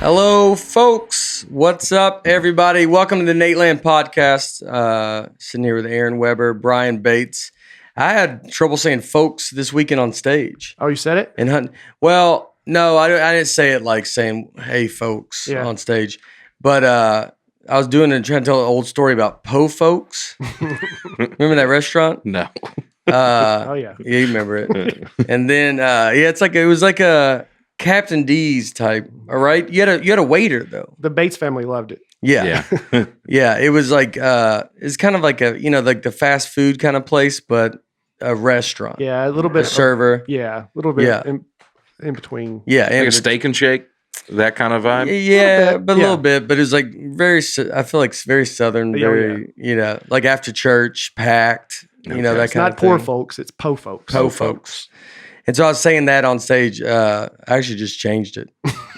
Hello, folks. What's up, everybody? Welcome to the Nateland podcast. Sitting here with Aaron Weber, Brian Bates. I had trouble saying folks this weekend on stage. Oh, you said it? And Hunt. Well, no, I didn't say it like saying, hey, folks, on stage. But I was trying to tell an old story about Po Folks. Remember that restaurant? No. Oh, yeah. Yeah, you remember it. And then, it was like a Captain D's type, all right? You had a waiter, though. The Bates family loved it. Yeah. Yeah, it was like, it's kind of like like the fast food kind of place, but a restaurant. Yeah, a little bit. A server. A little bit in between. Yeah. Like a steak and shake, that kind of vibe? Yeah, but a little bit. But it was like I feel like very Southern, like after church, packed, that kind of thing. It's not poor folks, it's Po Folks. Po Folks. And so I was saying that on stage. I actually just changed it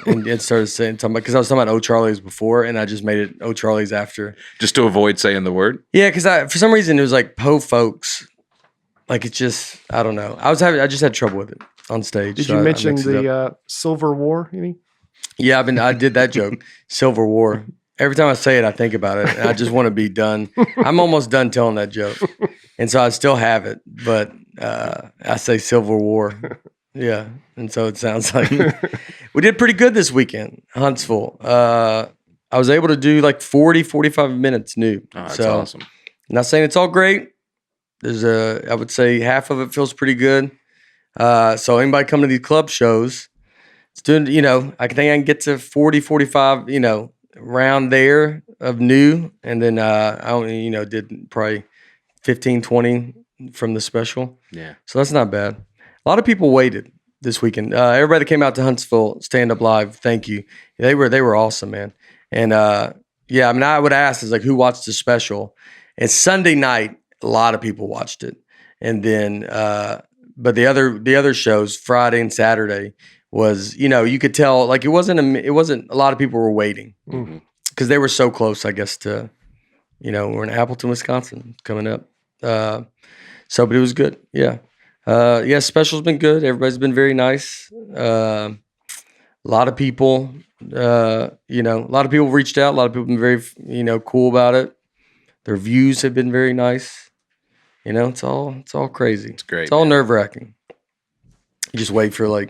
and started talking about, because I was talking about O'Charlie's before, and I just made it O'Charlie's after. Just to avoid saying the word? Yeah, because for some reason it was like Po Folks. Like it's just, I don't know. I just had trouble with it on stage. Did you mention the Silver War? Any? Yeah, I did that joke. Civil War. Every time I say it, I think about it, and I just want to be done. I'm almost done telling that joke, and so I still have it, but I say Civil War. Yeah, and so it sounds like we did pretty good this weekend, Huntsville. I was able to do like 40, 45 minutes new. Oh, that's awesome. Not saying it's all great. I would say half of it feels pretty good. So anybody coming to these club shows, it's doing, I think I can get to 40, 45, around there of new. And then I only, did probably 15, 20 from the special. Yeah. So that's not bad. A lot of people waited this weekend. Everybody that came out to Huntsville Stand Up Live, thank you. They were awesome, man. And I would ask is like, who watched the special? And Sunday night, a lot of people watched it. And then, but the other shows, Friday and Saturday, was, you could tell like it wasn't a lot of people were waiting because they were so close, I guess, to, we're in Appleton, Wisconsin coming up. But it was good. Yeah. Special's been good. Everybody's been very nice. A lot of people, a lot of people reached out. A lot of people have been very, cool about it. Their views have been very nice. It's all crazy. It's great. It's all nerve-wracking. You just wait for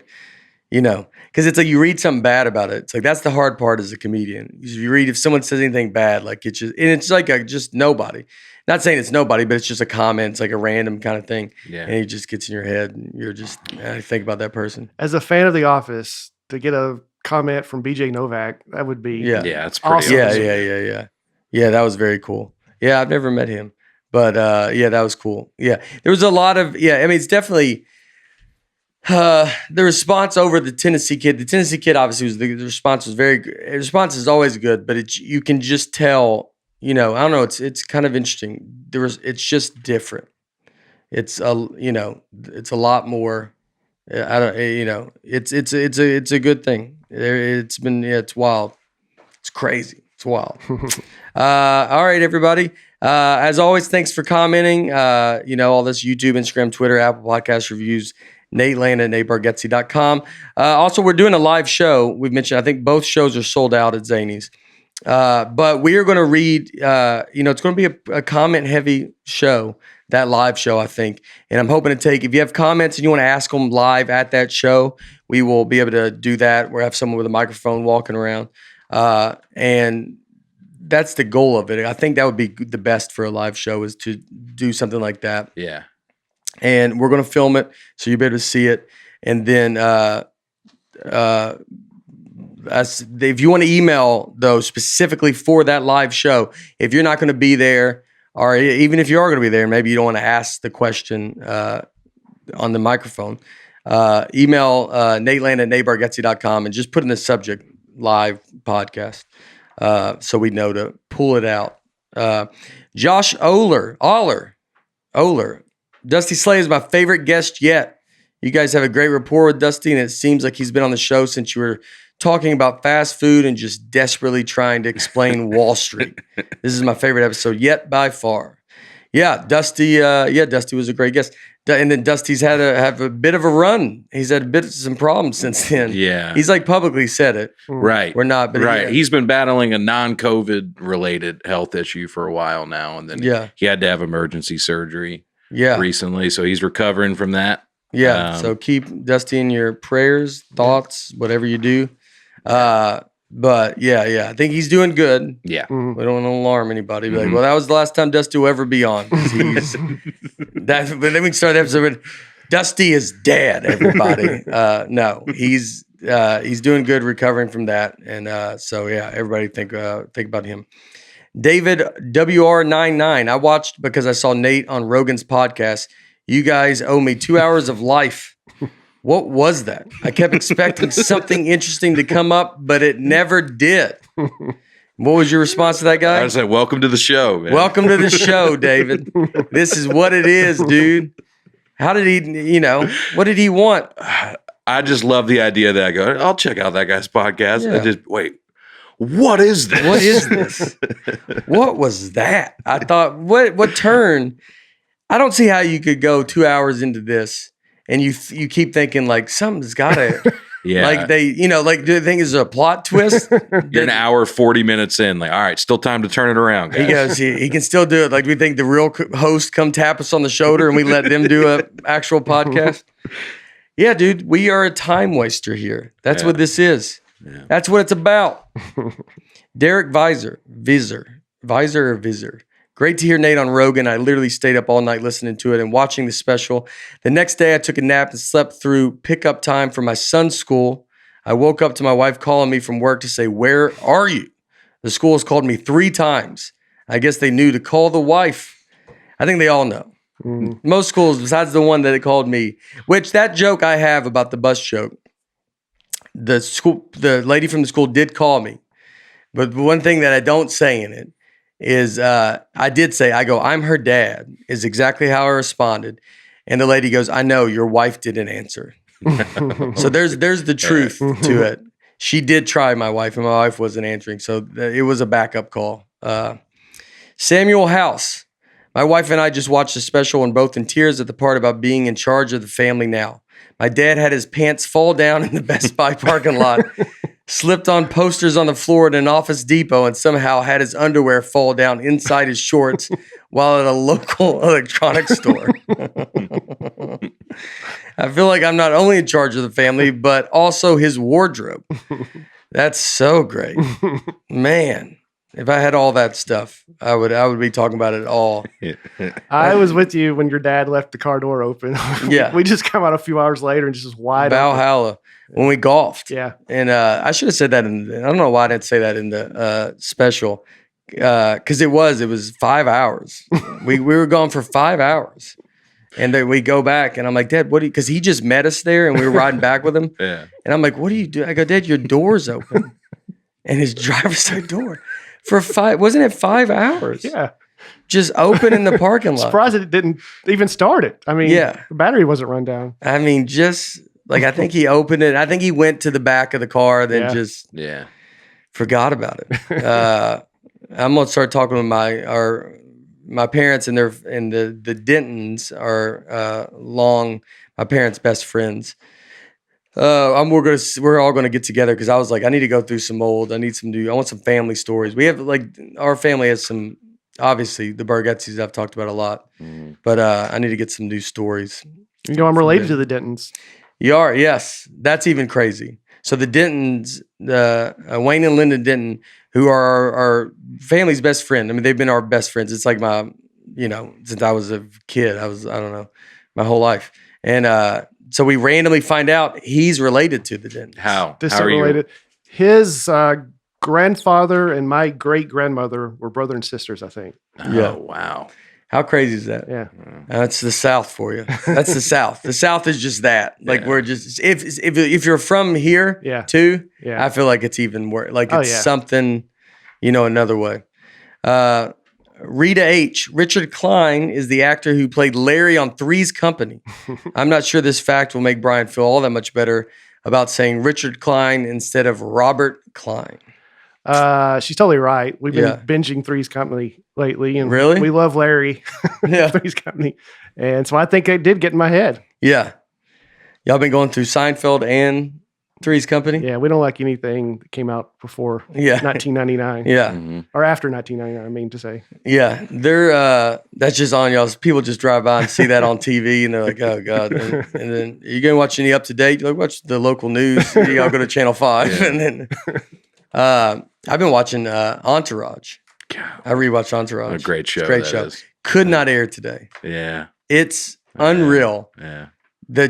because it's like you read something bad about it. It's like that's the hard part as a comedian. If someone says anything bad, like it's like just nobody. Not saying it's nobody, but it's just a comment. It's like a random kind of thing. Yeah. And it just gets in your head, and you're just think about that person. As a fan of The Office, to get a comment from BJ Novak, that would be it's pretty awesome. Yeah, that was very cool. Yeah, I've never met him. But that was cool. Yeah, there was a lot of it's definitely the response over the Tennessee kid. The Tennessee kid obviously was the response was very good. The response is always good, but you can just tell. I don't know. It's kind of interesting. It's just different. It's it's a lot more. I don't. It's a good thing. It's been it's wild. It's crazy. It's wild. All right, everybody. As always, thanks for commenting. All this YouTube, Instagram, Twitter, Apple Podcast reviews, Nateland at NateBargatze.com. Also, we're doing a live show. We've mentioned, I think both shows are sold out at Zany's. But we are going to read, it's going to be a comment-heavy show, that live show, I think. And I'm hoping to if you have comments and you want to ask them live at that show, we will be able to do that. We'll have someone with a microphone walking around. And that's the goal of it. I think that would be the best for a live show is to do something like that. Yeah. And we're going to film it so you'll be able to see it. And then if you want to email, though, specifically for that live show, if you're not going to be there, or even if you are going to be there, maybe you don't want to ask the question on the microphone, email Nateland at NateBargatze.com and just put in the subject live podcast. So we know to pull it out. Josh Oler, Dusty Slay is my favorite guest yet. You guys have a great rapport with Dusty, and it seems like he's been on the show since you were talking about fast food and just desperately trying to explain Wall Street. This is my favorite episode yet by far. Yeah, Dusty was a great guest. And then Dusty's had a bit of a run. He's had some problems since then. Yeah. He's like publicly said it. Right. We're not, but right. yeah. He's been battling a non-COVID related health issue for a while now. And then he had to have emergency surgery recently. So he's recovering from that. Yeah. So keep Dusty in your prayers, thoughts, whatever you do. But I think he's doing good. Yeah. We don't want to alarm anybody. Be like, well, that was the last time Dusty will ever be on. But then we can start the episode with Dusty is dead, everybody. No, he's doing good, recovering from that. And everybody think about him. David WR99. I watched because I saw Nate on Rogan's podcast. You guys owe me 2 hours of life. What was that? I kept expecting something interesting to come up, but it never did. What was your response to that guy? I said, welcome to the show, man. Welcome to the show, David. This is what it is, dude. How did he, what did he want? I just love the idea that I go, I'll check out that guy's podcast. Yeah. I just, wait, what is this? What is this? What was that? I thought, what turn? I don't see how you could go 2 hours into this and you keep thinking like something's got to, like they, do you think it's a plot twist? You're an hour, 40 minutes in, like, all right, still time to turn it around, guys. He goes, he can still do it. Like we think the real host come tap us on the shoulder and we let them do a actual podcast. Yeah, dude, we are a time waster here. That's what this is. Yeah. That's what it's about. Derek Vizer. Great to hear Nate on Rogan. I literally stayed up all night listening to it and watching the special. The next day, I took a nap and slept through pickup time for my son's school. I woke up to my wife calling me from work to say, "Where are you?" The school has called me 3 times. I guess they knew to call the wife. I think they all know. Most schools, besides the one that it called me, which that joke I have about the bus joke, the lady from the school did call me. But one thing that I don't say in it is I did say, I'm her dad, is exactly how I responded. And the lady goes, I know, your wife didn't answer. So there's the truth to it. She did try my wife, and my wife wasn't answering. So it was a backup call. Samuel House. My wife and I just watched a special and both in tears at the part about being in charge of the family now. My dad had his pants fall down in the Best Buy parking lot, slipped on posters on the floor at an Office Depot, and somehow had his underwear fall down inside his shorts while at a local electronics store. I feel like I'm not only in charge of the family, but also his wardrobe. That's so great. Man, if I had all that stuff, I would be talking about it all. I was with you when your dad left the car door open. Yeah. We just come out a few hours later and just wide Valhalla open. When we golfed. Yeah. And I should have said that I don't know why I didn't say that in the special. Because it was 5 hours. we were gone for 5 hours. And then we go back and I'm like, Dad, because he just met us there and we were riding back with him. Yeah. And I'm like, what do you do? I go, Dad, your door's open. And his driver's side door. Wasn't it 5 hours? Yeah. Just open in the parking lot. Surprised it didn't even start it. I mean, the battery wasn't run down. I mean, just like, I think he opened it. I think he went to the back of the car, then just forgot about it. I'm going to start talking with my parents and the Dentons are my parents' best friends. We're all gonna get together because I was like, I need to go through some old. I want some family stories. We have our family has some, obviously the Bargatzes I've talked about a lot, but I need to get some new stories. I'm related to the Dentons. You are, yes. That's even crazy. So the Dentons, Wayne and Linda Denton, who are our family's best friend. I mean, they've been our best friends. It's like since I was a kid, I don't know, my whole life. And so we randomly find out he's related to the Dentons. How? Distant How are related. You? His grandfather and my great-grandmother were brother and sisters, I think. Yeah. Oh, wow. How crazy is that? Yeah. That's the South for you. That's the South. The South is just that. Like we're just, if you're from here too, I feel like it's even worse. Like it's something, another way. Rita H. Richard Klein is the actor who played Larry on Three's Company. I'm not sure this fact will make Brian feel all that much better about saying Richard Klein instead of Robert Klein. She's totally right. We've been binging Three's Company lately, and really, we love Larry. Yeah, Three's Company, and so I think it did get in my head. Yeah, y'all been going through Seinfeld and Three's Company. Yeah, we don't like anything that came out before 1999. Yeah, or after 1999. I mean to say. Yeah, they're that's just on y'all. People just drive by and see that on TV, and they're like, "Oh God!" And then are you gonna watch any up to date? Like, watch the local news. Y'all go to Channel 5, and then I've been watching Entourage. I rewatched Entourage. A great show. Great show. Could not air today. Yeah, it's unreal. Yeah. The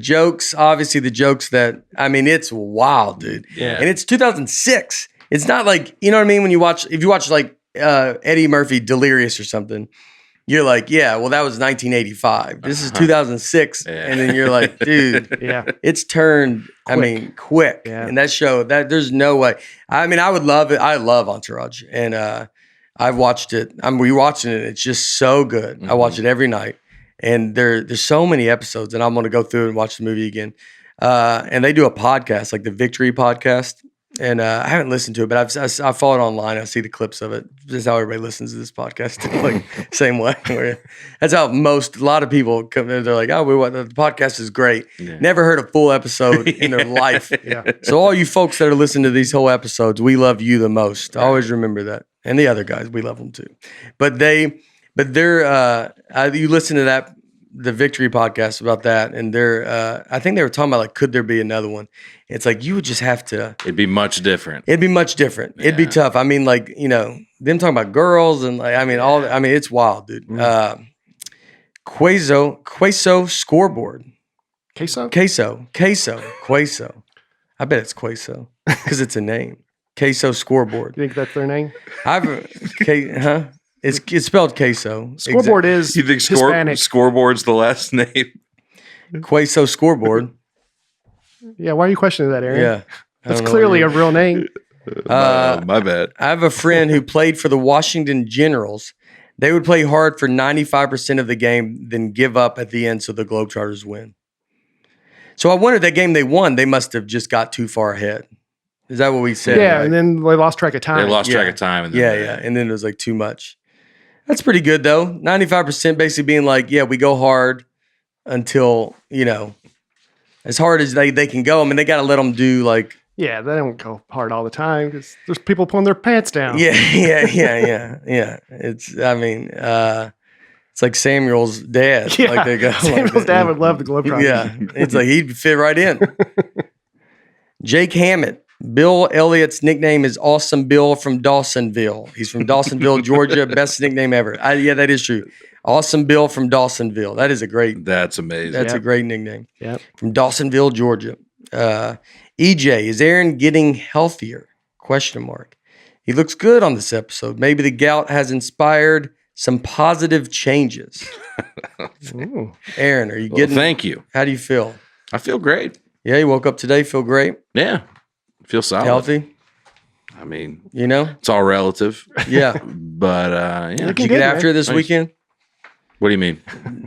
jokes, obviously the jokes that, I mean, it's wild, dude. Yeah. And it's 2006. It's not like, you know what I mean? If you watch like Eddie Murphy Delirious or something, you're like, yeah, well, that was 1985. This is 2006. Yeah. And then you're like, dude, it's turned, quick. I mean, quick. Yeah. And that show, there's no way. I mean, I would love it. I love Entourage. And I've watched it. I'm rewatching it. It's just so good. Mm-hmm. I watch it every night. And there's so many episodes, and I'm going to go through and watch the movie again. And they do a podcast, like the Victory podcast. And I haven't listened to it, but I follow it online. I see the clips of it. This is how everybody listens to this podcast, like same way. That's how a lot of people come. They're like, "Oh, the podcast is great." Yeah. Never heard a full episode in their life. Yeah. So all you folks that are listening to these whole episodes, we love you the most. Right. Always remember that, and the other guys, we love them too. But they're you listen to the Victory podcast about that, and I think they were talking about like, could there be another one? It's like you would just have to. It'd be much different. Yeah. It'd be tough. I mean, like, you know, them talking about girls and like, I mean, it's wild, dude. Queso scoreboard. Queso. I bet it's Queso because it's a name. Queso scoreboard. You think that's their name? It's spelled queso. Scoreboard is you think Hispanic. Scoreboard's the last name? Queso scoreboard. Yeah, why are you questioning that, Aaron? Yeah. That's clearly a real name. My bad. I have a friend who played for the Washington Generals. They would play hard for 95% of the game, then give up at the end so the Globetrotters win. So I wonder, that game they won, they must have just got too far ahead. Is that what we said? Yeah, right? And then they lost track of time. They lost track of time. And then and then it was like too much. That's pretty good, though. 95% basically being like, yeah, we go hard until, you know, as hard as they can go. I mean, they got to let them do like. Yeah, they don't go hard all the time because there's people pulling their pants down. Yeah. It's like Samuel's dad. Yeah, like they go. Samuel's dad would love the Globetrotters. Yeah, it's like he'd fit right in. Jake Hammett. Bill Elliott's nickname is Awesome Bill from Dawsonville. He's from Dawsonville, Georgia. Best nickname ever. Yeah, that is true. Awesome Bill from Dawsonville. That is a great. That's amazing. That's a great nickname. Yeah. From Dawsonville, Georgia. EJ, is Aaron getting healthier? ? He looks good on this episode. Maybe the gout has inspired some positive changes. Aaron, are you getting? Thank you. How do you feel? I feel great. Yeah, you woke up today, feel great? Yeah. Feel solid. Healthy? I mean, you know? It's all relative. Yeah. But, yeah. Did you get after it this weekend? What do you mean?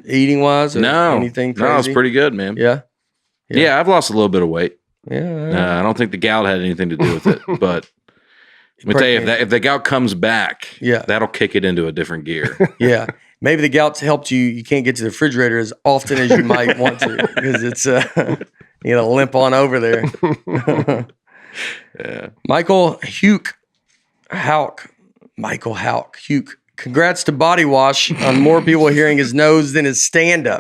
Eating wise? Or anything crazy? No, it's pretty good, man. Yeah? Yeah, I've lost a little bit of weight. Yeah. I don't think the gout had anything to do with it, but let me tell you, if the gout comes back, that'll kick it into a different gear. Yeah. Maybe the gout's helped you. You can't get to the refrigerator as often as you might want to because it's, you know, limp on over there. Yeah. Michael Houck. Congrats to Body Wash on more people hearing his nose than his stand-up.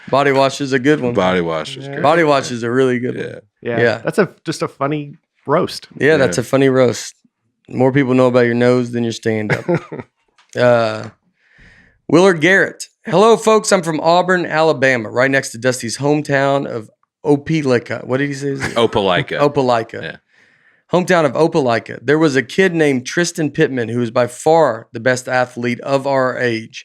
Body Wash is a good one. Body Wash is great. Body Wash is a really good one. Yeah. That's just a funny roast. Yeah, that's a funny roast. More people know about your nose than your stand-up. Willard Garrett. Hello, folks. I'm from Auburn, Alabama, right next to Dusty's hometown of Opelika. What did he say? Opelika. Opelika. Yeah. Hometown of Opelika. There was a kid named Tristan Pittman who was by far the best athlete of our age.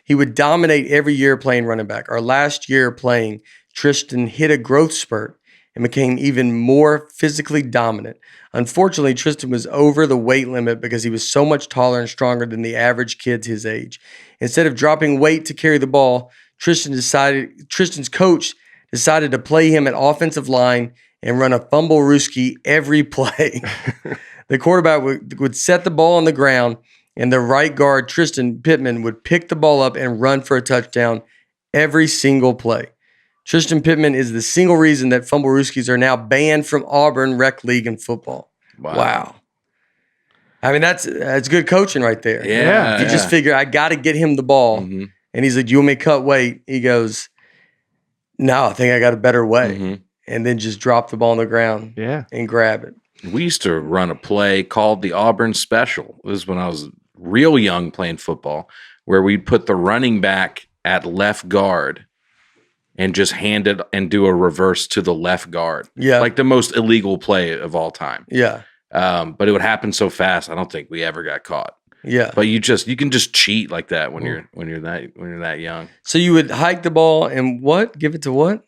He would dominate every year playing running back. Our last year playing, Tristan hit a growth spurt and became even more physically dominant. Unfortunately, Tristan was over the weight limit because he was so much taller and stronger than the average kids his age. Instead of dropping weight to carry the ball, Tristan's coach decided to play him at offensive line and run a fumble-rooski every play. The quarterback would set the ball on the ground, and the right guard, Tristan Pittman, would pick the ball up and run for a touchdown every single play. Tristan Pittman is the single reason that fumble-rooskies are now banned from Auburn Rec League in football. Wow. I mean, that's good coaching right there. Yeah. You just figure, I got to get him the ball. Mm-hmm. And he's like, do you want me to cut weight? He goes, no, I think I got a better way. Mm-hmm. And then just drop the ball on the ground and grab it. We used to run a play called the Auburn Special. This was when I was real young playing football, where we'd put the running back at left guard and just hand it and do a reverse to the left guard. Yeah. Like the most illegal play of all time. Yeah. But it would happen so fast, I don't think we ever got caught. Yeah. But you can just cheat like that when you're that young. So you would hike the ball and what? Give it to what?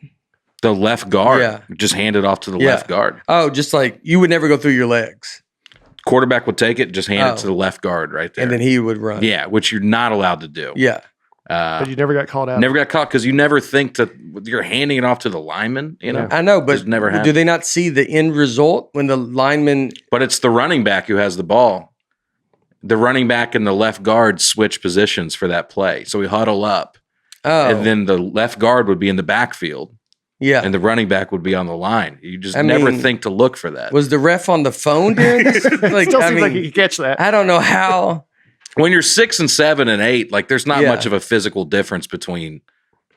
The left guard. Yeah. Just hand it off to the left guard. Oh, just like you would never go through your legs. Quarterback would take it, just hand it to the left guard right there. And then he would run. Yeah, which you're not allowed to do. Yeah. But you never got called out. Never got caught because you never think that you're handing it off to the lineman. You know, I know, but do they not see the end result when the lineman? But it's the running back who has the ball. The running back and the left guard switch positions for that play, so we huddle up, and then the left guard would be in the backfield. Yeah, and the running back would be on the line. You just never think to look for that. Was the ref on the phone during this? Like, still seems like you could catch that. I don't know how. When you're 6 and 7 and 8, like there's not much of a physical difference between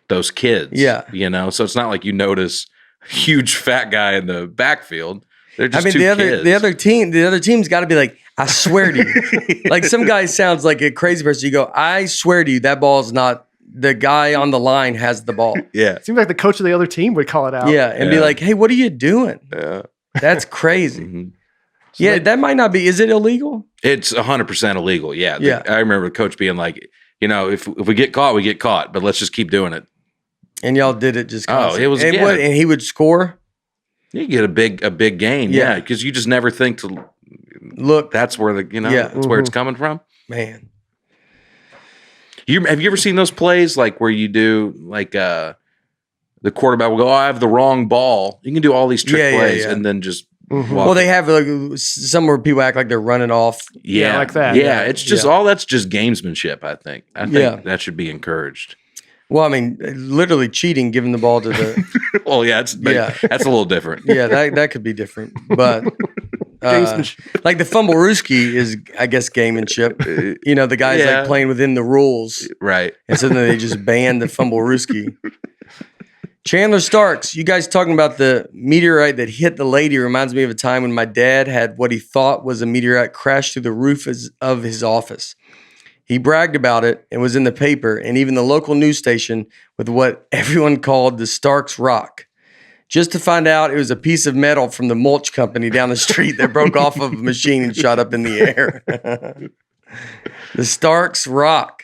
those kids. Yeah. You know, so it's not like you notice a huge fat guy in the backfield. They're just two kids. The other team's got to be like, I swear to you. Like some guy sounds like a crazy person. You go, I swear to you, that ball's not, the guy on the line has the ball. Yeah. It seems like the coach of the other team would call it out. Yeah. And be like, hey, what are you doing? Yeah. That's crazy. Mm-hmm. So that might not be. Is it illegal? It's 100% illegal. Yeah. Yeah. I remember the coach being like, you know, if we get caught, we get caught, but let's just keep doing it. And y'all did it just constantly. It was and he would score? You get a big gain. Yeah. Because you just never think to look. That's where that's where it's coming from. Man. Have you ever seen those plays like where you do like the quarterback will go, I have the wrong ball. You can do all these trick plays and then just well, they have like some where people act like they're running off. Yeah, like that. Yeah, it's just all that's just gamesmanship, I think. I think that should be encouraged. Well, I mean, literally cheating, giving the ball to the. Well, that's a little different. Yeah, that could be different, but like the fumble-rooski is, I guess, gamemanship. You know, the guys like playing within the rules, right? And so then they just banned the fumble-rooski. Chandler Starks, you guys talking about the meteorite that hit the lady reminds me of a time when my dad had what he thought was a meteorite crash through the roof of his office. He bragged about it and was in the paper and even the local news station with what everyone called the Starks Rock. Just to find out it was a piece of metal from the mulch company down the street that broke off of a machine and shot up in the air. The Starks Rock.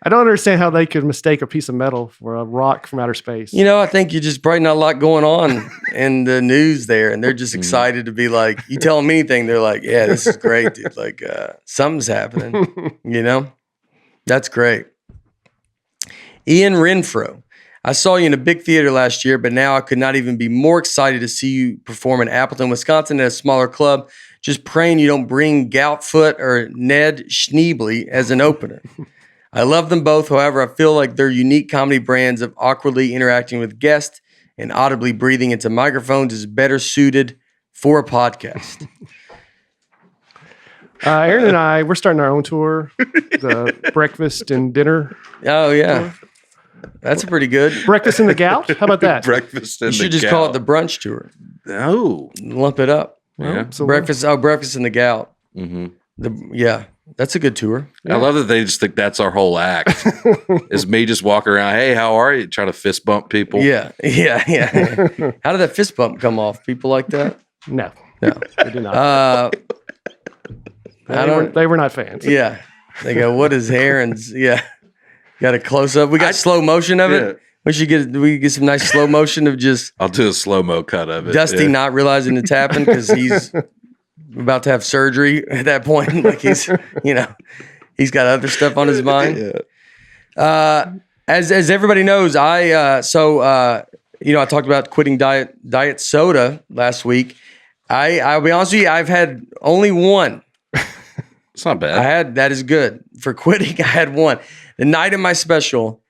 I don't understand how they could mistake a piece of metal for a rock from outer space. You know, I think you're just probably not a lot going on in the news there, and they're just excited to be like, you tell them anything, they're like, yeah, this is great, dude. Like, something's happening, you know? That's great. Ian Renfro, I saw you in a big theater last year, but now I could not even be more excited to see you perform in Appleton, Wisconsin at a smaller club. Just praying you don't bring Goutfoot or Ned Schneebly as an opener. I love them both. However, I feel like they're unique comedy brands of awkwardly interacting with guests and audibly breathing into microphones is better suited for a podcast. Aaron and I, we're starting our own tour, the breakfast and dinner. Oh, yeah. Tour. That's pretty good. Breakfast in the Gout? How about that? Breakfast in the Gout. You should just call it the brunch tour. Oh. Lump it up. Yeah. So breakfast in the Gout. Mm-hmm. That's a good tour. I love that they just think that's our whole act. Is me just walking around, hey, how are you? Trying to fist bump people. Yeah. How did that fist bump come off? People like that? No. They did not. They were not fans. Yeah. They go, what is Aaron's? Yeah. Got a close up. We got slow motion of it. We should get some nice slow motion of just. I'll do a slow mo cut of it. Dusty not realizing it's happened because he's about to have surgery at that point. Like he's got other stuff on his mind. As everybody knows, I talked about quitting diet soda last week. I'll be honest with you, I've had only one. It's not bad. That is good. For quitting, I had one. The night of my special,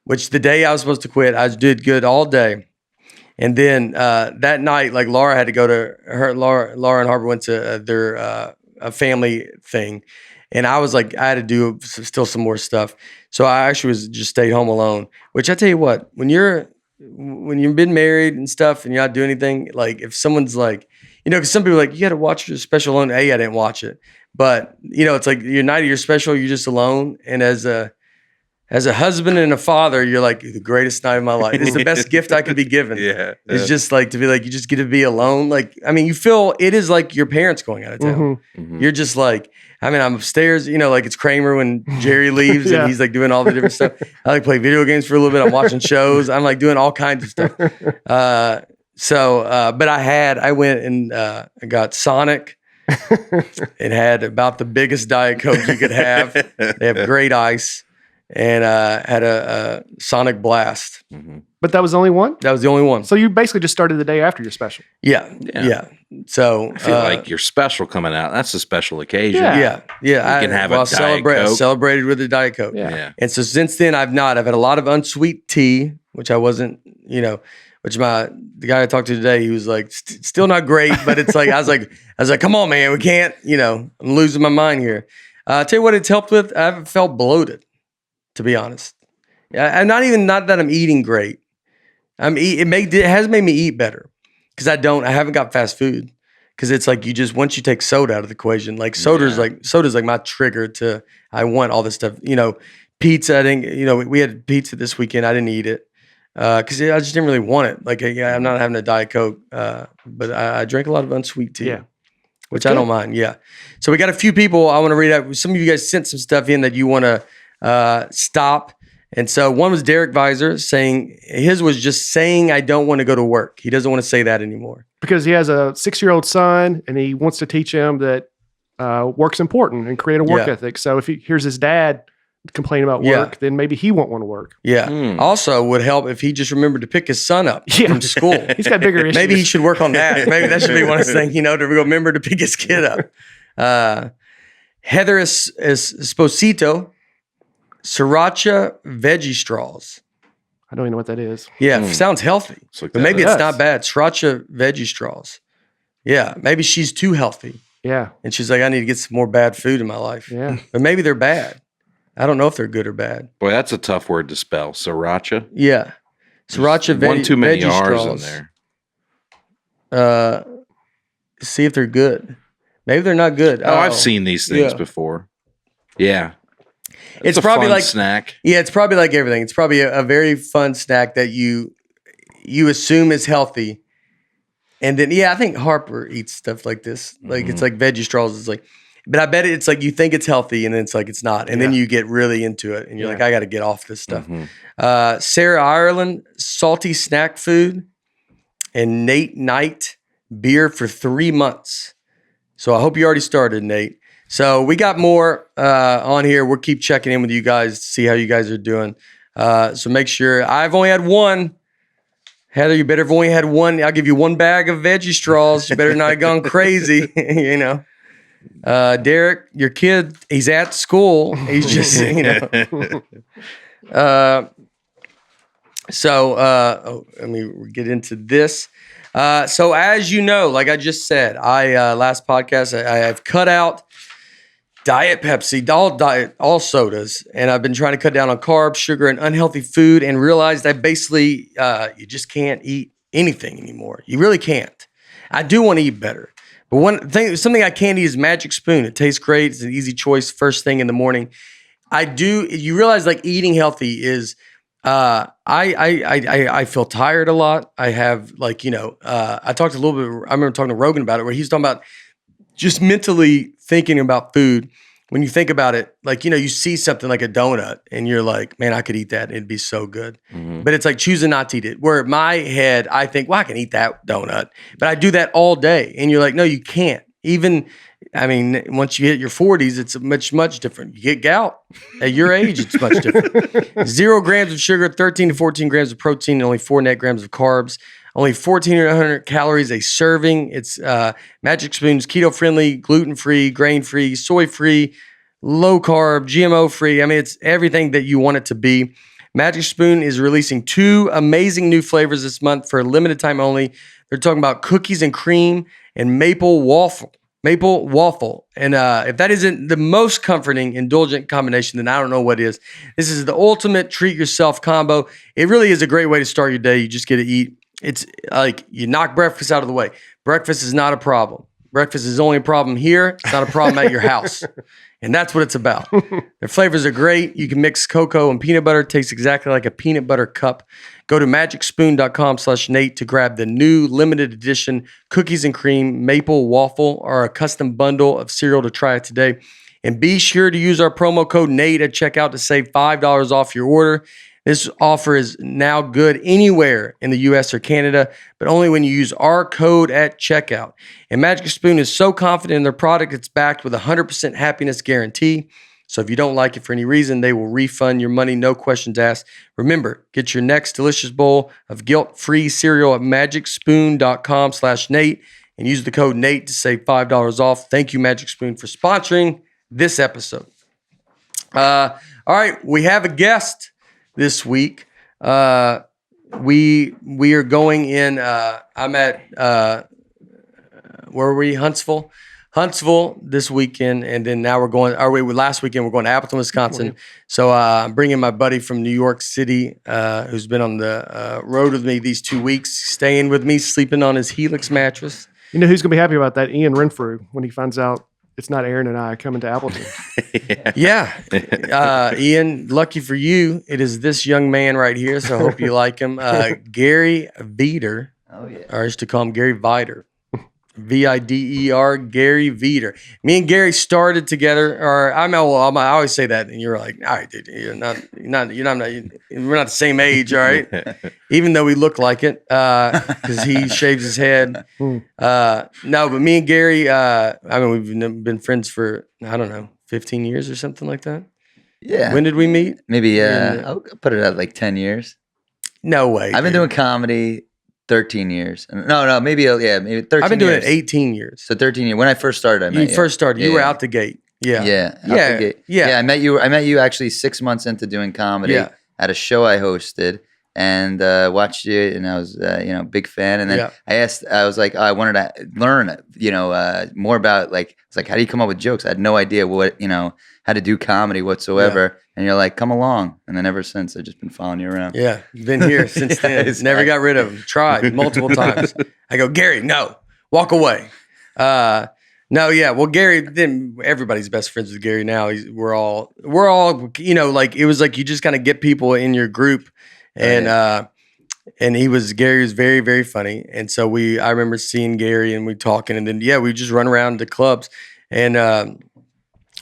which the day I was supposed to quit, I did good all day. And then that night, like Laura had to go to Laura and Harbor went to their a family thing. And I was like, I had to do still some more stuff. So I actually was just stayed home alone, which I tell you what, when you've been married and stuff and you're not doing anything, like if someone's like, because some people are like, you got to watch your special alone. I didn't watch it. But, it's like your night of your special, you're just alone. And as a husband and a father, you're like, the greatest night of my life. It's the best gift I could be given. Yeah. It's just like to be like, you just get to be alone. Like, I mean, you feel it is like your parents going out of town. Mhm. You're just like, I mean, I'm upstairs, like it's Kramer when Jerry leaves Yeah. and he's like doing all the different stuff. I like play video games for a little bit. I'm watching shows. I'm like doing all kinds of stuff. But I went and I got Sonic. It had about the biggest Diet Coke you could have. They have great ice. And had a Sonic Blast. Mhm. But that was the only one? That was the only one. So you basically just started the day after your special. Yeah. So I feel like your special coming out. That's a special occasion. Yeah. yeah. You can have a Diet I Coke. celebrated with a Diet Coke. Yeah. Yeah. And so since then, I've had a lot of unsweet tea, which I wasn't, which the guy I talked to today, he was like, still not great, but it's like, I was like, come on, man, we can't, I'm losing my mind here. I'll tell you what it's helped with. I haven't felt bloated, to be honest. Yeah, and not that I'm eating great. It has made me eat better because I haven't got fast food because it's like once you take soda out of the equation, like soda's like my trigger to, I want all this stuff, pizza. I think, we had pizza this weekend. I didn't eat it because I just didn't really want it. Like, I'm not having a Diet Coke, but I drank a lot of unsweet tea. Yeah. Which I don't mind. Yeah. So we got a few people I want to read out. Some of you guys sent some stuff in that you want to stop. And so one was Derek Vider saying his was just saying, I don't want to go to work. He doesn't want to say that anymore. Because he has a 6-year-old son and he wants to teach him that work's important and create a work ethic. So if he hears his dad complain about work, then maybe he won't want to work. Yeah. Also would help if he just remembered to pick his son up from school. He's got bigger issues. Maybe he should work on that. Maybe that should be one of his things, to remember to pick his kid up. Heather Esposito, Sriracha veggie straws. I don't even know what that is. Yeah, sounds healthy. Like but maybe it it's does. not bad. Sriracha veggie straws. Yeah, maybe she's too healthy. Yeah. And she's like, I need to get some more bad food in my life. Yeah. But maybe they're bad. I don't know if they're good or bad. Boy, that's a tough word to spell. Sriracha. Yeah. Sriracha One too many veggie R's straws. in there. See if they're good. Maybe they're not good. Oh, I've seen these things Yeah. before. Yeah. It's a probably fun like snack. Yeah, it's probably like everything. It's probably a very fun snack that you assume is healthy. And then, I think Harper eats stuff like this. Like, it's like veggie straws. It's like, but I bet it's like you think it's healthy and then it's like it's not. And then you get really into it and you're like, I got to get off this stuff. Sarah Ireland, salty snack food. And Nate Knight, beer for 3 months. So I hope you already started, Nate. So we got more on here. We'll keep checking in with you guys to see how you guys are doing. So make sure. I've only had one. Heather, you better have only had one. I'll give you one bag of veggie straws. You better not have gone crazy, Derek, your kid, he's at school. He's just, let me get into this. So as you know, like I just said, last podcast, I've cut out Diet Pepsi, all sodas, and I've been trying to cut down on carbs, sugar, and unhealthy food, and realized that basically you just can't eat anything anymore. You really can't. I do want to eat better, but something I can't eat is Magic Spoon. It tastes great. It's an easy choice first thing in the morning. You realize like eating healthy is. I feel tired a lot. I have I talked a little bit. I remember talking to Rogan about it, where he's talking about just mentally thinking about food. When you think about it, you see something like a donut and you're like, man, I could eat that. It'd be so good. Mm-hmm. But it's like choosing not to eat it. Where in my head, I think, well, I can eat that donut, but I do that all day. And you're like, no, you can't. Even I mean, once you hit your 40s, it's much different. You get gout at your age, it's much different. 0 grams of sugar, 13 to 14 grams of protein, and only 4 net grams of carbs. Only 1,400 calories a serving. It's Magic Spoon's keto-friendly, gluten-free, grain-free, soy-free, low-carb, GMO-free. I mean, it's everything that you want it to be. Magic Spoon is releasing 2 amazing new flavors this month for a limited time only. They're talking about cookies and cream and maple waffle. And if that isn't the most comforting, indulgent combination, then I don't know what is. This is the ultimate treat yourself combo. It really is a great way to start your day. You just get to eat. It's like you knock breakfast out of the way. Breakfast is not a problem. Breakfast is only a problem here. It's not a problem at your house. And that's what it's about. Their flavors are great. You can mix cocoa and peanut butter. It tastes exactly like a peanut butter cup. Go to magicspoon.com/Nate to grab the new limited edition cookies and cream maple waffle or a custom bundle of cereal to try it today. And be sure to use our promo code Nate at checkout to save $5 off your order. This offer is now good anywhere in the US or Canada, but only when you use our code at checkout. And Magic Spoon is so confident in their product, it's backed with a 100% happiness guarantee. So if you don't like it for any reason, they will refund your money, no questions asked. Remember, get your next delicious bowl of guilt-free cereal at magicspoon.com/Nate and use the code Nate to save $5 off. Thank you, Magic Spoon, for sponsoring this episode. All right, we have a guest this week. We are going in. I'm at where were we? Huntsville this weekend, and then now we're going. Last weekend we're going to Appleton, Wisconsin. So I'm bringing my buddy from New York City, who's been on the road with me these 2 weeks, staying with me, sleeping on his Helix mattress. You know who's gonna be happy about that? Ian Renfrew, when he finds out it's not Aaron and I coming to Appleton. Yeah. Ian, lucky for you, it is this young man right here, so I hope you like him. Gary Vider. Oh, yeah. Or I used to call him Gary Vider. Vider, Gary Vider. Me and Gary started together, or I always say that, and you're like, all right, dude, we're not the same age, all right? Even though we look like it, because he shaves his head. No, but me and Gary, we've been friends for, I don't know, 15 years or something like that. Yeah. When did we meet? Maybe, I'll put it at like 10 years. No way. I've been doing comedy 13 years. No, maybe 13 years. I've been doing it 18 years. So 13 years. When I first started, I met you. You first started. You were out the gate. Yeah. Yeah. Out the gate. Yeah. I met you actually 6 months into doing comedy at a show I hosted and watched you, and I was big fan. And then I was like, I wanted to learn more about, like, it's like, how do you come up with jokes? I had no idea how to do comedy whatsoever. Yeah. And you're like, come along. And then ever since, I've just been following you around. Yeah. You've been here since then. Exactly. Never got rid of him. Tried multiple times. I go, Gary, no, walk away. No, yeah. Well, Gary, then everybody's best friends with Gary now. We're all, like, it was like you just kind of get people in your group. And Gary was very, very funny. And so I remember seeing Gary and we talking, and then, we just run around to clubs. And,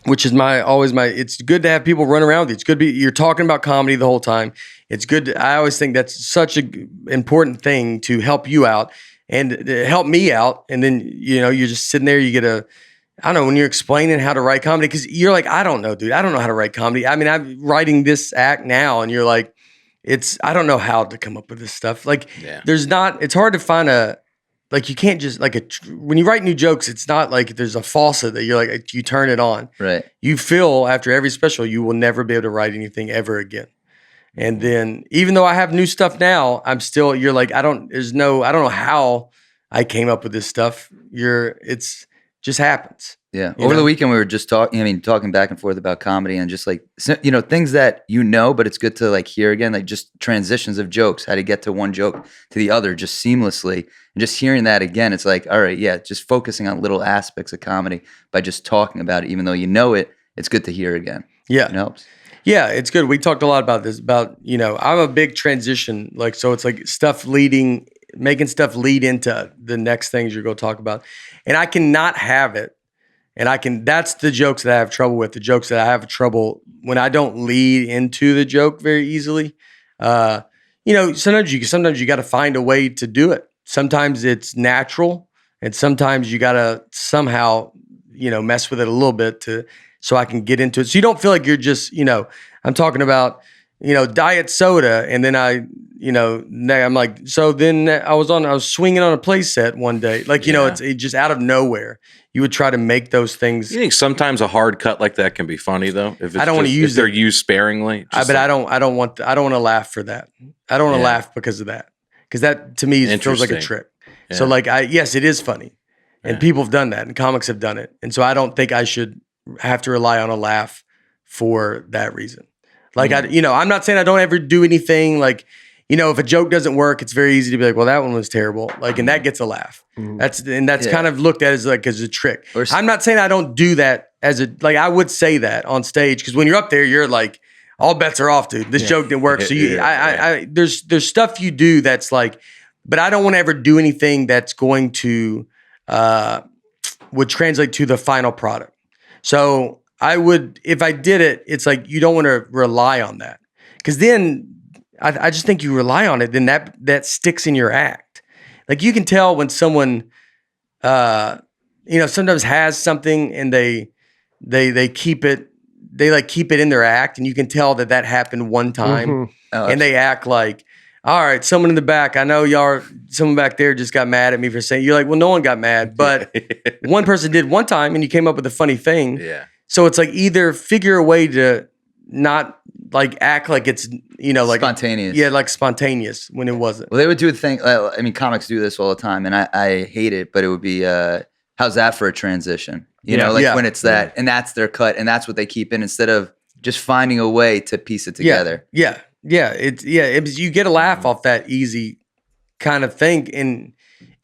which is it's good to have people run around with you. It's good you're talking about comedy the whole time. It's good. I always think that's such an important thing to help you out and to help me out. And then, you're just sitting there, you get I don't know, when you're explaining how to write comedy, because you're like, I don't know, dude. I don't know how to write comedy. I mean, I'm writing this act now, and you're like, I don't know how to come up with this stuff. Like, it's hard to find like, you can't just, when you write new jokes, it's not like there's a faucet that you're like, you turn it on. Right. You feel after every special, you will never be able to write anything ever again. And then, even though I have new stuff now, you're like, I don't know how I came up with this stuff. Just happens. Yeah. Over the weekend, we were just talking back and forth about comedy and just like, things that but it's good to like hear again, like just transitions of jokes, how to get to one joke to the other just seamlessly. And just hearing that again, it's like, all right, just focusing on little aspects of comedy by just talking about it, even though it's good to hear again. Yeah. It helps. Yeah, it's good. We talked a lot about this, I'm a big transition, like, so it's like making stuff lead into the next things you're going to talk about. And I cannot have it. And that's the jokes that I have trouble with, the jokes that I have trouble when I don't lead into the joke very easily. Sometimes you got to find a way to do it. Sometimes it's natural, and sometimes you got to somehow, mess with it a little bit so I can get into it. So you don't feel like you're just, I'm talking about, diet soda. And then I'm like, so then I was swinging on a play set one day. Like, it's just out of nowhere. You would try to make those things. You think sometimes a hard cut like that can be funny though? If I don't want to use if they're used sparingly. But I don't want to laugh for that. I don't want to laugh because of that. Because that to me feels like a trick. Yeah. So yes, it is funny. And people have done that and comics have done it. And so I don't think I should have to rely on a laugh for that reason. Like, I'm not saying I don't ever do anything like, if a joke doesn't work, it's very easy to be like, well, that one was terrible. Like, and that gets a laugh. That's kind of looked at as a trick. I'm not saying I don't do that I would say that on stage. Because when you're up there, you're like, all bets are off, dude. This joke didn't work. So there's stuff you do that's like, but I don't want to ever do anything that's going to, would translate to the final product. So I would, if I did it, it's like, you don't want to rely on that. Because then I just think you rely on it, then that sticks in your act. Like you can tell when someone, sometimes has something and they keep it, keep it in their act, and you can tell that happened one time, and they act like, all right, someone in the back, I know someone back there just got mad at me for saying, you're like, well, no one got mad, but one person did one time, and you came up with a funny thing. Yeah. So it's like either figure a way to not act like it's, spontaneous. Yeah, like spontaneous when it wasn't. Well, they would do a thing. Comics do this all the time, and I hate it, but it would be, how's that for a transition? When it's that, and that's their cut, and that's what they keep in instead of just finding a way to piece it together. Yeah. You get a laugh off that easy kind of thing, and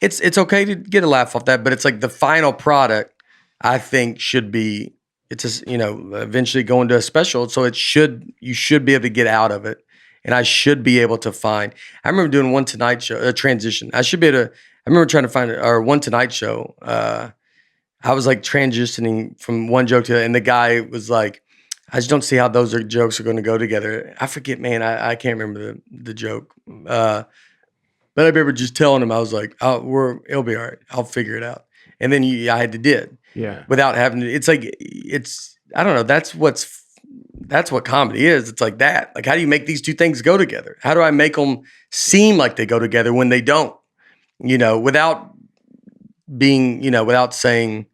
it's okay to get a laugh off that, but it's like the final product, I think, should be. It's just, eventually going to a special. So you should be able to get out of it. And I should be able to find, I remember doing one Tonight Show, a transition. I remember trying to find our one Tonight Show. I was transitioning from one joke to the other, and the guy was like, I just don't see how those jokes are going to go together. I forget, man. I can't remember the joke. But I remember just telling him, I was like, it'll be all right. I'll figure it out. And then I had to did. Yeah. Without having to, I don't know. That's what comedy is. It's like that. Like, how do you make these two things go together? How do I make them seem like they go together when they don't, without being, without saying,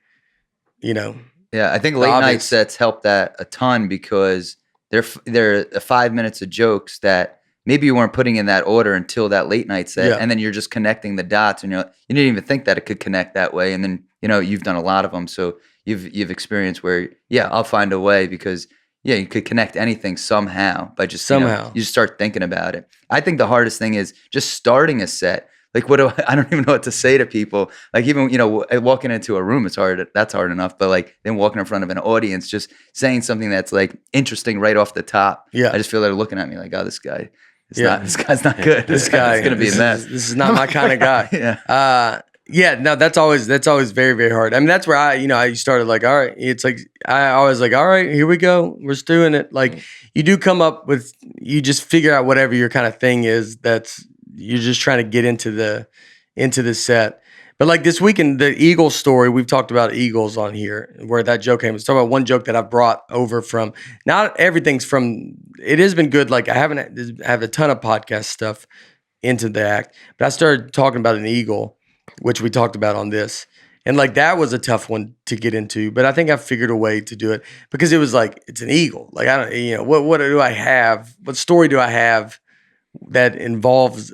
Yeah. I think late night sets help that a ton because they're 5 minutes of jokes that maybe you weren't putting in that order until that late night set. And then you're just connecting the dots, and you didn't even think that it could connect that way. And then, you've done a lot of them. So you've experienced where, I'll find a way because you could connect anything somehow by just, you just start thinking about it. I think the hardest thing is just starting a set. Like, I don't even know what to say to people. Like, even, walking into a room is hard. That's hard enough. But then walking in front of an audience, just saying something that's interesting right off the top. Yeah. I just feel they're looking at me like, oh, this guy. This guy's not good. This guy's going to be a mess. This is not my kind of guy. No, that's always very, very hard. I mean, that's where I started all right. It's like, I always all right, here we go. We're just doing it. Like, you do come up with, you just figure out whatever your kind of thing is you're just trying to get into the set. But this weekend, the Eagles story, we've talked about Eagles on here, where that joke came. Let's talk about one joke that I brought over from, not everything's from, it has been good. I have a ton of podcast stuff into the act, but I started talking about an eagle, which we talked about on this. And that was a tough one to get into, but I think I figured a way to do it because it was it's an eagle. I don't, what do I have? What story do I have that involves,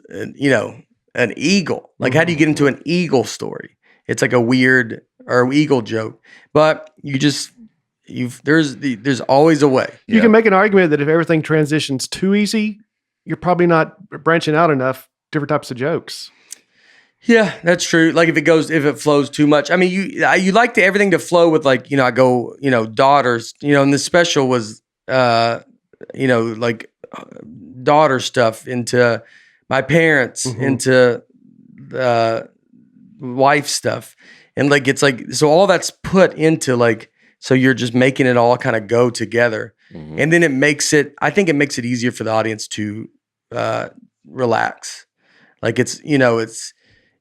an eagle? How do you get into an eagle story? It's a weird or eagle joke, but there's always a way. You can make an argument that if everything transitions too easy, you're probably not branching out enough different types of jokes. Yeah, that's true. If it flows too much. I mean, you like everything to flow with I go, daughters, and the special was, daughter stuff into my parents, into wife stuff. And so all that's put into so you're just making it all kind of go together. And then I think it makes it easier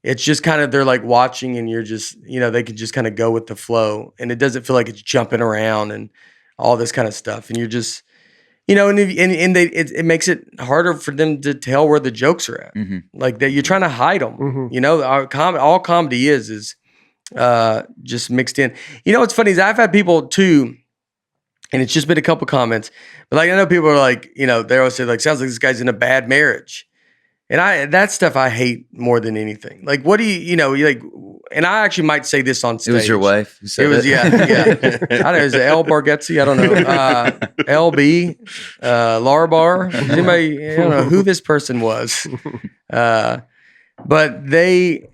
it's just kind of, they're like watching and you're just, they can just kind of go with the flow and it doesn't feel like it's jumping around and all this kind of stuff. And you're just, it makes it harder for them to tell where the jokes are at. Like that you're trying to hide them. All comedy is just mixed in. What's funny is I've had people too, and it's just been a couple comments, but like I know people are like, they always say like, sounds like this guy's in a bad marriage. And that stuff I hate more than anything. Like, what do you like? And I actually might say this on stage. It was your wife who said it. Was yeah. I don't know. Is it L Bargatze? I don't know. LB, Laura Bar. Does anybody? I don't know who this person was. But they.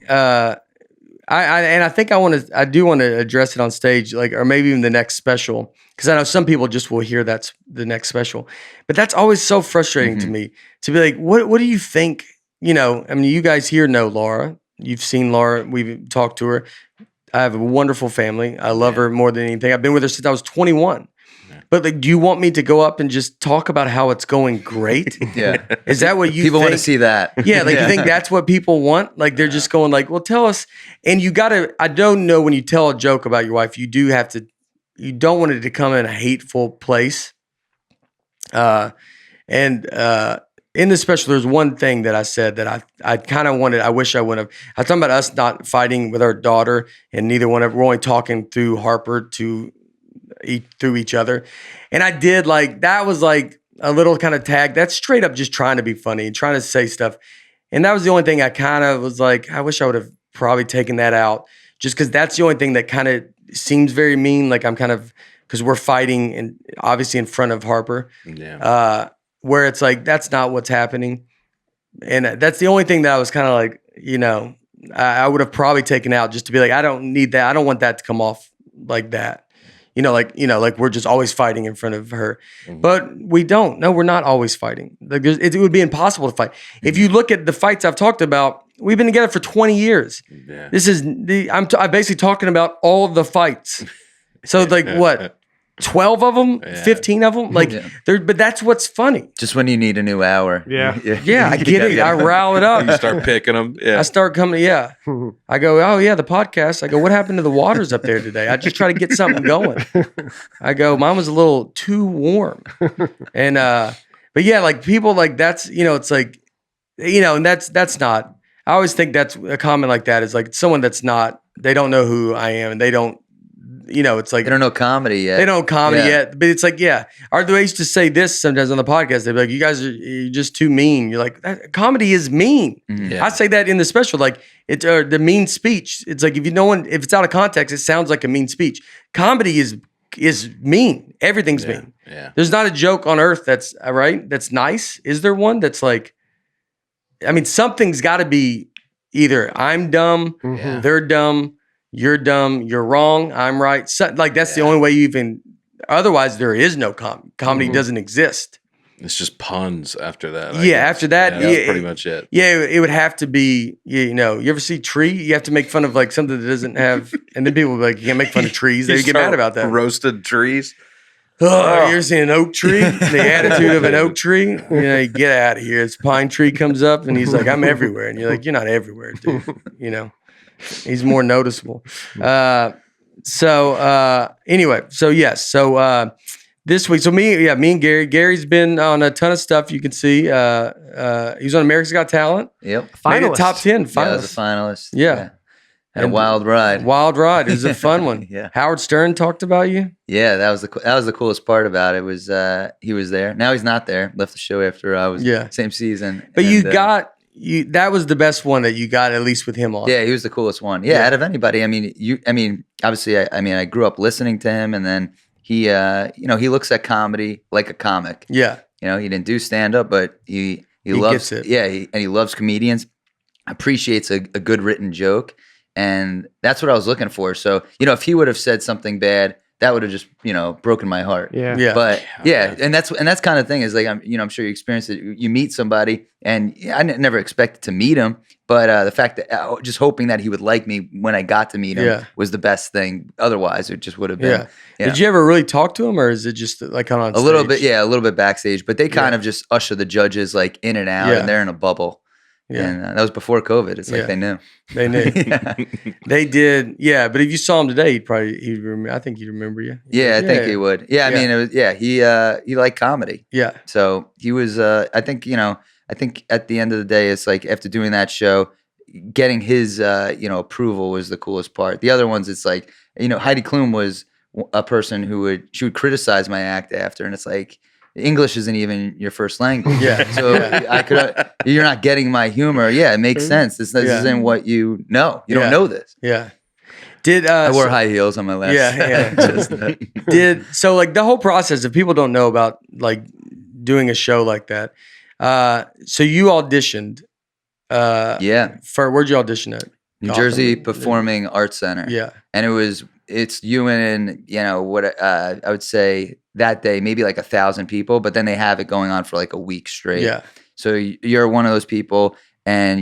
I think I do want to address it on stage, like, or maybe even the next special, because I know some people just will hear that's the next special, but that's always so frustrating to me to be like, what do you think? You guys here know Laura. You've seen Laura. We've talked to her. I have a wonderful family. I love her more than anything. I've been with her since I was 21. But like, do you want me to go up and just talk about how it's going great? Yeah. Is that what you people think? Want to see that? Yeah. Like you think that's what people want? Like they're just going like, well, tell us. And I don't know, when you tell a joke about your wife, you don't want it to come in a hateful place. In the special, there's one thing that I said that I kind of wanted, I wish I would have. I was talking about us not fighting with our daughter, and neither one of, we're only talking through Harper through each other. And I did like, that was like a little kind of tag. That's straight up just trying to be funny, trying to say stuff. And that was the only thing I kind of was like, I wish I would have probably taken that out, just because that's the only thing that kind of seems very mean. Like I'm kind of, because we're fighting and obviously in front of Harper. Yeah. Where it's like, that's not what's happening. And that's the only thing that I was kind of like, I would have probably taken out, just to be like, I don't need that. I don't want that to come off like that. Like we're just always fighting in front of her. But we don't. No, we're not always fighting. Like it would be impossible to fight. If you look at the fights I've talked about, we've been together for 20 years. Yeah. This is I'm basically talking about all of the fights. So like what? 12 of them, 15 of them, like but that's what's funny. Just when you need a new hour. Yeah, I get it. I rile it up. You start picking them. Yeah, I start coming. Yeah, I go, oh yeah, the podcast. I go, what happened to the waters up there today? I just try to get something going. I go, mine was a little too warm, and but yeah, like people like that's it's like and that's not. I always think that's a comment like that is like someone that's not. They don't know who I am, and they don't. It's like they don't know comedy yet. They don't know comedy yet, but it's like, I used to say this sometimes on the podcast. They'd be like, "You guys you're just too mean." You're like, comedy is mean. I say that in the special, like it's the mean speech. It's like if it's out of context, it sounds like a mean speech. Comedy is mean. Everything's mean. Yeah. There's not a joke on earth that's right. That's nice. Is there one that's like? I mean, something's got to be either I'm dumb, they're dumb. You're dumb, you're wrong, I'm right. So, like that's the only way you even. Otherwise, there is no comedy. Comedy doesn't exist. It's just puns after that. After that, that's pretty much it. Yeah, it would have to be. You ever see Tree? You have to make fun of like something that doesn't have, and then people will be like, you can't make fun of trees. They get mad about that. Roasted trees. Oh, you ever seen an oak tree? The attitude of an oak tree. You get out of here. This pine tree comes up, and he's like, I'm everywhere, and you're like, you're not everywhere, dude. He's more noticeable. Anyway, this week, so me and Gary's been on a ton of stuff. You can see, he was on America's Got Talent. Yep. Finalist. Top 10 finalist. Yeah, I was a finalist. Yeah. Had a wild ride. It was a fun one. Yeah. Howard Stern talked about you. Yeah, that was the coolest part about it was he was there. Now he's not there. Left the show after I was same season. But that was the best one that you got, at least with him on. Yeah, he was the coolest one. Yeah, out of anybody. I mean, obviously, I grew up listening to him, and then he, he looks at comedy like a comic. Yeah. He didn't do stand up, but he loves it. Yeah, and he loves comedians. Appreciates a good written joke, and that's what I was looking for. So, if he would have said something bad, that would have just, broken my heart. Yeah. Yeah. But and that's kind of thing is like, I'm sure you experienced it. You meet somebody and I never expected to meet him, but the fact that just hoping that he would like me when I got to meet him was the best thing. Otherwise it just would have been. Yeah. Did you ever really talk to him, or is it just like on stage? A little bit backstage, but they kind of just usher the judges like in and out and they're in a bubble. Yeah. And that was before COVID. It's like they knew. They knew. They did. Yeah. But if you saw him today, he'd remember. I think he'd remember you. I think he would. Yeah. I mean, it was, he liked comedy. Yeah. So he was, I think at the end of the day, it's like after doing that show, getting his, approval was the coolest part. The other ones, it's like, Heidi Klum was a person she would criticize my act after. And it's like, English isn't even your first language. Yeah. So you're not getting my humor. Yeah. It makes sense. This isn't what you know. You don't know this. Yeah. I wore high heels on my last. Yeah. So like the whole process, if people don't know about like doing a show like that, so you auditioned. Where'd you audition at? New Jersey Performing Arts Center. Yeah. And it's you and what I would say that day maybe like 1,000 people, but then they have it going on for like a week straight. Yeah. So you're one of those people, and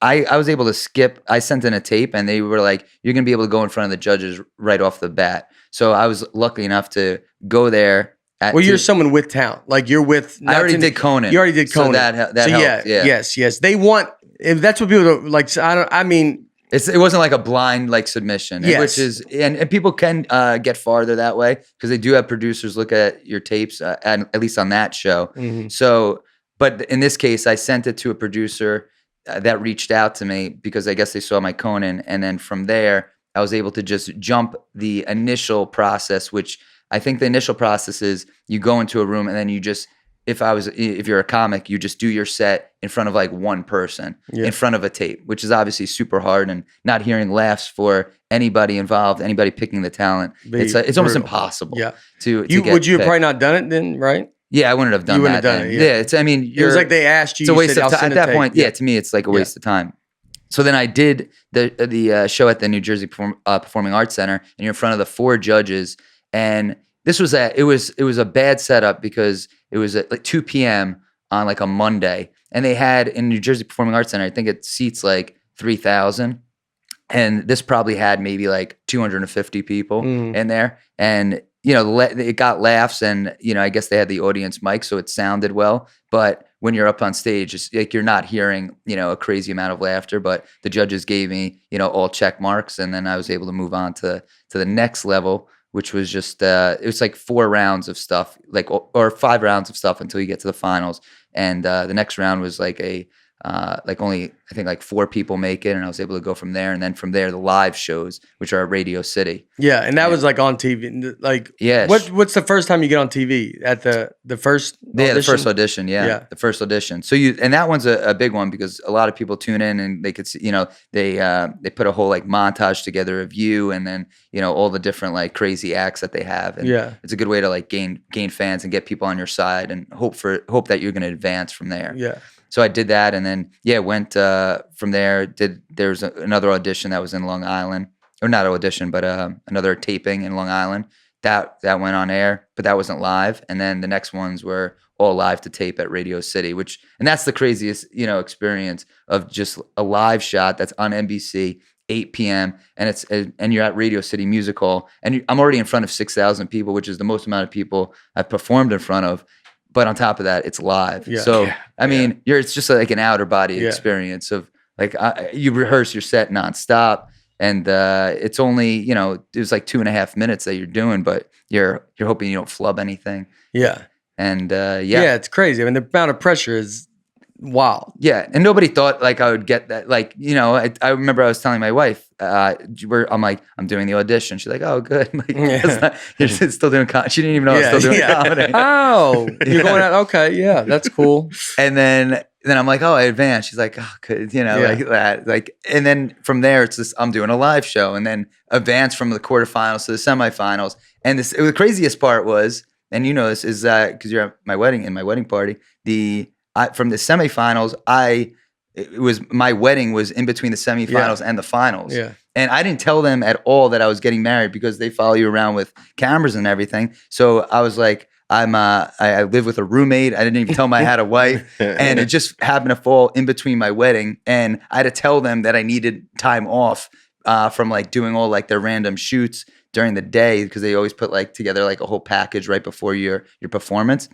I was able to skip. I sent in a tape, and they were like, "You're gonna be able to go in front of the judges right off the bat." So I was lucky enough to go there. You're someone with talent. Like you're with. I already did Conan. You already did Conan. So that helped. Yeah. Yes. They want. If that's what people don't like. It wasn't like a blind like submission, which is and people can get farther that way because they do have producers look at your tapes at least on that show. Mm-hmm. So, but in this case, I sent it to a producer that reached out to me because I guess they saw my Conan, and then from there I was able to just jump the initial process, which I think the initial process is you go into a room and then you just. If you're a comic, you just do your set in front of like one person in front of a tape, which is obviously super hard, and not hearing laughs for anybody involved, anybody picking the talent. It's almost impossible. Yeah. Would you have probably not done it then, right? Yeah, I wouldn't have done that. You wouldn't have done it. It was like they asked you. It's a waste of time. At that point, to me, it's like a waste of time. So then I did the show at the New Jersey Performing Arts Center, and you're in front of the 4 judges, and this was it was a bad setup because it was at like 2 p.m. on like a Monday, and they had in New Jersey Performing Arts Center, I think it seats like 3,000, and this probably had maybe like 250 people in there, and it got laughs, and I guess they had the audience mic, so it sounded well, but when you're up on stage, it's like you're not hearing a crazy amount of laughter, but the judges gave me all check marks, and then I was able to move on to the next level, which was just it was like 4 rounds of stuff, like or 5 rounds of stuff until you get to the finals. And the next round was like only I think like 4 people make it, and I was able to go from there. And then from there, the live shows, which are at Radio City. Yeah, and that was like on TV. Like, what's the first time you get on TV? At the first audition? Yeah, the first audition. Yeah, the first audition. So and that one's a big one because a lot of people tune in and they could see, they put a whole like montage together of you, and then all the different like crazy acts that they have. And it's a good way to like gain fans and get people on your side and hope that you're going to advance from there. Yeah. So I did that, and then went from there. There was another audition that was in Long Island, or not an audition, but another taping in Long Island that went on air, but that wasn't live. And then the next ones were all live to tape at Radio City, and that's the craziest experience of just a live shot that's on NBC, 8 p.m. and you're at Radio City Music Hall, and I'm already in front of 6,000 people, which is the most amount of people I've performed in front of. But on top of that, it's live. Yeah. So, I mean, it's just like an outer body experience of like, you rehearse your set nonstop, and it's only, it was like 2.5 minutes that you're doing, but you're hoping you don't flub anything. Yeah. And it's crazy. I mean, the amount of pressure is wild. Yeah. And nobody thought like I would get that. Like, I remember I was telling my wife, I'm like, I'm doing the audition. She's like, oh, good. Like, you're still doing comedy. She didn't even know I was still doing comedy. Oh, you're going out. Okay. Yeah. That's cool. And then I'm like, oh, I advanced. She's like, oh, good. Like that. Like, and then from there, it's just, I'm doing a live show, and then advance from the quarterfinals to the semifinals. And the craziest part was, and this is because you're at my wedding, in my wedding party, from the semifinals, my wedding was in between the semifinals and the finals. Yeah. And I didn't tell them at all that I was getting married because they follow you around with cameras and everything. So I was like, I live with a roommate. I didn't even tell them I had a wife, and it just happened to fall in between my wedding. And I had to tell them that I needed time off from like doing all like their random shoots during the day, because they always put like together like a whole package right before your performance.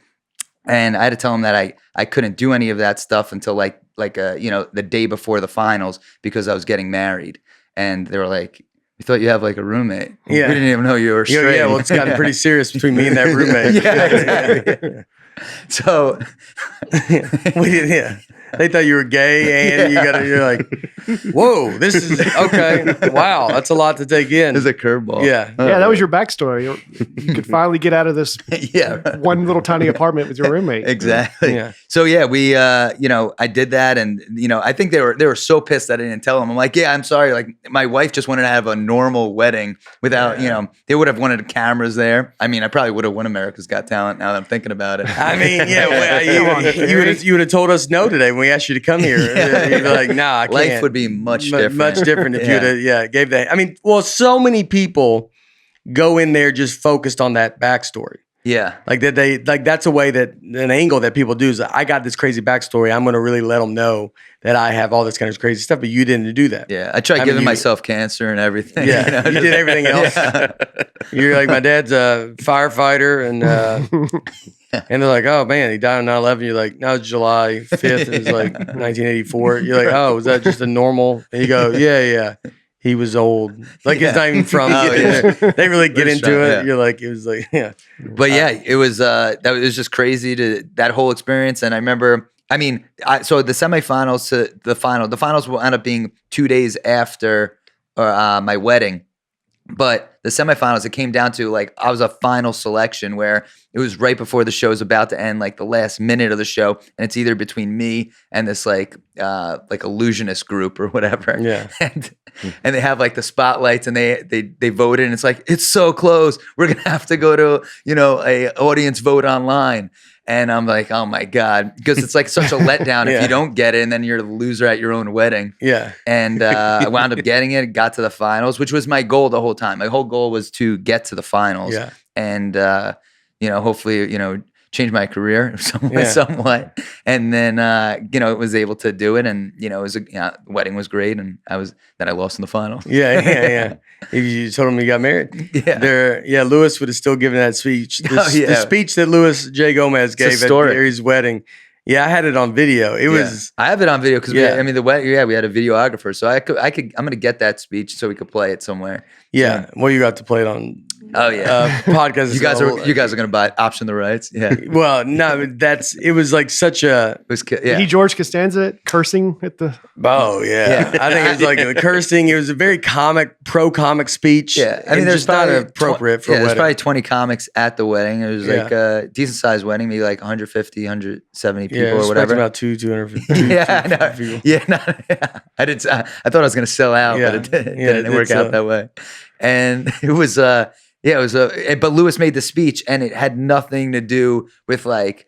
And I had to tell them that I couldn't do any of that stuff until the day before the finals because I was getting married. And they were like, "We thought you have like a roommate. Yeah. We didn't even know you were straight." Yeah, well, it's gotten pretty serious between me and that roommate. Yeah, exactly. So they thought you were gay, and you're like, whoa, this is okay. Wow, that's a lot to take in. it's a curveball. Yeah, that was your backstory. You could finally get out of this yeah. one little tiny apartment with your roommate. Exactly. Yeah. So yeah, we I did that, and I think they were so pissed that I didn't tell them. I'm like, yeah, I'm sorry. Like my wife just wanted to have a normal wedding without they would have wanted cameras there. I mean, I probably would have won America's Got Talent. Now that I'm thinking about it. I mean, you would have told us no today when we asked you to come here. You'd be like, nah, I can't. Life would be much different. Much different if you'd have, gave that. I mean, well, so many people go in there just focused on that backstory. Yeah. Like that that's a way that an angle that people do is I got this crazy backstory. I'm going to really let them know that I have all this kind of crazy stuff, but you didn't do that. Yeah. I tried giving myself cancer and everything. Yeah. You did everything else. Yeah. You're like, my dad's a firefighter and and they're like, oh man, he died on 9/11. You're like, no, it's July 5th. It was like 1984. You're like, oh, was that just a normal? And you go, yeah. He was old. Like it's not even from. They really get into it. Yeah. You're like, it was like, yeah. But yeah, it was that was just crazy to that whole experience. And I remember, so the semifinals to the finals will end up being 2 days after my wedding. But the semifinals, it came down to like I was a final selection where it was right before the show was about to end, like the last minute of the show, and it's either between me and this like illusionist group or whatever. Yeah, and they have like the spotlights, and they voted, and it's like it's so close. We're gonna have to go to a audience vote online. And I'm like, oh my God, because it's like such a letdown if you don't get it, and then you're the loser at your own wedding. Yeah. And I wound up getting it, got to the finals, which was my goal the whole time. My whole goal was to get to the finals. Yeah. And hopefully, change my career somewhat. And then was able to do it, and the wedding was great, and I lost in the finals. Yeah. You told him you got married. Yeah. Lewis would have still given that speech. The speech that Louis J. Gomez gave at Gary's wedding. Yeah, I had it on video. It was. I have it on video because we had a videographer, so I'm gonna get that speech so we could play it somewhere. Yeah. Well, you got to play it on. Oh yeah, podcast. You guys are gonna option the rights. Yeah. Well, no, it was like such a. He George Costanza cursing at the. Oh yeah. I think it was like the cursing. It was a very pro comic speech. Yeah, I mean, there's not appropriate for a wedding. There's probably 20 comics at the wedding. It was like a decent sized wedding, maybe like 150, 170 people or whatever. About 250. Yeah, I did. I thought I was gonna sell out, but it didn't work out that way. And it was but Lewis made the speech, and it had nothing to do with like,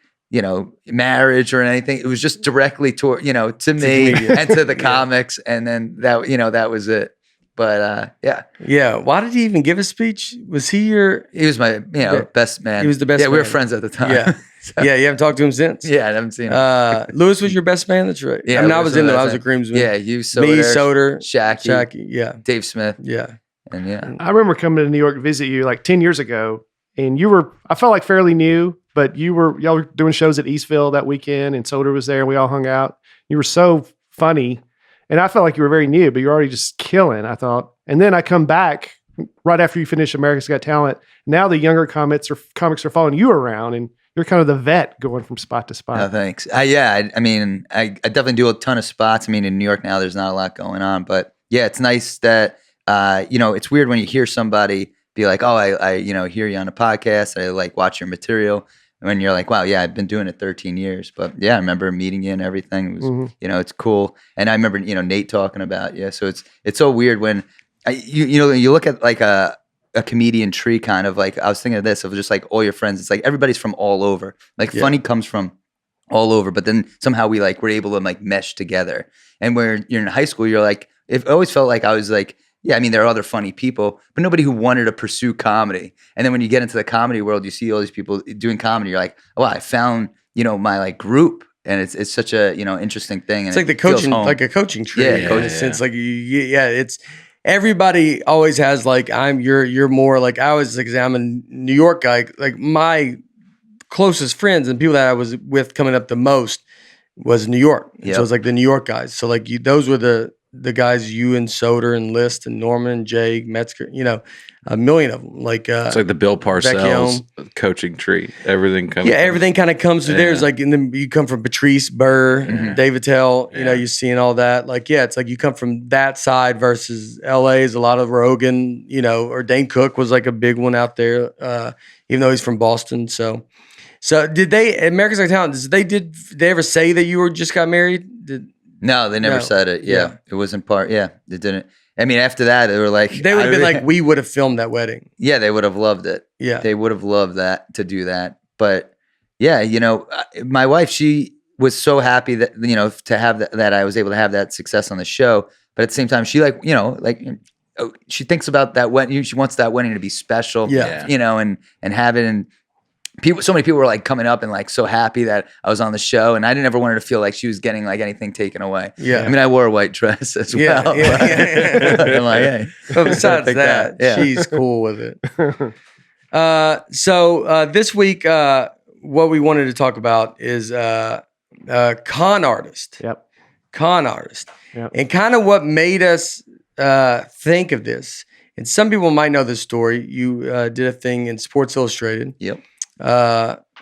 marriage or anything. It was just directly to me and to the comics. And then that was it. But yeah. Why did he even give a speech? Was he He was my best man. He was the best. Yeah, man. we were friends at the time. Yeah. Yeah, you haven't talked to him since. Yeah, I haven't seen him. Lewis was your best man. That's right. Yeah, I was a groomsman. Yeah, you, Soder, Shacky, yeah, Dave Smith, yeah. And I remember coming to New York to visit you like 10 years ago, and I felt like fairly new, but y'all were doing shows at Eastville that weekend, and Soder was there, and we all hung out. You were so funny, and I felt like you were very new, but you're already just killing, I thought. And then I come back right after you finish America's Got Talent. Now the younger comics are following you around, and you're kind of the vet going from spot to spot. Oh, thanks. I definitely do a ton of spots. I mean, in New York now, there's not a lot going on, but yeah, it's nice that, it's weird when you hear somebody be like, oh, I hear you on a podcast. I like watch your material. And when you're like, wow, yeah, I've been doing it 13 years. But yeah, I remember meeting you and everything. It was, it's cool. And I remember, Nate talking about, so it's so weird when you look at like a comedian tree, kind of like, I was thinking of this, of just like all your friends. It's like everybody's from all over. Like funny comes from all over, but then somehow we're able to like mesh together. And where you're in high school, you're like, it always felt like I was like, yeah, I mean, there are other funny people, but nobody who wanted to pursue comedy. And then when you get into the comedy world, you see all these people doing comedy. You're like, oh, I found, my like group. And it's such a, interesting thing. It's like the coaching, like a coaching tree. Yeah. It's like, it's everybody always has like, you're more like, I was like, I'm a New York guy. Like my closest friends and people that I was with coming up the most was New York. So it was like the New York guys. So like those were the guys, you and Soder and List and Norman, Jay, Metzger, a million of them. Like it's like the Bill Parcells coaching tree. Everything comes. Yeah, everything kind of comes through there. It's like, and then you come from Patrice Burr, David Tell. You're seeing all that. Like, it's like you come from that side versus LA's a lot of Rogan. Or Dane Cook was like a big one out there, even though he's from Boston. So did they America's Got Talent? Did they ever say that you just got married? No, they never said it. Yeah, it wasn't part. Yeah, they didn't. I mean, after that, they were like, they would have been like, we would have filmed that wedding. Yeah, they would have loved it. Yeah, they would have loved that to do that. But yeah, my wife, she was so happy that to have that I was able to have that success on the show. But at the same time, she she thinks about that wedding. She wants that wedding to be special. Yeah. And have it and. So many people were like coming up and like so happy that I was on the show, and I didn't ever want her to feel like she was getting like anything taken away. Yeah, I mean, I wore a white dress as well. I'm like, hey. But besides that, she's cool with it. So this week, what we wanted to talk about is con artist. Yep. Con artist. Yep. And kind of what made us think of this. And some people might know this story. You did a thing in Sports Illustrated. Yep.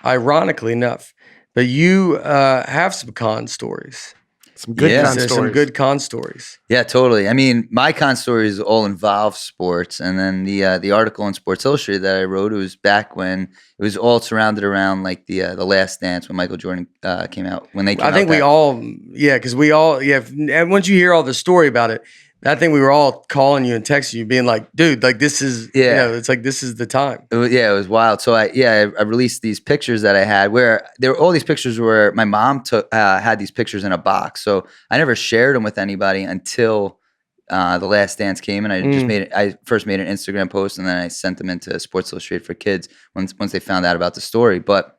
Ironically enough, but you have some con stories. Some good con stories. Yeah, totally. I mean, my con stories all involve sports, and then the article in Sports Illustrated that I wrote, it was back when it was all surrounded around like the Last Dance when Michael Jordan came out. When they came out, I think because and once you hear all the story about it, I think we were all calling you and texting you, being like, "Dude, like this is, it's like this is the time." It was wild. So I released these pictures that I had where there were all these pictures where my mom had these pictures in a box. So I never shared them with anybody until the Last Dance came, and I first made an Instagram post, and then I sent them into Sports Illustrated for Kids once they found out about the story. But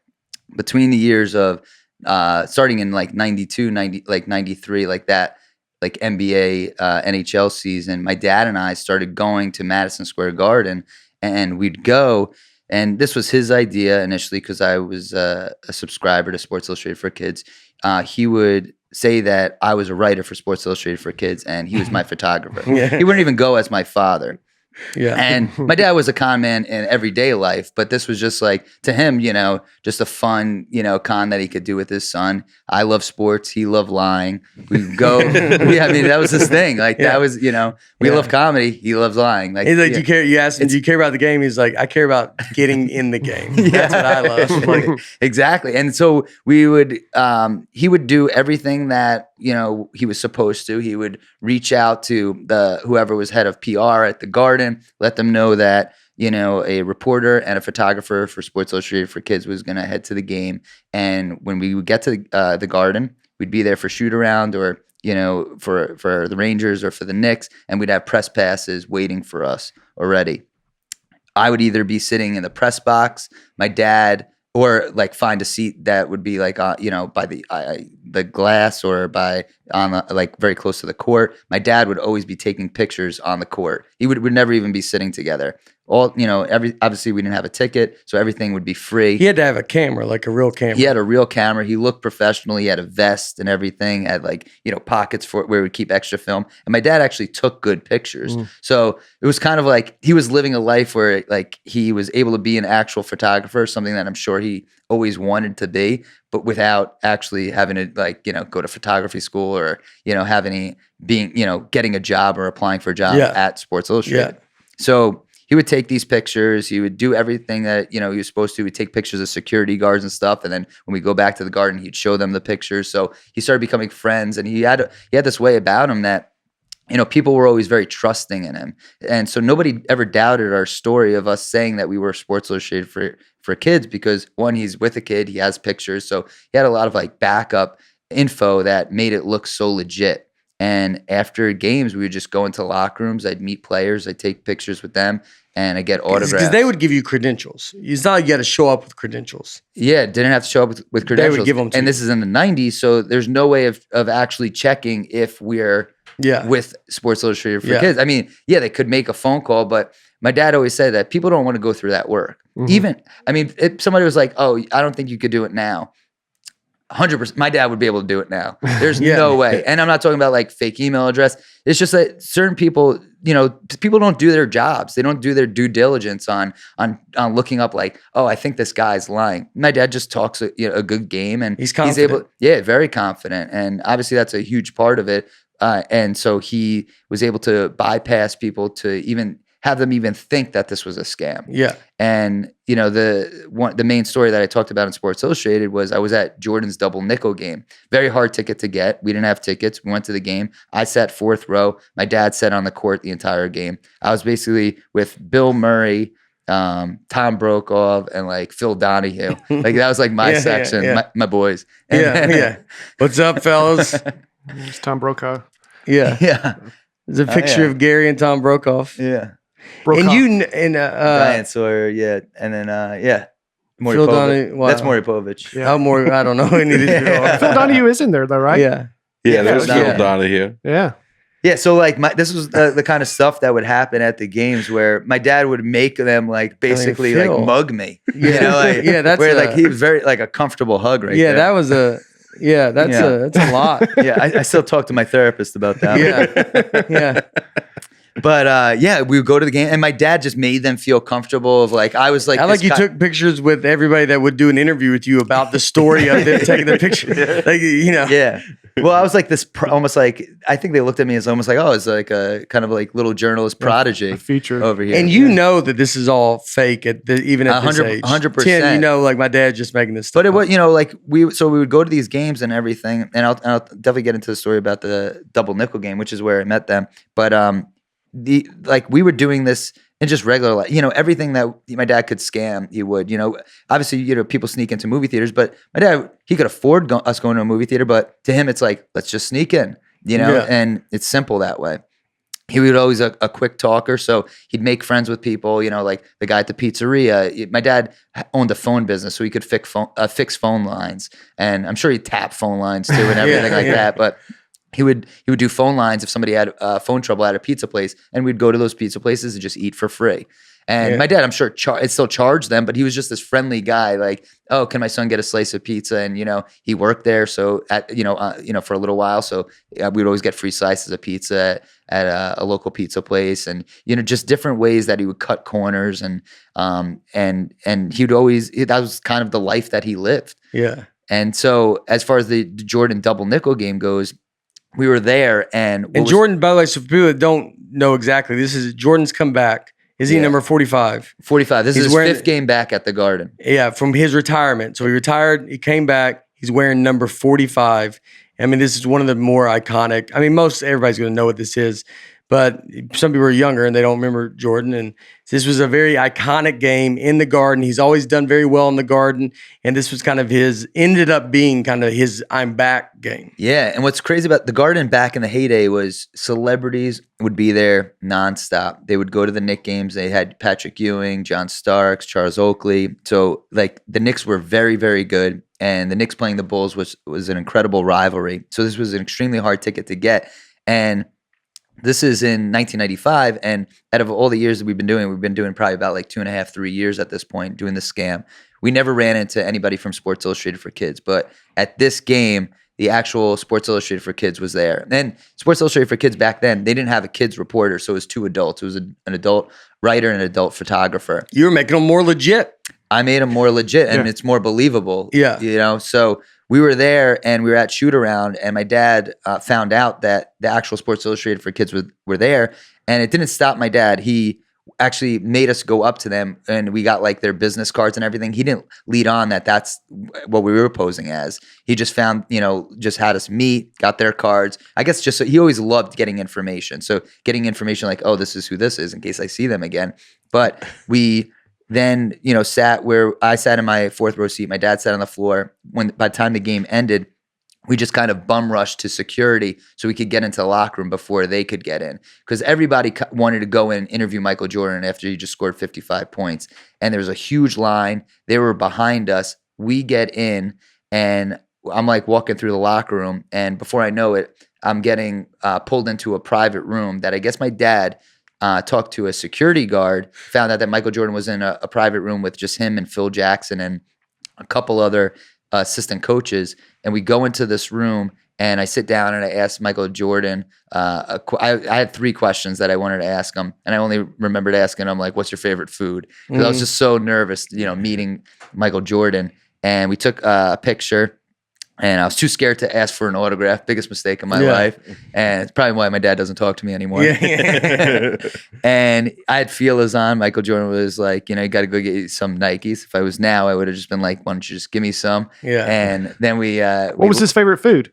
between the years of starting in like 92, 93, like that. Like NBA, NHL season, my dad and I started going to Madison Square Garden, and we'd go. And this was his idea initially because I was a subscriber to Sports Illustrated for Kids. He would say that I was a writer for Sports Illustrated for Kids, and he was my photographer. He wouldn't even go as my father. Yeah. And my dad was a con man in everyday life, but this was just like, to him, just a fun, con that he could do with his son. I love sports. He loved lying. We go, that was his thing. Like that was, we love comedy. He loves lying. Like, he's like, do you care? You asked him, do you care about the game? He's like, I care about getting in the game. That's what I love. Like, exactly. And so he would do everything that, he was supposed to. He would reach out to whoever was head of PR at the Garden, let them know that, a reporter and a photographer for Sports Illustrated for Kids was going to head to the game. And when we would get to the Garden, we'd be there for shoot around or, for the Rangers or for the Knicks, and we'd have press passes waiting for us already. I would either be sitting in the press box, my dad, or like find a seat that would be like by the glass or like very close to the court. My dad would always be taking pictures on the court. He would never even be sitting together. Obviously we didn't have a ticket, so everything would be free. He had to have a camera, like a real camera. He had a real camera. He looked professional. He had a vest and everything. Had pockets for where we keep extra film. And my dad actually took good pictures. So it was kind of like he was living a life where like he was able to be an actual photographer, something that I'm sure he always wanted to be, but without actually having to go to photography school or getting a job or applying for a job at Sports Illustrated. So he would take these pictures. He would do everything that he was supposed to. He'd take pictures of security guards and stuff, and then when we go back to the Garden, he'd show them the pictures. So he started becoming friends, and he had this way about him that people were always very trusting in him, and so nobody ever doubted our story of us saying that we were Sports Illustrated for Kids because one, he's with a kid, he has pictures, so he had a lot of like backup info that made it look so legit. And after games, we would just go into locker rooms. I'd meet players. I'd take pictures with them, and I get autographs. Because they would give you credentials. It's not like you had to show up with credentials. Yeah, didn't have to show up with credentials. They would give them to you. This is in the 90s, so there's no way of actually checking if we're with Sports Illustrated for Kids. I mean, they could make a phone call, but my dad always said that people don't want to go through that work. Even, I mean, if somebody was like, oh, I don't think you could do it now. 100%. My dad would be able to do it now. There's no way. And I'm not talking about like fake email address. It's just that certain people, you know, people don't do their jobs. They don't do their due diligence on looking up like, oh, I think this guy's lying. My dad just talks a good game, and he's confident. Very confident. And obviously that's a huge part of it. And so he was able to bypass people to even have them even think that this was a scam. Yeah. And, you know, the main story that I talked about in Sports Illustrated was I was at Jordan's double nickel game. Very hard ticket to get. We didn't have tickets. We went to the game. I sat 4th row. My dad sat on the court the entire game. I was basically with Bill Murray, Tom Brokaw, and like Phil Donahue. Like that was like my section, my boys. And, What's up, fellas? It's Tom Brokaw. Yeah. Yeah. There's a picture of Gary and Tom Brokaw. Yeah. And you and Diane Sawyer, and then Maury Phil Povich. Donahue. Wow. That's Maury Povich. Yeah. I don't know any of these people. Phil Donahue is in there though, right? Yeah. Yeah, there's Yeah. Phil Donahue. Yeah. Yeah, so like this was the kind of stuff that would happen at the games where my dad would make them like basically Phil. like mug me. Yeah. You know, like, that's where like he was very like a comfortable hug right there. that was that's a lot. Yeah, I still talk to my therapist about that. Yeah. But we would go to the game, and my dad just made them feel comfortable. Of like, I was like, I like you took pictures with everybody that would do an interview with you about the story of them taking the picture. Like, you know. Yeah. Well, I was like this, almost like, I think they looked at me as almost like, oh, it's like a kind of like little journalist prodigy A feature. over here. And you know that this is all fake even at this age. 100%. Tim, you know, like my dad's just making this stuff. But it was, you know, like we would go to these games and everything, and I'll definitely get into the story about the double nickel game, which is where I met them. But we were doing this in just regular life, you know, everything that my dad could scam, he would, you know, obviously, you know, people sneak into movie theaters, but my dad, he could afford us going to a movie theater, but to him, it's like, let's just sneak in, you know, and it's simple that way. He was always a quick talker, so he'd make friends with people, you know, like the guy at the pizzeria. My dad owned a phone business, so he could fix phone lines, and I'm sure he'd tap phone lines too and everything that, but he would do phone lines if somebody had phone trouble at a pizza place, and we'd go to those pizza places and just eat for free. And my dad, I'm sure, it still charged them, but he was just this friendly guy. Like, oh, can my son get a slice of pizza? And you know, he worked there, so for a little while, so we'd always get free slices of pizza at a local pizza place, and you know, just different ways that he would cut corners, and he'd always, that was kind of the life that he lived. Yeah. And so, as far as the Jordan double nickel game goes, we were there, and Jordan, by the way, so for people that don't know exactly, this is Jordan's come back. Is he number 45? 45. This is his 5th game back at the Garden. Yeah, from his retirement. So he retired, he came back, he's wearing number 45. I mean, this is one of the more iconic. I mean, everybody's going to know what this is, but some people are younger and they don't remember Jordan. And this was a very iconic game in the Garden. He's always done very well in the Garden. And this was kind of ended up being kind of his I'm back game. Yeah. And what's crazy about the Garden back in the heyday was celebrities would be there nonstop. They would go to the Knicks games. They had Patrick Ewing, John Starks, Charles Oakley. So like the Knicks were very, very good. And the Knicks playing the Bulls was an incredible rivalry. So this was an extremely hard ticket to get. And this is in 1995, and out of all the years that we've been doing probably about like 2.5, 3 years at this point doing the scam. We never ran into anybody from Sports Illustrated for Kids, but at this game, the actual Sports Illustrated for Kids was there. And Sports Illustrated for Kids back then, they didn't have a kids reporter, so it was 2 adults. It was an adult writer and an adult photographer. You were making them more legit. I made them more legit, and it's more believable. Yeah, you know, so. We were there, and we were at shoot around, and my dad found out that the actual Sports Illustrated for Kids were there, and it didn't stop my dad. He actually made us go up to them, and we got like their business cards and everything. He didn't lead on that's what we were posing as. He just found, you know, just had us meet, got their cards. I guess just so he always loved getting information. So getting information like, oh, this is who this is in case I see them again. But we then, you know, sat where I sat in my 4th row seat. My dad sat on the floor. By the time the game ended, we just kind of bum rushed to security so we could get into the locker room before they could get in. Because everybody wanted to go in and interview Michael Jordan after he just scored 55 points. And there was a huge line. They were behind us. We get in, and I'm like walking through the locker room. And before I know it, I'm getting pulled into a private room that I guess my dad talked to a security guard, found out that Michael Jordan was in a private room with just him and Phil Jackson and a couple other assistant coaches. And we go into this room, and I sit down and I asked Michael Jordan, I had 3 questions that I wanted to ask him. And I only remembered asking him, like, what's your favorite food? Because I was just so nervous, meeting Michael Jordan. And we took a picture. And I was too scared to ask for an autograph. Biggest mistake in my life. And it's probably why my dad doesn't talk to me anymore. And I had feelers on. Michael Jordan was like, you got to go get you some Nikes. If I was now, I would have just been like, why don't you just give me some? Yeah. And then what was his favorite food?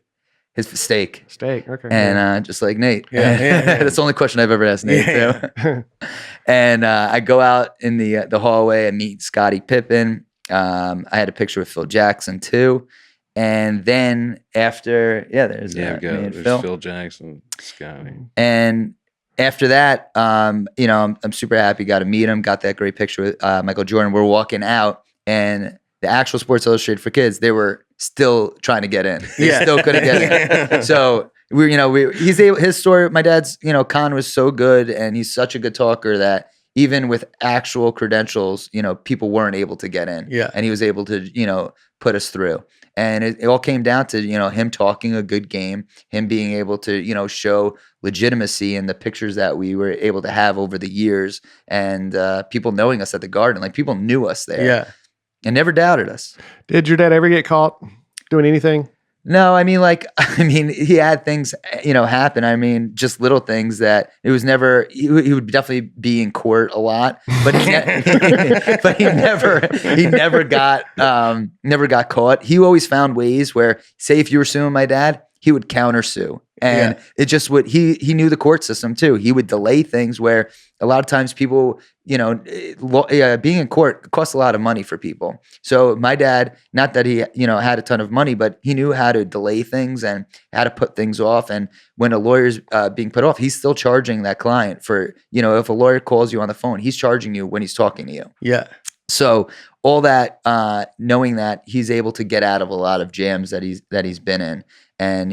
His steak. Steak, okay. And just like Nate. That's the only question I've ever asked Nate, too. And I go out in the hallway and meet Scottie Pippen. I had a picture with Phil Jackson, too. And then after, there's Phil Jackson, Scotty. And after that, I'm super happy. Got to meet him. Got that great picture with Michael Jordan. We're walking out, and the actual Sports Illustrated for Kids, they were still trying to get in. They still couldn't get in. So his story. My dad's, con was so good, and he's such a good talker that even with actual credentials, people weren't able to get in. Yeah, and he was able to, put us through. And it all came down to, him talking a good game, him being able to, show legitimacy in the pictures that we were able to have over the years, and people knowing us at the Garden. Like, people knew us there and never doubted us. Did your dad ever get caught doing anything? No, he had things, happen. Just little things that it was never, he would definitely be in court a lot, but he never got caught. He always found ways where, say, if you were suing my dad, he would countersue. And it just would, he knew the court system too. He would delay things where a lot of times people, being in court costs a lot of money for people. So my dad, not that he, had a ton of money, but he knew how to delay things and how to put things off. And when a lawyer's being put off, he's still charging that client for, if a lawyer calls you on the phone, he's charging you when he's talking to you. Yeah. So all that, knowing that he's able to get out of a lot of jams that he's been in. And,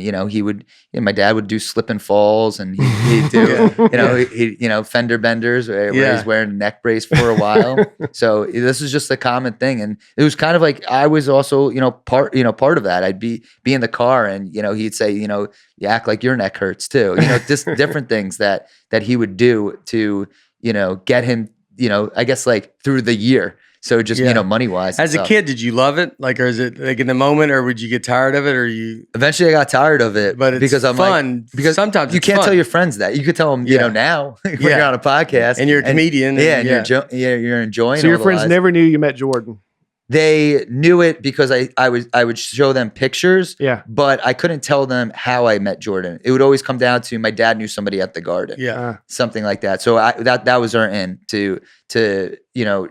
my dad would do slip and falls, and he'd do, fender benders where he's wearing a neck brace for a while. So this is just a common thing. And it was kind of like, I was also, part of that. I'd be in the car, and, he'd say, you act like your neck hurts too. Just different things that he would do to, get him, I guess, like, through the year. So just, money wise. As a kid, did you love it? Like, or is it like in the moment, or would you get tired of it, or you? Eventually I got tired of it, but it's because I'm fun. Like, because sometimes you can't tell your friends that. You could tell them, now when you're on a podcast and you're a comedian. And you're enjoying. So your friends never knew you met Jordan. They knew it because I would show them pictures, but I couldn't tell them how I met Jordan. It would always come down to my dad knew somebody at the Garden, something like that. So that was our end to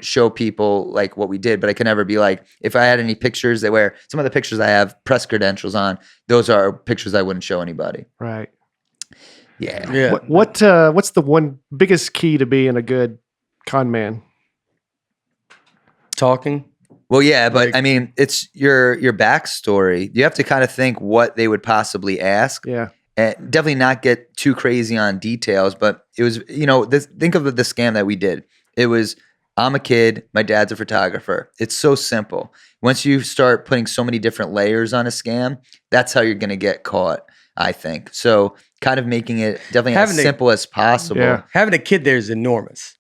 show people like what we did. But I could never be like, if I had any pictures that where some of the pictures I have press credentials on, those are pictures I wouldn't show anybody. Right. Yeah. What's the one biggest key to being a good con man? Talking. Well, yeah, but it's your backstory. You have to kind of think what they would possibly ask. Yeah. And definitely not get too crazy on details, but it was, think of the scam that we did. It was, I'm a kid, my dad's a photographer. It's so simple. Once you start putting so many different layers on a scam, that's how you're going to get caught, I think. So kind of making it definitely as simple as possible. Yeah. Having a kid there is enormous.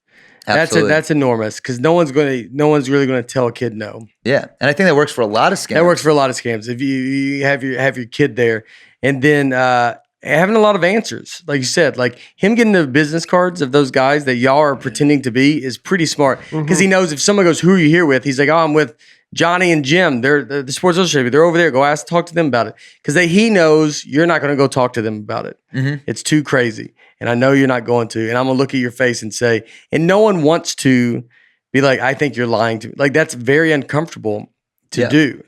Absolutely. That's enormous, because no one's really going to tell a kid no. Yeah, and I think that works for a lot of scams. That works for a lot of scams. If you have your kid there, and then having a lot of answers, like you said, like him getting the business cards of those guys that y'all are pretending to be is pretty smart, because he knows if someone goes, "Who are you here with?" He's like, "Oh, I'm with Johnny and Jim. They're the Sports Illustrated. They're over there. Go talk to them about it," because he knows you're not going to go talk to them about it. It's too crazy. And I know you're not going to, and I'm going to look at your face and say, and no one wants to be like, I think you're lying to me. Like, that's very uncomfortable to do.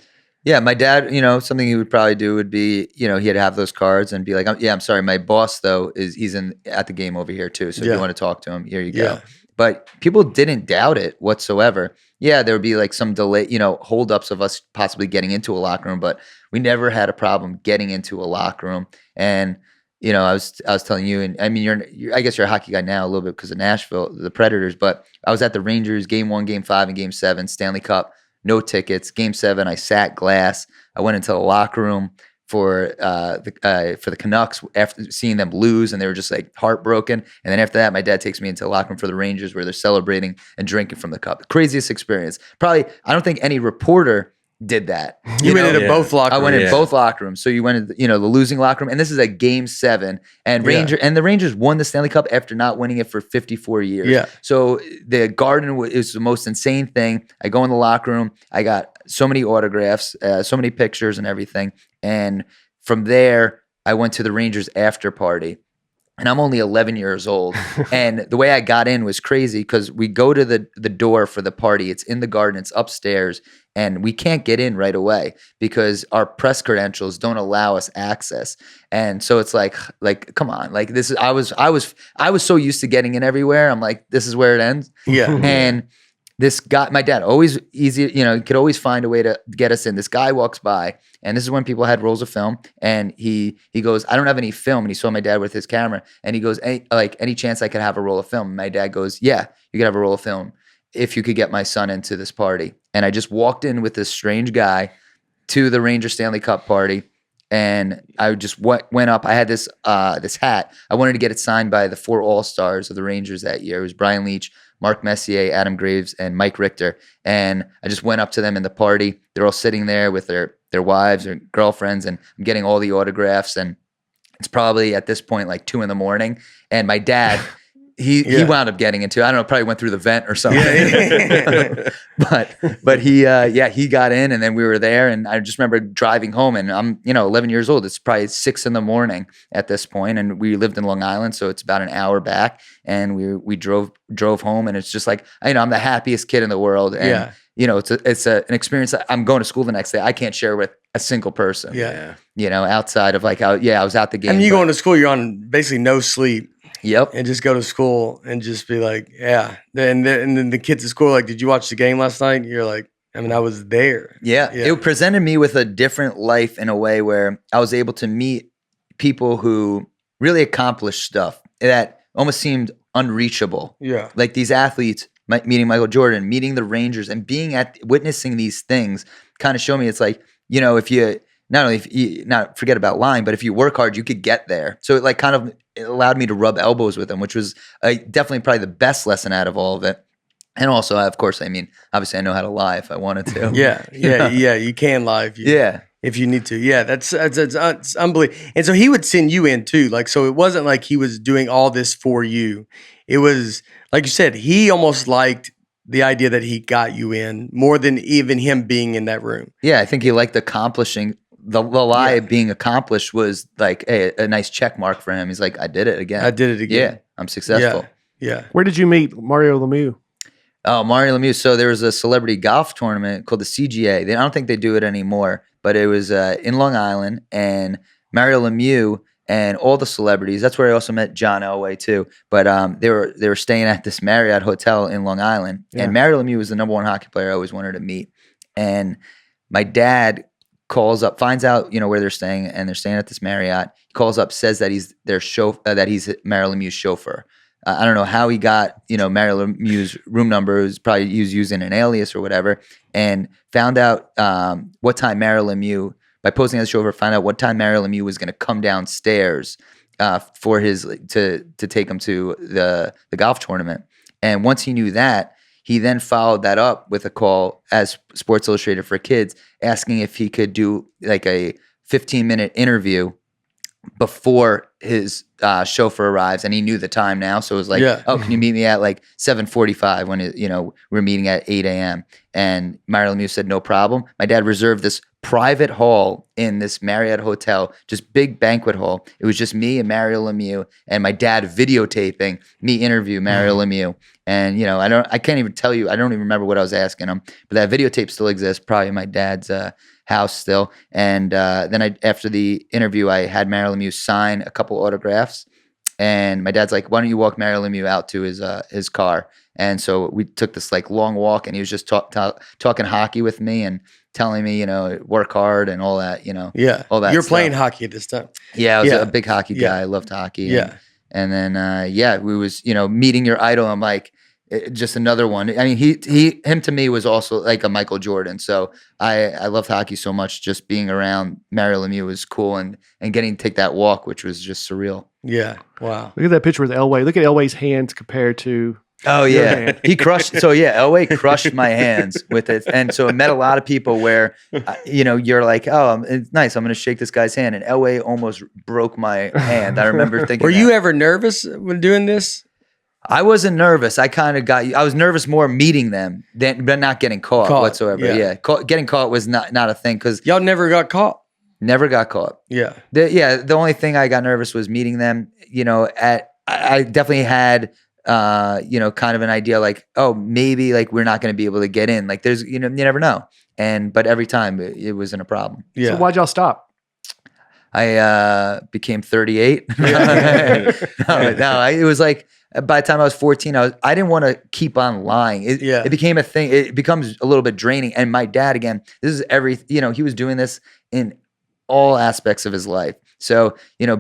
Yeah, my dad, something he would probably do would be, he'd have those cards and be like, I'm sorry, my boss though he's at the game over here too. So if you want to talk to him, here you go. But people didn't doubt it whatsoever. Yeah, there would be like some delay, holdups of us possibly getting into a locker room, but we never had a problem getting into a locker room. And I was telling you, and I mean, I guess you're a hockey guy now a little bit because of Nashville, the Predators, but I was at the Rangers game 1, game 5, and game 7, Stanley Cup, no tickets. Game 7, I sat glass. I went into the locker room for the Canucks after seeing them lose, and they were just like heartbroken. And then after that, my dad takes me into the locker room for the Rangers where they're celebrating and drinking from the cup. Craziest experience. Probably, I don't think any reporter did that. You went into both locker rooms. I went in both locker rooms. So you went in, the losing locker room, and this is a game 7, and the Rangers won the Stanley Cup after not winning it for 54 years. Yeah. So the Garden is the most insane thing. I go in the locker room. I got so many autographs, so many pictures and everything. And from there, I went to the Rangers after party. And I'm only 11 years old. And the way I got in was crazy because we go to the door for the party. It's in the Garden. It's upstairs. And we can't get in right away because our press credentials don't allow us access. And so it's like, come on, like this is, I was so used to getting in everywhere. I'm like, this is where it ends. Yeah. And this guy, my dad, always easy, could always find a way to get us in. This guy walks by, and this is when people had rolls of film, and he goes, I don't have any film. And he saw my dad with his camera, and he goes, any chance I could have a roll of film? And my dad goes, yeah, you could have a roll of film if you could get my son into this party. And I just walked in with this strange guy to the Ranger Stanley Cup party, and I just went up. I had this hat. I wanted to get it signed by the 4 All-Stars of the Rangers that year. It was Brian Leetch, Mark Messier, Adam Graves, and Mike Richter. And I just went up to them in the party. They're all sitting there with their wives or girlfriends, and I'm getting all the autographs. And it's probably at this point like 2 a.m. And my dad, he wound up getting into, I don't know, probably went through the vent or something. Yeah. but he got in, and then we were there, and I just remember driving home, and I'm 11 years old. It's probably 6 a.m. at this point, and we lived in Long Island, so it's about an hour back, and we drove home, and it's just like, I'm the happiest kid in the world, and it's an experience that I'm going to school the next day. I can't share with a single person. Yeah. Outside of like, I was out the game. I mean, you going to school, you're on basically no sleep. Yep. And just go to school and just be like, yeah. And then the kids at school are like, did you watch the game last night? And you're like, I mean, I was there. Yeah. It presented me with a different life in a way where I was able to meet people who really accomplished stuff that almost seemed unreachable. Yeah. Like these athletes, meeting Michael Jordan, meeting the Rangers, and witnessing these things kind of show me it's like, if you not forget about lying, but if you work hard, you could get there. So it allowed me to rub elbows with them, which was definitely probably the best lesson out of all of it. And also, of course, obviously I know how to lie if I wanted to. Yeah. You can lie if you need to. Yeah, that's unbelievable. And so he would send you in too. Like, so it wasn't like he was doing all this for you. It was, like you said, he almost liked the idea that he got you in more than even him being in that room. Yeah, I think he liked accomplishing. The lie being accomplished was like a nice check mark for him. He's like, I did it again. Yeah, I'm successful. Yeah. Where did you meet Mario Lemieux? Oh, Mario Lemieux. So there was a celebrity golf tournament called the CGA. I don't think they do it anymore, but it was in Long Island, and Mario Lemieux and all the celebrities. That's where I also met John Elway too. But they were staying at this Marriott hotel in Long Island, and Mario Lemieux was the number 1 hockey player I always wanted to meet. And my dad calls up, finds out where they're staying, and they're staying at this Marriott. He calls up, says that he's their that he's Mario Lemieux's chauffeur. I don't know how he got Mario Lemieux's room number. It was probably he was using an alias or whatever, and found out what time Mario Lemieux, by posting as chauffeur, found out what time Mario Lemieux was going to come downstairs for to take him to the golf tournament. And once he knew that, he then followed that up with a call as Sports Illustrated for Kids, asking if he could do like a 15-minute interview before his chauffeur arrives, and he knew the time now, so it was like, oh, can you meet me at like 7:45 when we're meeting at 8 a.m. And Mario Lemieux said no problem. My dad reserved this private hall in this Marriott hotel, just big banquet hall. It was just me and Mario Lemieux, and my dad videotaping me interview Mario Lemieux. And I can't even tell you, I don't even remember what I was asking him, but that videotape still exists, probably in my dad's house still. And then after the interview, I had Mario Lemieux sign a couple autographs, And my dad's like, why don't you walk Mario Lemieux out to his car? And so we took this like long walk, and he was just talking hockey with me and telling me, work hard and all that, Yeah. all that You're stuff. playing hockey at this time. Yeah, I was a big hockey guy. I loved hockey. Yeah. And then, we was, meeting your idol. I'm like, just another one. I mean, him to me was also like a Michael Jordan. So I loved hockey so much. Just being around Mario Lemieux was cool, and getting to take that walk, which was just surreal. Yeah. Wow. Look at that picture with Elway. Look at Elway's hands compared to. Oh yeah, he crushed. So yeah, Elway crushed my hands with it, and so I met a lot of people where, you're like, oh, it's nice. I'm going to shake this guy's hand, and Elway almost broke my hand. I remember thinking, were you ever nervous when doing this? I wasn't nervous. I was nervous more meeting them than not getting caught whatsoever. Yeah. Getting caught was not a thing because y'all never got caught. Never got caught. Yeah. The only thing I got nervous was meeting them. I definitely had. Kind of an idea like, oh, maybe like we're not going to be able to get in. Like there's, you never know. But every time it wasn't a problem. Yeah. So why'd y'all stop? I became 38. It was like by the time I was 14, I didn't want to keep on lying. It became a thing. It becomes a little bit draining. And my dad, again, this is he was doing this in all aspects of his life. So,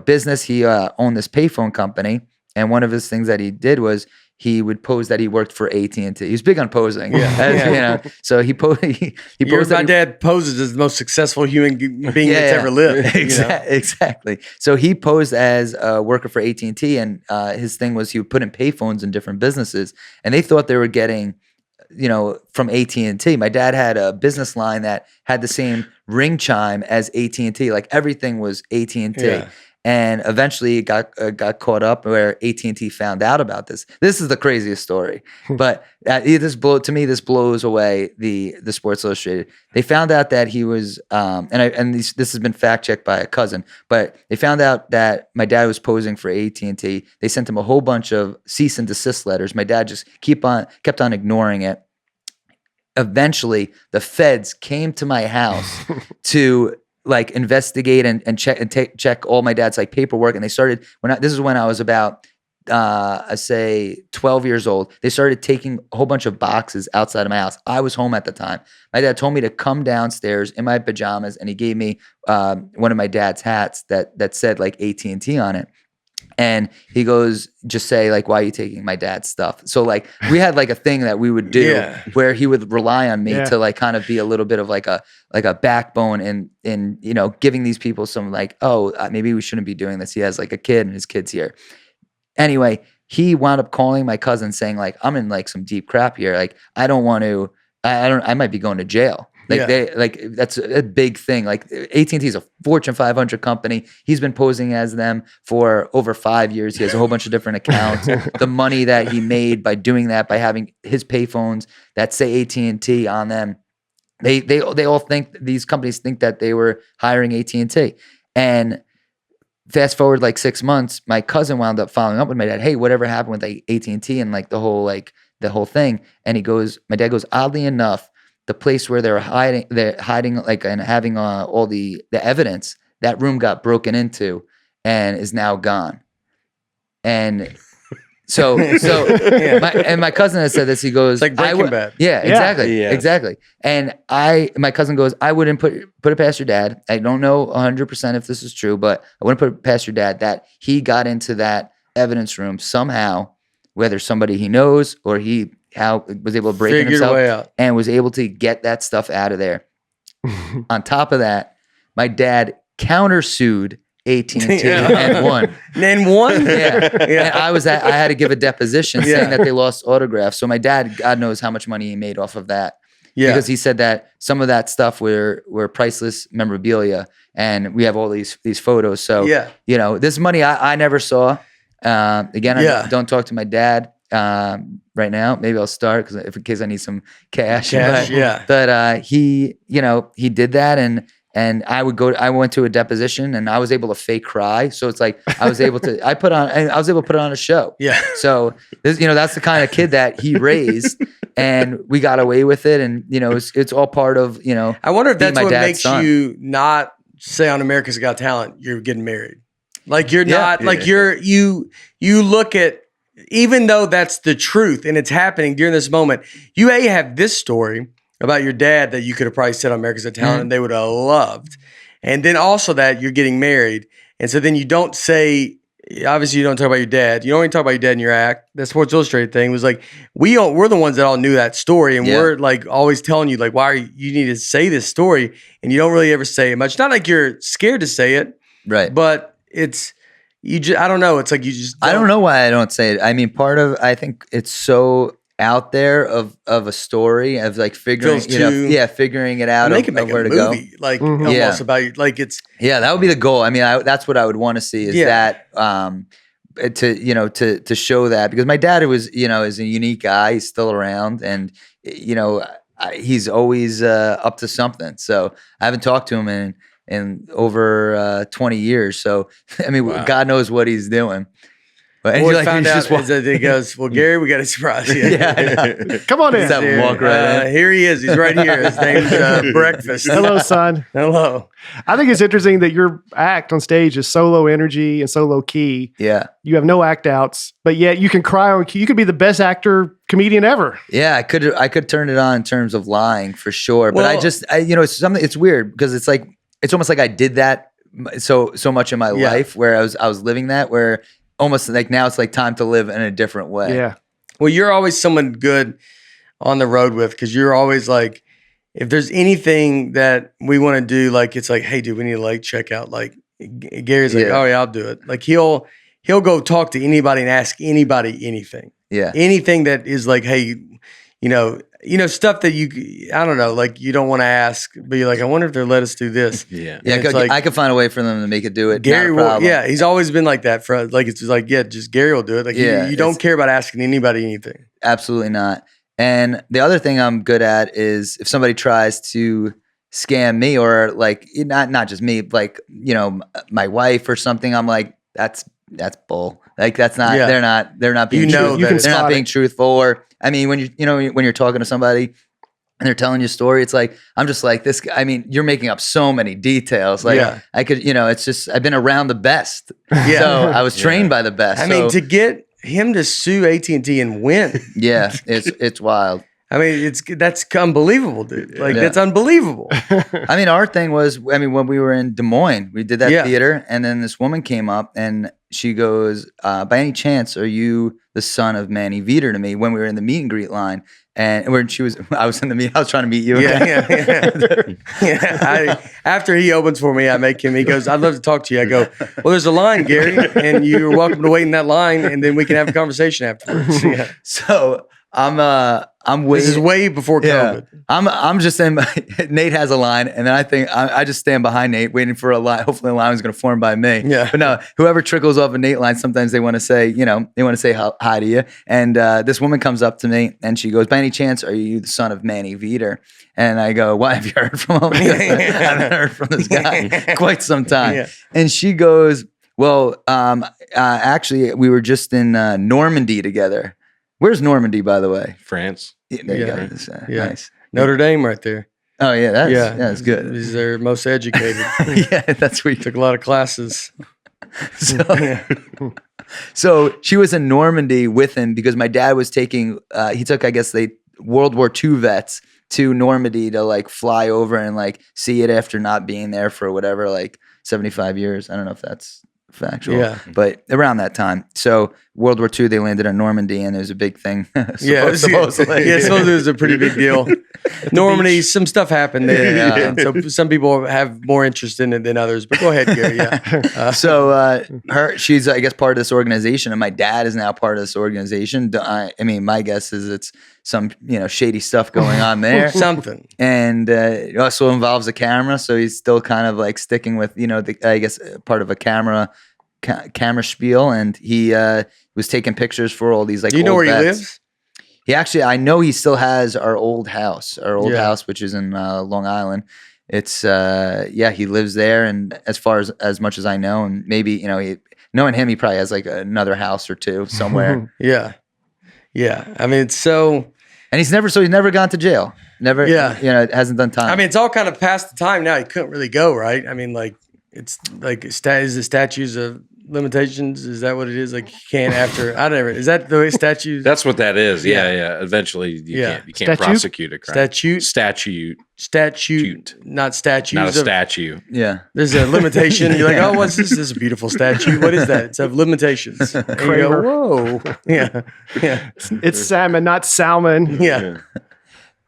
business, he owned this payphone company. And one of his things that he did was he would pose that he worked for AT&T. He was big on posing. So he posed. My dad poses as the most successful human being that's ever lived. Exactly. So he posed as a worker for AT&T, and his thing was he would put in payphones in different businesses, and they thought they were getting, from AT&T. My dad had a business line that had the same ring chime as AT&T. Like everything was AT&T. Yeah. And eventually it got caught up where AT&T found out about this. This is the craziest story. But this blows away the Sports Illustrated. They found out that he was, this has been fact checked by a cousin, but they found out that my dad was posing for AT&T. They sent him a whole bunch of cease and desist letters. My dad just kept on ignoring it. Eventually, the feds came to my house to like investigate and check all my dad's like paperwork. And they started this is when I was about, I say 12 years old. They started taking a whole bunch of boxes outside of my house. I was home at the time. My dad told me to come downstairs in my pajamas, and he gave me one of my dad's hats that said like AT&T on it. And he goes, just say like, why are you taking my dad's stuff? So like we had like a thing that we would do where he would rely on me to like kind of be a little bit of like a backbone in giving these people some like, oh, maybe we shouldn't be doing this. He has like a kid and his kid's here. Anyway, he wound up calling my cousin saying like, I'm in like some deep crap here. Like I might be going to jail. That's a big thing. Like AT&T is a Fortune 500 company. He's been posing as them for over 5 years. He has a whole bunch of different accounts. The money that he made by doing that, by having his payphones that say AT&T on them, they all think, these companies think that they were hiring AT&T. And fast forward like 6 months, my cousin wound up following up with my dad. Hey, whatever happened with AT&T and like the whole thing? And my dad goes, oddly enough, the place where they're hiding like and having all the evidence, that room got broken into and is now gone. And so my cousin has said this. He goes, it's like Breaking Bad. Yeah, exactly. And my cousin goes, I wouldn't put it past your dad. I don't know 100% if this is true, but I wouldn't put it past your dad that he got into that evidence room somehow, whether somebody he knows or he was able to break it himself and was able to get that stuff out of there. On top of that, my dad countersued AT&T and won. And won? Yeah. And I had to give a deposition saying that they lost autographs. So my dad, God knows how much money he made off of that. Yeah. Because he said that some of that stuff were priceless memorabilia, and we have all these photos. So this money I never saw. Again, I don't talk to my dad right now. Maybe I'll start in case I need some cash. But he did that, and I went to a deposition, and I was able to fake cry. So it's like I was able to put it on a show. Yeah. So that's the kind of kid that he raised, and we got away with it, and it's all part of I wonder if that's what makes you not say on America's Got Talent you're getting married. Like you're not like you look at, even though that's the truth and it's happening during this moment, you have this story about your dad that you could have probably said on America's Got Talent and they would have loved. And then also that you're getting married. And so then you don't say, obviously you don't talk about your dad. You don't even talk about your dad in your act. That Sports Illustrated thing was like, we're the ones that all knew that story. And we're like always telling you like, why are you need to say this story? And you don't really ever say it much. Not like you're scared to say it. Right. But it's, I don't know. It's like you just I don't know why I don't say it. I mean, I think it's so out there of a story of like figuring, figuring it out they of can make where a to movie, go. like almost about you. Like it's that would be the goal. I mean, that's what I would want to see is that to show that, because my dad is a unique guy. He's still around, and he's always up to something. So I haven't talked to him in over 20 years. So I mean, God knows what he's doing. But what found out is that he goes, well, Gary, we got a surprise. Come on in. Walk right in. Here he is. He's right here. His name's Breakfast. Hello, son. Hello. I think it's interesting that your act on stage is so low energy and so low key. Yeah. You have no act outs, but yet you can cry on key. You could be the best actor, comedian ever. Yeah, I could turn it on in terms of lying for sure. But it's weird because it's like, it's almost like I did that so much in my life where I was living that, where almost like now it's like time to live in a different way. Yeah. Well, you're always someone good on the road with, because you're always like, if there's anything that we want to do, like it's like, hey, dude, we need to like check out. Like Gary's like, oh yeah, I'll do it. Like he'll go talk to anybody and ask anybody anything. Yeah. Anything that is like, hey, stuff that I don't know, like you don't want to ask, but you're like, I wonder if they'll let us do this. Yeah. I could find a way for them to make it do it. Gary will, he's always been like that for us. Like, it's just like, just Gary will do it. Like you don't care about asking anybody anything. Absolutely not. And the other thing I'm good at is if somebody tries to scam me, or like, not just me, like, my wife or something, I'm like, that's bull. Like that's not, they're not being truthful. They're not being truthful. Or, I mean, when you're talking to somebody and they're telling you a story, it's like, I'm just like this guy. I mean, you're making up so many details. Like I could, it's just, I've been around the best. Yeah. So I was trained by the best. I mean, to get him to sue AT&T and win. Yeah. It's wild. I mean, that's unbelievable, dude. Like that's unbelievable. I mean, our thing was, when we were in Des Moines, we did that theater, and then this woman came up and she goes, by any chance, are you the son of Manny Vider to me, when we were in the meet and greet line? And I was in the meet, I was trying to meet you. After he opens for me, I make him, he goes, I'd love to talk to you. I go, well, there's a line, Gary, and you're welcome to wait in that line, and then we can have a conversation afterwards. Yeah. So I'm waiting. This is way before COVID. I'm just saying, Nate has a line, and then I just stand behind Nate waiting for a line. Hopefully, a line is going to form by me. Yeah. But no, whoever trickles off a Nate line, sometimes they want to say, hi to you. And this woman comes up to me and she goes, by any chance, are you the son of Manny Vider? And I go, why have you heard from him? I haven't heard from this guy quite some time. Yeah. And she goes, well, actually, we were just in Normandy together. Where's Normandy, by the way? France. Yeah, there you go. Nice. Notre Dame right there. Oh, yeah. That's good. He's their most educated. Yeah, that's where he took a lot of classes. So she was in Normandy with him because my dad was taking, he took, I guess, World War II vets to Normandy to like fly over and like see it after not being there for whatever, like 75 years. I don't know if that's factual, but around that time. So World War II, they landed in Normandy, and it was a big thing. Supposedly it was a pretty big deal. Normandy, some stuff happened there, and so some people have more interest in it than others. But go ahead, Gary. Yeah. So she's, I guess, part of this organization, and my dad is now part of this organization. I mean, my guess is it's some shady stuff going on there. Something, and it also involves a camera, so he's still kind of like sticking with I guess part of a camera spiel, and he was taking pictures for all these like. Do you know where vets. He lives? He actually, I know he still has our old house, which is in Long Island. It's he lives there, and as far as much as I know, and maybe knowing him, he probably has like another house or two somewhere. Yeah. I mean, it's so. And he's never gone to jail. Never. It hasn't done time. I mean, it's all kind of past the time now. He couldn't really go, right? I mean, like it's like is the statues of limitations? Is that what it is? Like you can't after I never. Is that the way statute? That's what that is. Yeah. Eventually, you can't Statute? prosecute a crime. Statute, not statues. Not a statue. Yeah. There's a limitation. You're like, oh, what's this? This is a beautiful statue. What is that? It's of limitations. And you go, whoa. Yeah. It's salmon, not salmon. Yeah.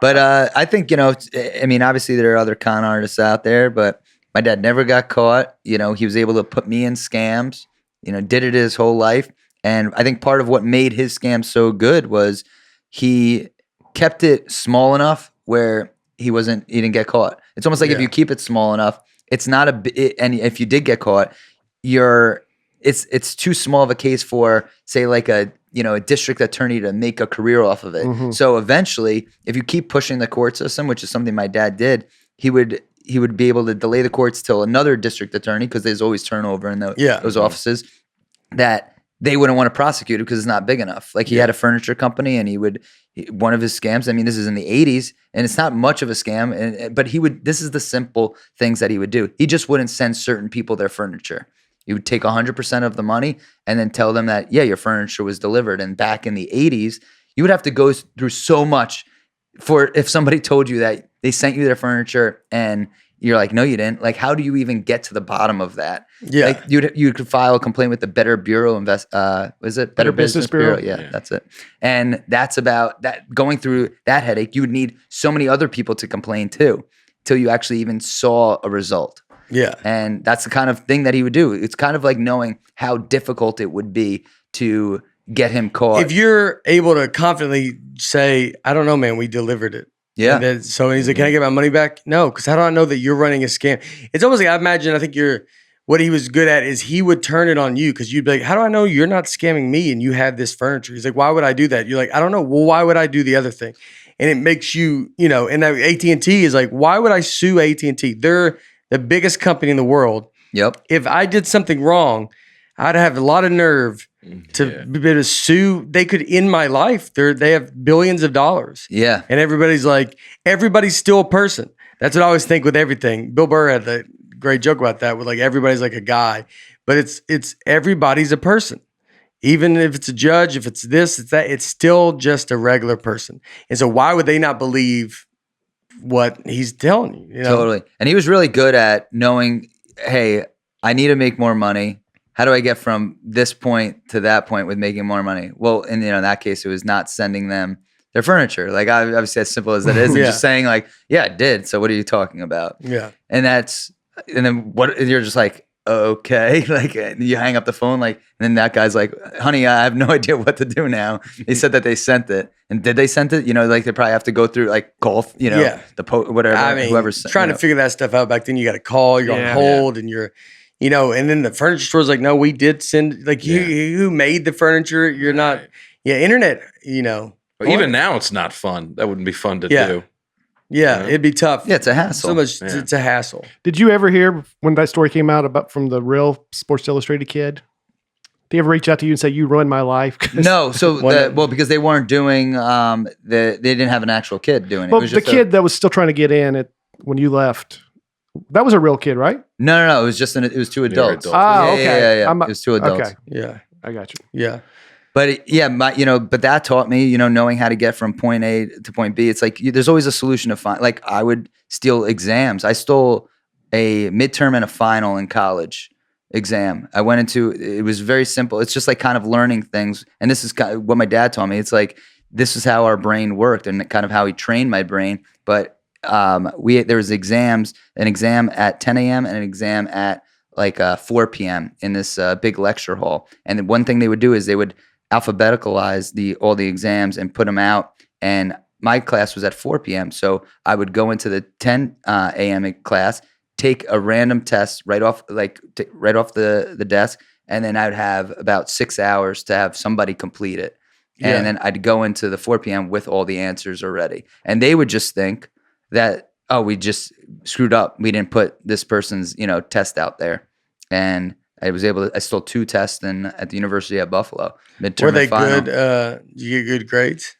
But I think, I mean, obviously there are other con artists out there, but my dad never got caught. He was able to put me in scams, did it his whole life. And I think part of what made his scam so good was he kept it small enough where he didn't get caught. It's almost like if you keep it small enough, it's not and if you did get caught, it's too small of a case for, say, like a district attorney to make a career off of it. Mm-hmm. So eventually, if you keep pushing the court system, which is something my dad did, he would be able to delay the courts till another district attorney, because there's always turnover in those offices, that they wouldn't want to prosecute it because it's not big enough. Like he had a furniture company, and one of his scams, I mean, this is in the 80s, and it's not much of a scam, but this is the simple things that he would do. He just wouldn't send certain people their furniture. He would take 100% of the money and then tell them that, your furniture was delivered. And back in the 80s, you would have to go through so much if somebody told you that they sent you their furniture and you're like, no, you didn't. Like, how do you even get to the bottom of that? Yeah. Like you could file a complaint with the Better Bureau is it Better Business Bureau? Yeah, that's it. And that's about that. Going through that headache, you would need so many other people to complain too, till you actually even saw a result. Yeah. And that's the kind of thing that he would do. It's kind of like knowing how difficult it would be to get him caught. If you're able to confidently say, I don't know, man, we delivered it. Yeah. And so he's like, can I get my money back? No, because how do I know that you're running a scam? It's almost like, I think what he was good at is he would turn it on you, because you'd be like, how do I know you're not scamming me and you have this furniture? He's like, why would I do that? You're like, I don't know. Well, why would I do the other thing? And it makes you, and that AT&T is like, why would I sue AT&T? They're the biggest company in the world. Yep. If I did something wrong, I'd have a lot of nerve to be able to sue. They could end my life. They have billions of dollars. Yeah. And everybody's still a person. That's what I always think with everything. Bill Burr had the great joke about that, with like everybody's like a guy, but it's everybody's a person. Even if it's a judge, if it's this, it's that, it's still just a regular person. And so why would they not believe what he's telling you? Totally. And he was really good at knowing, hey, I need to make more money. How do I get from this point to that point with making more money? Well, in that case, it was not sending them their furniture. Like, obviously, as simple as that is, and just saying like, yeah, it did. So what are you talking about? Yeah. And then what? You're just like, okay, like you hang up the phone, like, and then that guy's like, honey, I have no idea what to do now. They said that they sent it, and did they send it? Like they probably have to go through like golf, whatever. I mean, whoever's trying to figure that stuff out back then. You got to call, you're on hold, and you're. And then the furniture store's like, no, we did send, like, who made the furniture? You're not, internet, Even now, it's not fun. That wouldn't be fun to do. Yeah, it'd be tough. Yeah, it's a hassle. So much, it's a hassle. Did you ever hear when that story came out from the real Sports Illustrated kid? Did he ever reach out to you and say, you ruined my life? No. So, because they weren't doing, they didn't have an actual kid doing it. Well, it was just the kid that was still trying to get in when you left. That was a real kid, right? No. It was just it was two adults. Oh, okay. Yeah. It was two adults. Okay. Yeah, I got you. Yeah, but but that taught me, knowing how to get from point A to point B. It's like there's always a solution to find. Like I would steal exams. I stole a midterm and a final in college exam. I went into it was very simple. It's just like kind of learning things, and this is kind of what my dad taught me. It's like this is how our brain worked, and kind of how he trained my brain, but. There was an exam at 10 a.m. and an exam at like 4 p.m. in this big lecture hall. And the one thing they would do is they would alphabeticalize all the exams and put them out. And my class was at 4 p.m. So I would go into the 10 a.m. class, take a random test right off the desk, and then I would have about 6 hours to have somebody complete it. And then I'd go into the 4 p.m. with all the answers already. And they would just think that, we just screwed up. We didn't put this person's, test out there. And I stole 2 tests at the University at Buffalo. Midterm. Were they good? Did you get good grades?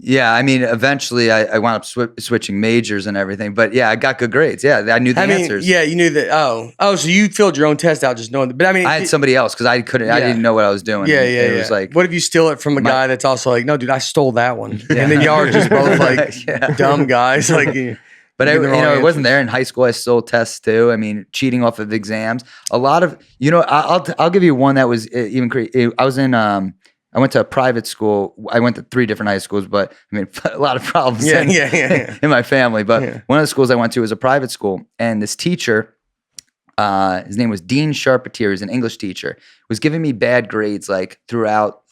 Yeah, I mean, eventually I wound up switching majors and everything, but yeah, I got good grades. Yeah, I knew the answers. Yeah, you knew that. So you filled your own test out just knowing that. But I mean, I had somebody else because I didn't know what I was doing. Yeah, It was like, what if you steal it from a guy that's also like, no, dude, I stole that one, and then y'all are just both like dumb guys, like. But it wasn't there in high school. I stole tests too. I mean, cheating off of exams. A lot of, I'll give you one that was even crazy. I went to a private school. I went to 3 different high schools, but I mean, a lot of problems in my family. But one of the schools I went to was a private school, and this teacher, his name was Dean Charpentier, he's an English teacher, was giving me bad grades like throughout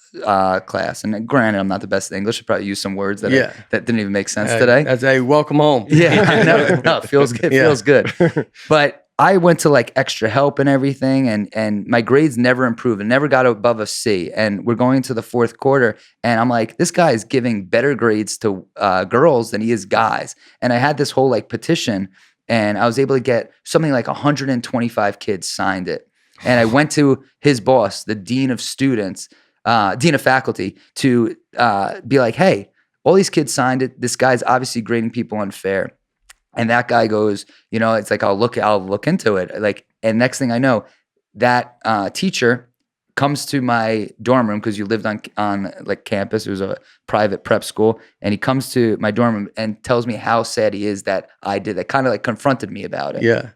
class. And granted, I'm not the best at English. I probably used some words that didn't even make sense today. That's a welcome home. Yeah, I know. No, it feels good. Feels good. But I went to like extra help and everything, and my grades never improved and never got above a C. And we're going into the 4th quarter, and I'm like, this guy is giving better grades to girls than he is guys. And I had this whole like petition, and I was able to get something like 125 kids signed it. And I went to his boss, the dean of students, dean of faculty, to be like, hey, all these kids signed it. This guy's obviously grading people unfair. And that guy goes, it's like, I'll look into it. Like, and next thing I know, that teacher comes to my dorm room, because you lived on like campus. It was a private prep school. And he comes to my dorm room and tells me how sad he is that I did that, kind of like confronted me about it. Yeah.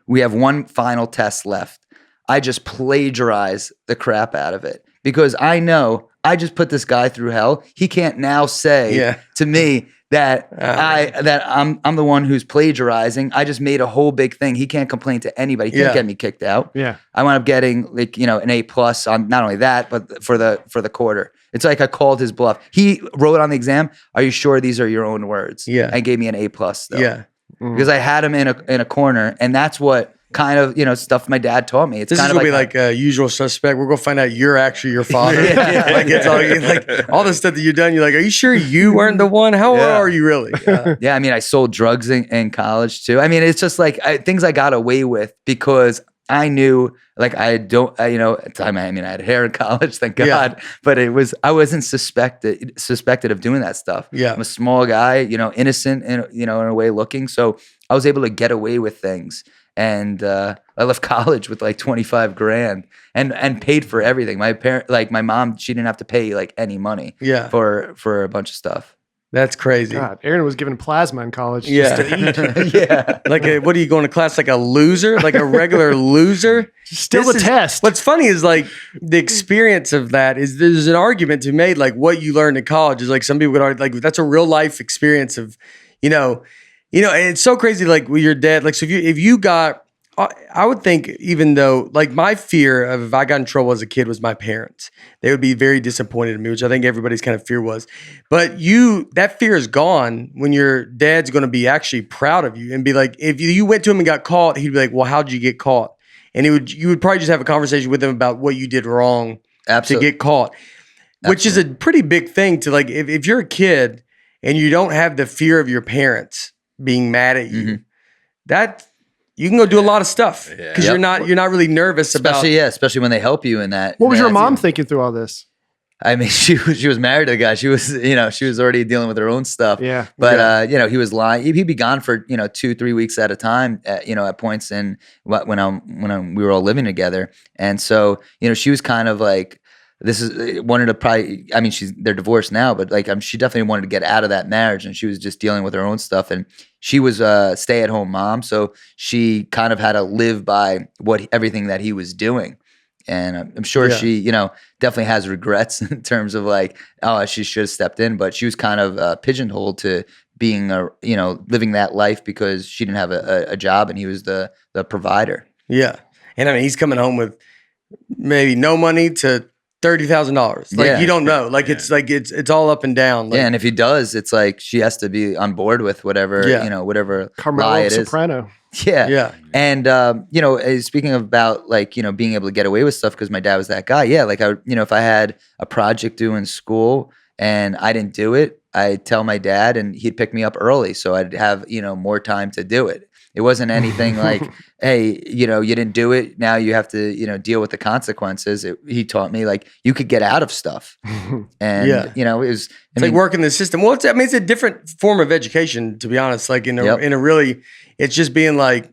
We have one final test left. I just plagiarize the crap out of it, because I know I just put this guy through hell. He can't now say to me that I'm the one who's plagiarizing. I just made a whole big thing. He can't complain to anybody. He can't get me kicked out. Yeah. I wound up getting like, an A+ on not only that, but for the quarter. It's like I called his bluff. He wrote on the exam, "Are you sure these are your own words?" Yeah. And gave me an A+ though. Yeah. Because I had him in a corner, and that's what kind of, stuff my dad taught me. It's this kind is of gonna be like Usual Suspect. We're gonna find out you're actually your father. Like it's all the stuff that you've done. You're like, are you sure you weren't the one? How old are you really? Yeah, I mean, I sold drugs in college too. I mean, it's just like things I got away with because I knew, like, at the time, I mean, I had hair in college, thank God, but I wasn't suspected of doing that stuff. Yeah. I'm a small guy, innocent, in a way looking. So I was able to get away with things. And I left college with like 25 grand and paid for everything. My mom, she didn't have to pay like any money for a bunch of stuff. That's crazy. God, Aaron was given plasma in college just to eat. Yeah. Like, what are you going to class like a loser? Like a regular loser? Still a test. What's funny is like the experience of that is there's an argument to be made, like what you learned in college is like some people would argue like that's a real life experience of, and it's so crazy, like with your dad, like, so if you got, I would think, even though, like, my fear of if I got in trouble as a kid was my parents. They would be very disappointed in me, which I think everybody's kind of fear was. But that fear is gone when your dad's going to be actually proud of you and be like, if you went to him and got caught, he'd be like, well, how'd you get caught? And you would probably just have a conversation with him about what you did wrong to get caught, which is a pretty big thing to, like, if you're a kid and you don't have the fear of your parents being mad at you, that you can go do a lot of stuff because you're not really nervous especially when they help you in that. What was your mom thinking through all this? I mean, she was married to a guy. She was already dealing with her own stuff. Yeah. But he was lying. He'd be gone for 2-3 weeks at a time. At points when we were all living together, and so she was kind of like, wanted to probably, I mean, they're divorced now, but like, she definitely wanted to get out of that marriage, and she was just dealing with her own stuff. And she was a stay-at-home mom, so she kind of had to live by everything that he was doing. And I'm sure she, definitely has regrets in terms of like, oh, she should have stepped in, but she was kind of pigeonholed to being living that life because she didn't have a job, and he was the provider. Yeah. And I mean, he's coming home with maybe no money to $30,000. Like, you don't know. Like, it's like it's all up and down. Like, and if he does, it's like she has to be on board with whatever whatever Carmelo lie it is. Soprano. Yeah. And speaking about like being able to get away with stuff because my dad was that guy. Yeah, like if I had a project due in school and I didn't do it, I'd tell my dad and he'd pick me up early so I'd have more time to do it. It wasn't anything like, hey, you didn't do it. Now you have to, deal with the consequences. He taught me like you could get out of stuff. And, it was, it's like working the system. Well, it's a different form of education, to be honest. Like in a really, it's just being like,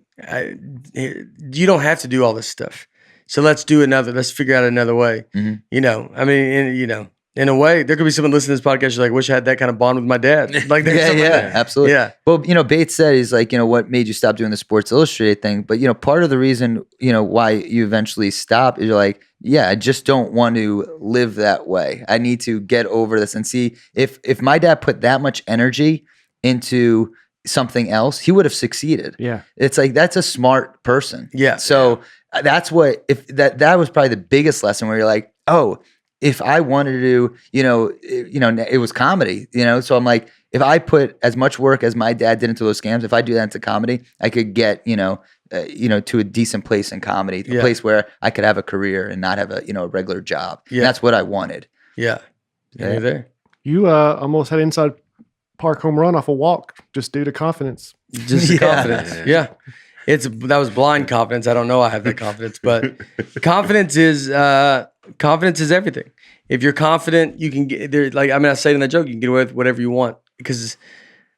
you don't have to do all this stuff. So let's figure out another way. Mm-hmm. In a way, there could be someone listening to this podcast like, wish I had that kind of bond with my dad. Like, absolutely. Yeah. Well, Bates said, he's like, what made you stop doing the Sports Illustrated thing? But, part of the reason, why you eventually stop is you're like, I just don't want to live that way. I need to get over this and see if my dad put that much energy into something else, he would have succeeded. Yeah. It's like, that's a smart person. Yeah. So that's what, that was probably the biggest lesson where you're like, oh, if I wanted to do, it was comedy, so I'm like, if I put as much work as my dad did into those scams, if I do that into comedy, I could get, to a decent place in comedy, a place where I could have a career and not have a regular job. Yeah. And that's what I wanted. Yeah. You're there. You almost had inside park home run off a walk just due to confidence. Just confidence. Yeah. That was blind confidence. I don't know I have that confidence, but confidence is everything. If you're confident, you can get there. Like, I say in that joke, you can get away with whatever you want because,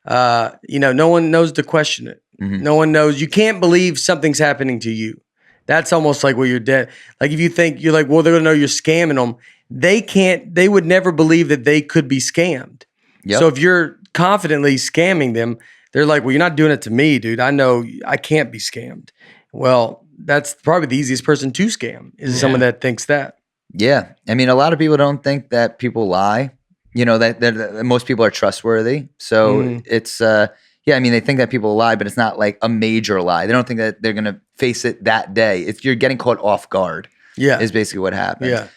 no one knows to question it. Mm-hmm. No one knows. You can't believe something's happening to you. That's almost like where you're dead. Like if you think you're like, well, they're gonna know you're scamming them. They would never believe that they could be scammed. Yep. So if you're confidently scamming them, they're like, well, you're not doing it to me, dude. I know I can't be scammed. Well, that's probably the easiest person to scam is someone that thinks that. Yeah. A lot of people don't think that people lie, that most people are trustworthy. So it's, they think that people lie, but it's not like a major lie. They don't think that they're going to face it that day. You're getting caught off guard. Yeah. Is basically what happens. Yeah.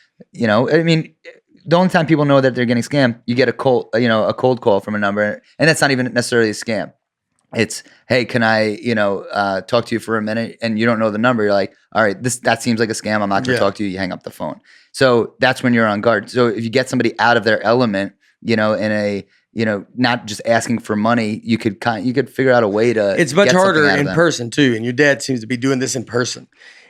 The only time people know that they're getting scammed, you get a cold call from a number, and that's not even necessarily a scam. It's, hey, can I, talk to you for a minute? And you don't know the number. You're like, all right, that seems like a scam. I'm not going to talk to you. You hang up the phone. So that's when you're on guard. So if you get somebody out of their element, in a, not just asking for money, you could figure out a way to. It's much harder in person too. And your dad seems to be doing this in person.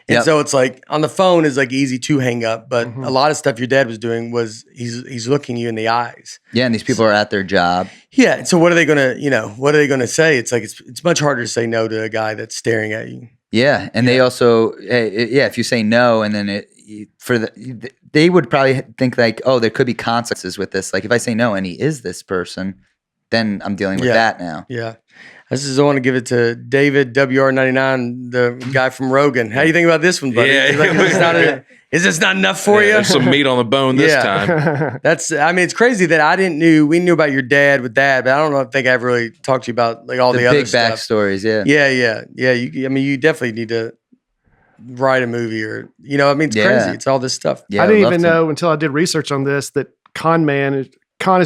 And so it's like on the phone is like easy to hang up, but a lot of stuff your dad was doing was he's looking you in the eyes. Yeah, and these people are at their job. Yeah, so what are they gonna say? It's like it's much harder to say no to a guy that's staring at you. Yeah, and they also if you say no, and then they would probably think like, oh, there could be consequences with this. Like if I say no and he is this person, then I'm dealing with that now. Yeah. I want to give it to David WR99, the guy from Rogan. How do you think about this one, buddy? Yeah. Is this not enough for you? There's some meat on the bone this time. It's crazy that we knew about your dad with that, but I don't think I ever really talked to you about like all the other big backstories. Yeah. You definitely need to write a movie or, it's crazy. It's all this stuff. Yeah, I didn't even know until I did research on this that con is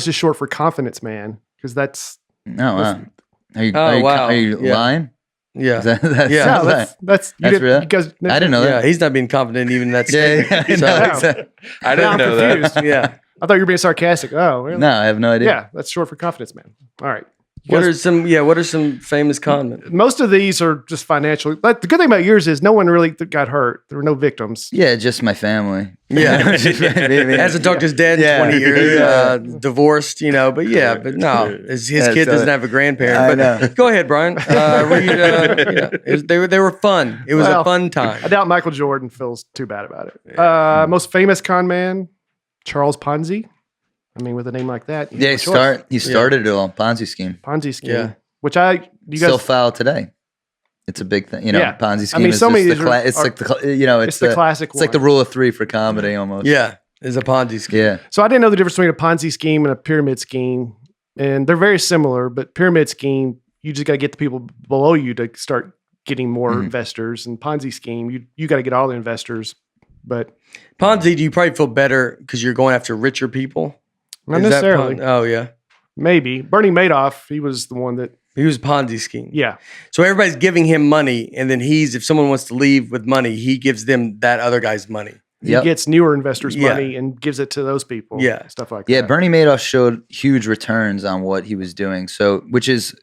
just short for confidence man. Because that's. No, wow. Are you lying? Yeah. That's real. Because I didn't know that. Yeah, he's not being confident even in that statement. I didn't know that. Yeah. I thought you were being sarcastic. Oh, really? No, I have no idea. Yeah, that's short for confidence man. All right. What are some famous con men? Most of these are just financial. But the good thing about yours is no one really got hurt. There were no victims. Yeah, just my family. Yeah. Hasn't talked to his dad in 20 years. Divorced, but no. His kid doesn't have a grandparent. But go ahead, Brian. They were fun. It was a fun time. I doubt Michael Jordan feels too bad about it. Most famous con man, Charles Ponzi. With a name like that. He started it all. Ponzi scheme. Yeah. Which you guys still file today. It's a big thing. Ponzi scheme is so many it's the classic It's like the rule of three for comedy almost. Yeah. It's a Ponzi scheme. Yeah. So I didn't know the difference between a Ponzi scheme and a pyramid scheme. And they're very similar, but pyramid scheme, you just got to get the people below you to start getting more investors. And Ponzi scheme, you got to get all the investors. But Ponzi, do you probably feel better because you're going after richer people? Not necessarily. Oh, yeah. Maybe. Bernie Madoff, he was the one that... He was Ponzi scheme. Yeah. So everybody's giving him money, and then if someone wants to leave with money, he gives them that other guy's money. He gets newer investors' money and gives it to those people. Yeah. Stuff like that. Yeah, Bernie Madoff showed huge returns on what he was doing, which is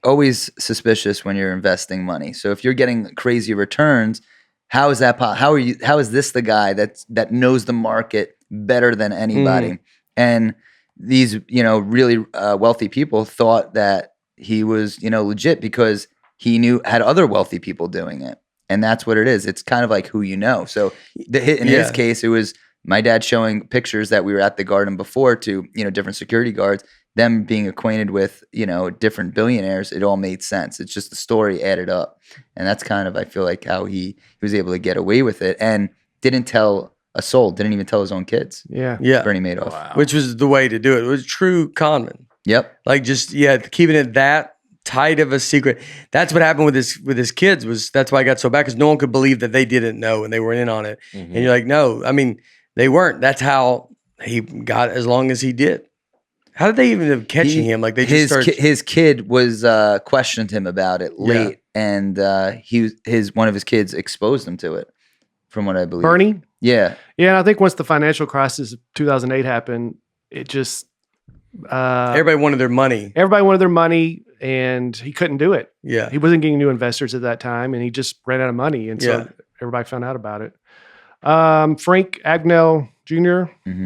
always suspicious when you're investing money. So if you're getting crazy returns, how is that? How is this the guy that knows the market better than anybody? And these, really wealthy people thought that he was, legit because he had other wealthy people doing it. And that's what it is. It's kind of like who you know. So in his case, it was my dad showing pictures that we were at the garden before to, different security guards, them being acquainted with, different billionaires. It all made sense. It's just the story added up. And that's kind of, I feel like, how he was able to get away with it and didn't tell a soul, didn't even tell his own kids. Yeah. Bernie Madoff. Wow. Which was the way to do it. It was true conman. Yep. Like just, keeping it that tight of a secret. That's what happened with his kids. That's why I got so bad, because no one could believe that they didn't know and they were in on it. And you're like, no, I mean, they weren't. That's how he got as long as he did. How did they even end up catching him? Like his kid was questioned him about it late, and one of his kids exposed him to it, from what I believe. Bernie? Yeah. Yeah, and I think once the financial crisis of 2008 happened, it just everybody wanted their money. Everybody wanted their money, and he couldn't do it. Yeah. He wasn't getting new investors at that time, and he just ran out of money, and so everybody found out about it. Frank Abagnale Jr.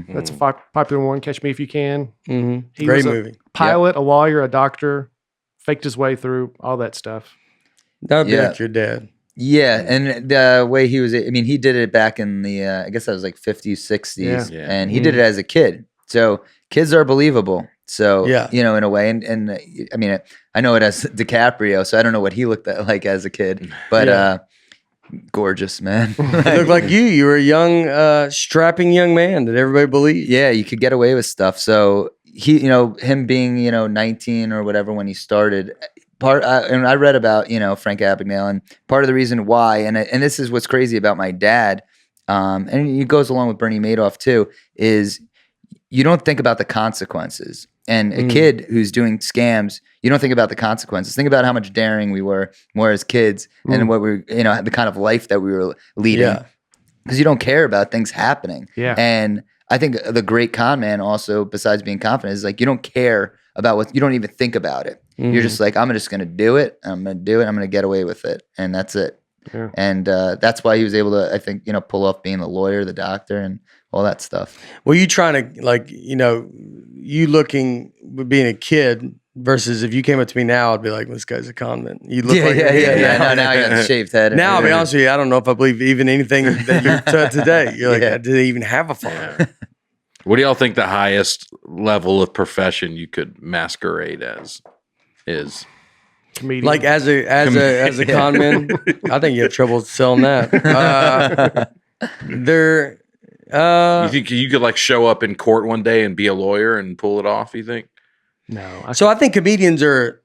That's a popular one. Catch Me If You Can. He Great was movie. A pilot, a lawyer, a doctor, faked his way through all that stuff. That would be like your dad. Yeah, and the way he was, he did it back in the, I guess that was like 50s, 60s, and he did it as a kid. So kids are believable. So, in a way, and I know it as DiCaprio, so I don't know what he looked like as a kid, but gorgeous, man. You look like you. You were a young, strapping young man that everybody believed. Yeah, you could get away with stuff. So he, him being, 19 or whatever when he started, and I read about, Frank Abagnale, and part of the reason why, and this is what's crazy about my dad, and it goes along with Bernie Madoff too, is you don't think about the consequences. And a kid who's doing scams, you don't think about the consequences. Think about how much daring we were more as kids, and what we, the kind of life that we were leading. Because you don't care about things happening. Yeah. And I think the great con man also, besides being confident, is like you don't care about what, you don't even think about it. You're just like, I'm just going to do it. I'm going to do it. I'm going to get away with it. And that's it. Yeah. And that's why he was able to, I think, pull off being the lawyer, the doctor, and all that stuff. Well, you trying to, you looking, being a kid versus if you came up to me now, I'd be like, this guy's a con man. You look like now you got the shaved head. Now, I'll be honest with you, I don't know if I believe even anything that you said today. You're like, did they even have a father? What do y'all think the highest level of profession you could masquerade as is? Comedian. Like as a con man, I think you have trouble selling that. You think you could like show up in court one day and be a lawyer and pull it off? You think? No. I think comedians are.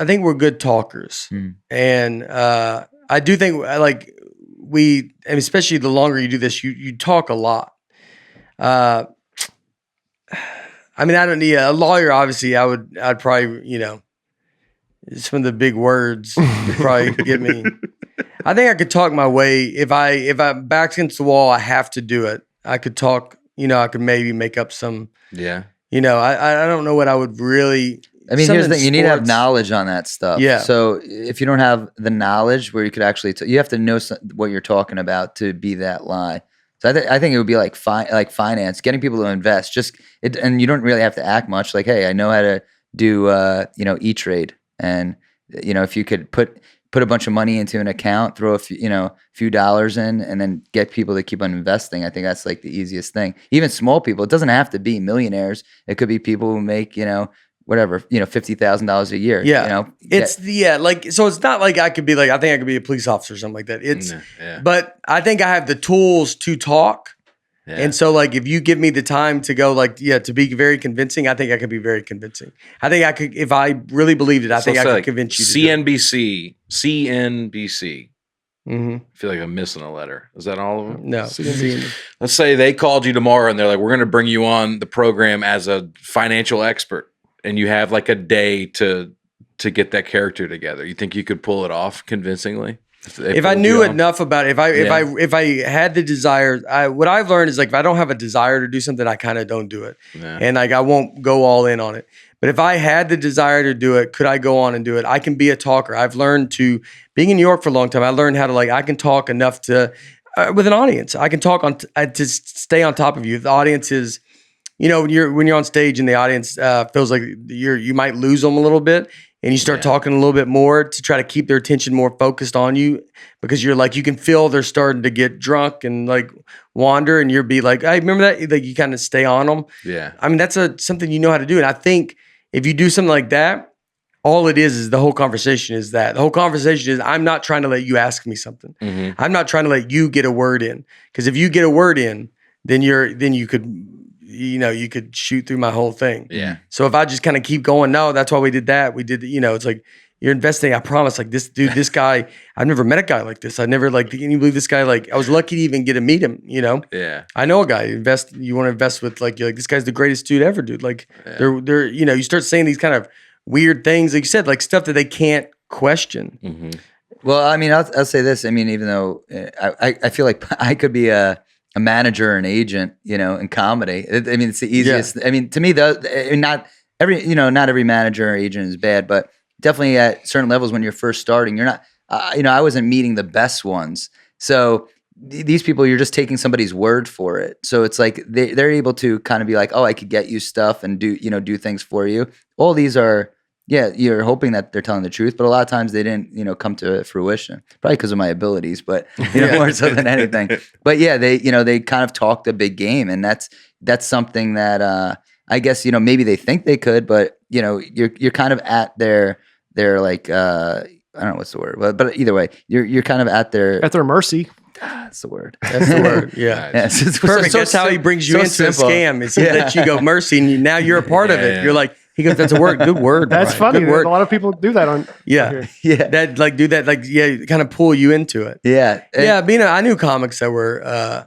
I think we're good talkers, and I do think and especially the longer you do this, you talk a lot. I don't need a lawyer. Obviously, I'd probably some of the big words would probably get me. I think I could talk my way if I'm back against the wall. I have to do it. I could talk. I could maybe make up some. Yeah. I don't know what I would really. Here's the thing: you need to have knowledge on that stuff. Yeah. So if you don't have the knowledge, where you could actually, you have to know what you're talking about to be that lie. So I think it would be like finance, getting people to invest. And you don't really have to act much. Like, hey, I know how to do E-Trade, and if you could put a bunch of money into an account, throw a few dollars in, and then get people to keep on investing. I think that's like the easiest thing. Even small people, it doesn't have to be millionaires. It could be people who make whatever, $50,000 a year. Yeah. So it's not like I could be like, I think I could be a police officer or something like that. But I think I have the tools to talk. Yeah. And so if you give me the time to go to be very convincing, I think I could be very convincing. I think I could, if I really believed it, I think I could convince you. CNBC. I feel like I'm missing a letter. Is that all of them? No. Let's say they called you tomorrow and they're like, we're going to bring you on the program as a financial expert. And you have like a day to get that character together. You think you could pull it off convincingly? If I knew enough about it, if I had the desire, what I've learned is if I don't have a desire to do something, I kind of don't do it, and I won't go all in on it. But if I had the desire to do it, could I go on and do it? I can be a talker. I've learned to, being in New York for a long time, I learned how to I can talk enough to, with an audience. I can talk to stay on top of you. If the audience is, when you're on stage and the audience feels like you might lose them a little bit, and you start talking a little bit more to try to keep their attention more focused on you, because you're you can feel they're starting to get drunk and wander, and you'll be like, hey, remember that? You kind of stay on them. Yeah. I mean, that's something you know how to do. And I think if you do something like that, all it is the whole conversation is that. The whole conversation is, I'm not trying to let you ask me something. Mm-hmm. I'm not trying to let you get a word in. Because if you get a word in, then you could shoot through my whole thing. Yeah. So if I just kind of keep going, no, that's why we did that. We did, it's you're investing. I promise, this dude, this guy, I've never met a guy like this. I never can you believe this guy? I was lucky to even get to meet him, Yeah. I know a guy you want to invest with, you're this guy's the greatest dude ever, dude. They're, you start saying these kind of weird things, like you said, stuff that they can't question. Mm-hmm. Well, I mean, I'll say this. I mean, even though I feel like I could be a manager or an agent, in comedy. I mean, it's the easiest. Yeah. I mean, to me, not every manager or agent is bad, but definitely at certain levels when you're first starting, you're not. I wasn't meeting the best ones, so these people, you're just taking somebody's word for it. So it's they're able to kind of be like, oh, I could get you stuff and do things for you. All these are. Yeah, you're hoping that they're telling the truth, but a lot of times they didn't, come to fruition. Probably because of my abilities, but more so than anything. But yeah, they kind of talked a big game, and that's something that I guess maybe they think they could, but you're kind of at their I don't know what's the word, but either way, you're kind of at their mercy. That's the word. That's the word. Yeah. It's perfect. That's how he brings you into simple. A scam. Is he lets you go mercy, and now you're a part of it. Yeah. You're like. He goes, that's a word. Good word. That's Brian. funny. Good word. A lot of people do that on. Yeah. That do that. Kind of pull you into it. Yeah. I knew comics that were,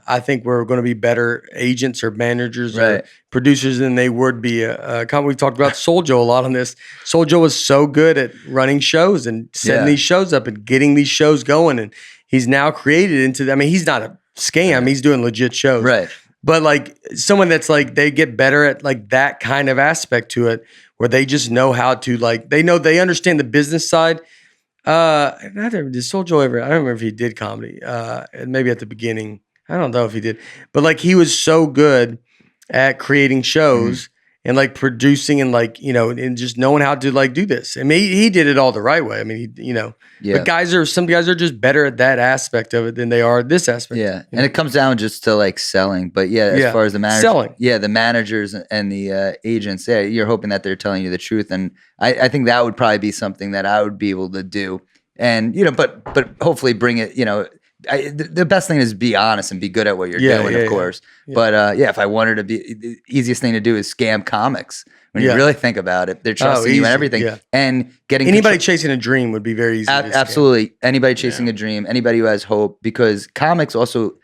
I think were going to be better agents or managers or producers than they would be. We've talked about Soul Joe a lot on this. Soul Joe was so good at running shows and setting these shows up and getting these shows going. And he's now created he's not a scam. He's doing legit shows. Right. But someone that's they get better at that kind of aspect to it, where they just know how to they understand the business side. Did Soul Joe ever? I don't remember if he did comedy. Maybe at the beginning, I don't know if he did. But he was so good at creating shows and producing and and just knowing how to do this. I mean, he did it all the right way. I mean, but some guys are just better at that aspect of it than they are this aspect. Yeah, and it comes down just to selling. But as far as the managers, selling. Yeah, the managers and the agents, you're hoping that they're telling you the truth, and I think that would probably be something that I would be able to do, and but hopefully bring it, the best thing is be honest and be good at what you're doing, of course. Yeah. But if I wanted to be, the easiest thing to do is scam comics. When you really think about it, they're trusting you and everything. Yeah. And getting anybody chasing a dream would be very easy. Absolutely. Anybody chasing a dream, anybody who has hope, because comics also,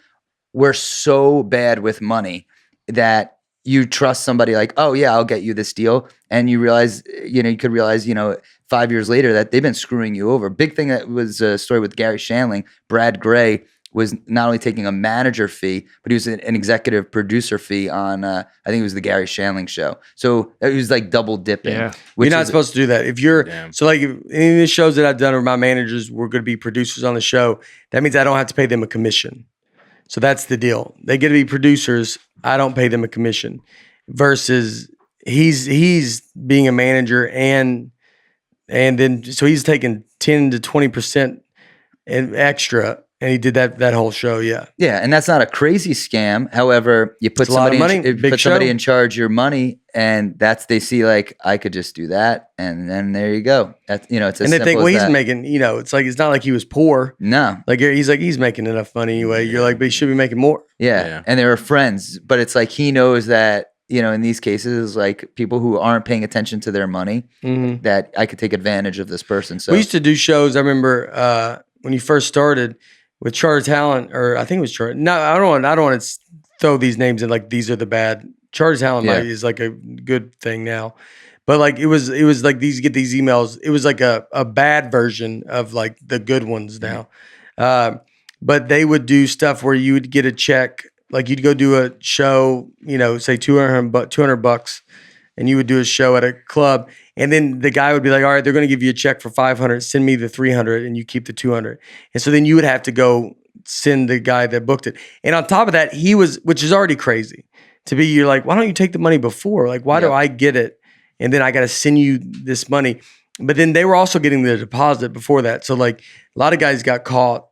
we're so bad with money that you trust somebody oh yeah, I'll get you this deal. And you realize, you could realize, 5 years later that they've been screwing you over. Big thing that was a story with Gary Shandling, Brad Gray was not only taking a manager fee, but he was an executive producer fee on, I think it was the Gary Shandling show. So it was double dipping. Yeah. You're not supposed to do that. If you're, so if any of the shows that I've done or my managers were going to be producers on the show, that means I don't have to pay them a commission. So that's the deal. They get to be producers. I don't pay them a commission versus he's being a manager and then, so he's taking 10 to 20% and extra. And he did that whole show, yeah. Yeah, and that's not a crazy scam. However, you put somebody in charge of your money, and they see I could just do that, and then there you go. That's it's as and they simple think, as well, he's that. making, it's not like he was poor. No, he's making enough money anyway. You're but he should be making more. Yeah, and they were friends, but it's he knows that in these cases, people who aren't paying attention to their money, that I could take advantage of this person. So we used to do shows. I remember when you first started. With Charter Talent, or I think it was Charter. No, I don't want to throw these names in these are the bad. Charter Talent is a good thing now, but it was these get these emails. It was a bad version of the good ones now. But they would do stuff where you would get a check, you'd go do a show, say $200, and you would do a show at a club, and then the guy would be like, all right, they're going to give you a check for 500, send me the 300 and you keep the 200. And so then you would have to go send the guy that booked it. And on top of that, which is already crazy you're like, why don't you take the money before? Like, why do I get it? And then I got to send you this money. But then they were also getting the deposit before that. So like a lot of guys got caught,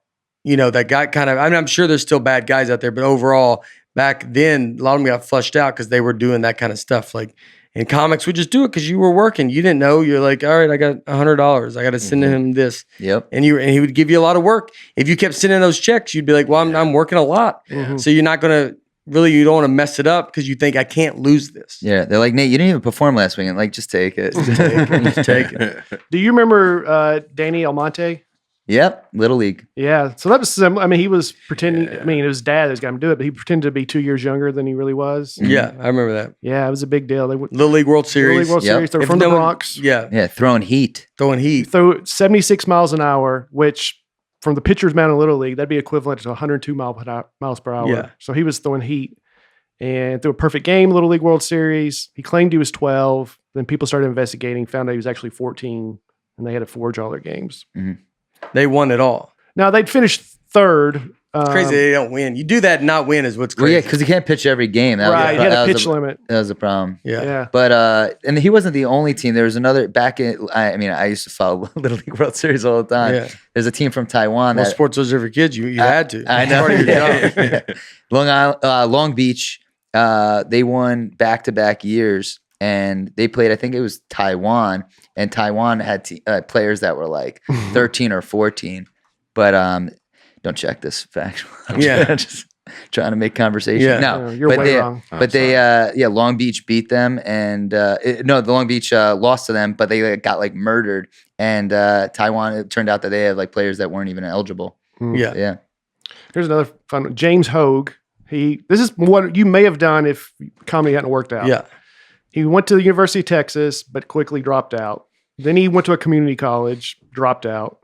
that got kind of, I'm sure there's still bad guys out there, but overall back then, a lot of them got flushed out because they were doing that kind of stuff. Like in comics, we just do it because you were working. You didn't know. You're like, all right, I got $100. I got to send him this. Yep. And he would give you a lot of work. If you kept sending those checks, you'd be like, well, I'm working a lot. Mhm. So you're not going to, really, you don't want to mess it up because you think I can't lose this. Yeah, they're like, Nate, you didn't even perform last weekend. Like, just take it. Just take it. Do you remember Danny Almonte? Yep, Little League. Yeah, so that was he was pretending. I mean, it was his dad that was going to do it, but he pretended to be 2 years younger than he really was. Yeah, I remember that. Yeah, it was a big deal. They Little League World Series. They're from the Bronx. Yeah, throwing heat. Throwing heat. Throw 76 miles an hour, which from the pitcher's mound in Little League, that'd be equivalent to 102 miles per hour. Yeah. So he was throwing heat. And threw a perfect game, Little League World Series. He claimed he was 12. Then people started investigating, found out he was actually 14, and they had to forge all their games. Mm-hmm. They won it all. Now, they'd finished third. It's crazy they don't win. You do that and not win is what's Well, crazy. yeah, because he can't pitch every game. Right, he had a pitch limit. That was a problem. Yeah. But and he wasn't the only team. There was another back in. I used to follow Little League World Series all the time. Yeah. There's a team from Taiwan. Well, sports those are for kids. You had to. I know. Part of your job. Long Beach. They won back-to-back years, and they played. I think it was Taiwan, and Taiwan had players that were like 13 or 14. But don't check this fact. I'm just trying to make conversation. Yeah. No, you're way wrong. But Long Beach beat them, and the Long Beach lost to them, but they got like murdered. And Taiwan, it turned out that they had like players that weren't even eligible. Yeah. Here's another fun one. James Hogue. This is what you may have done if comedy hadn't worked out. Yeah. He went to the University of Texas, but quickly dropped out. Then he went to a community college, dropped out.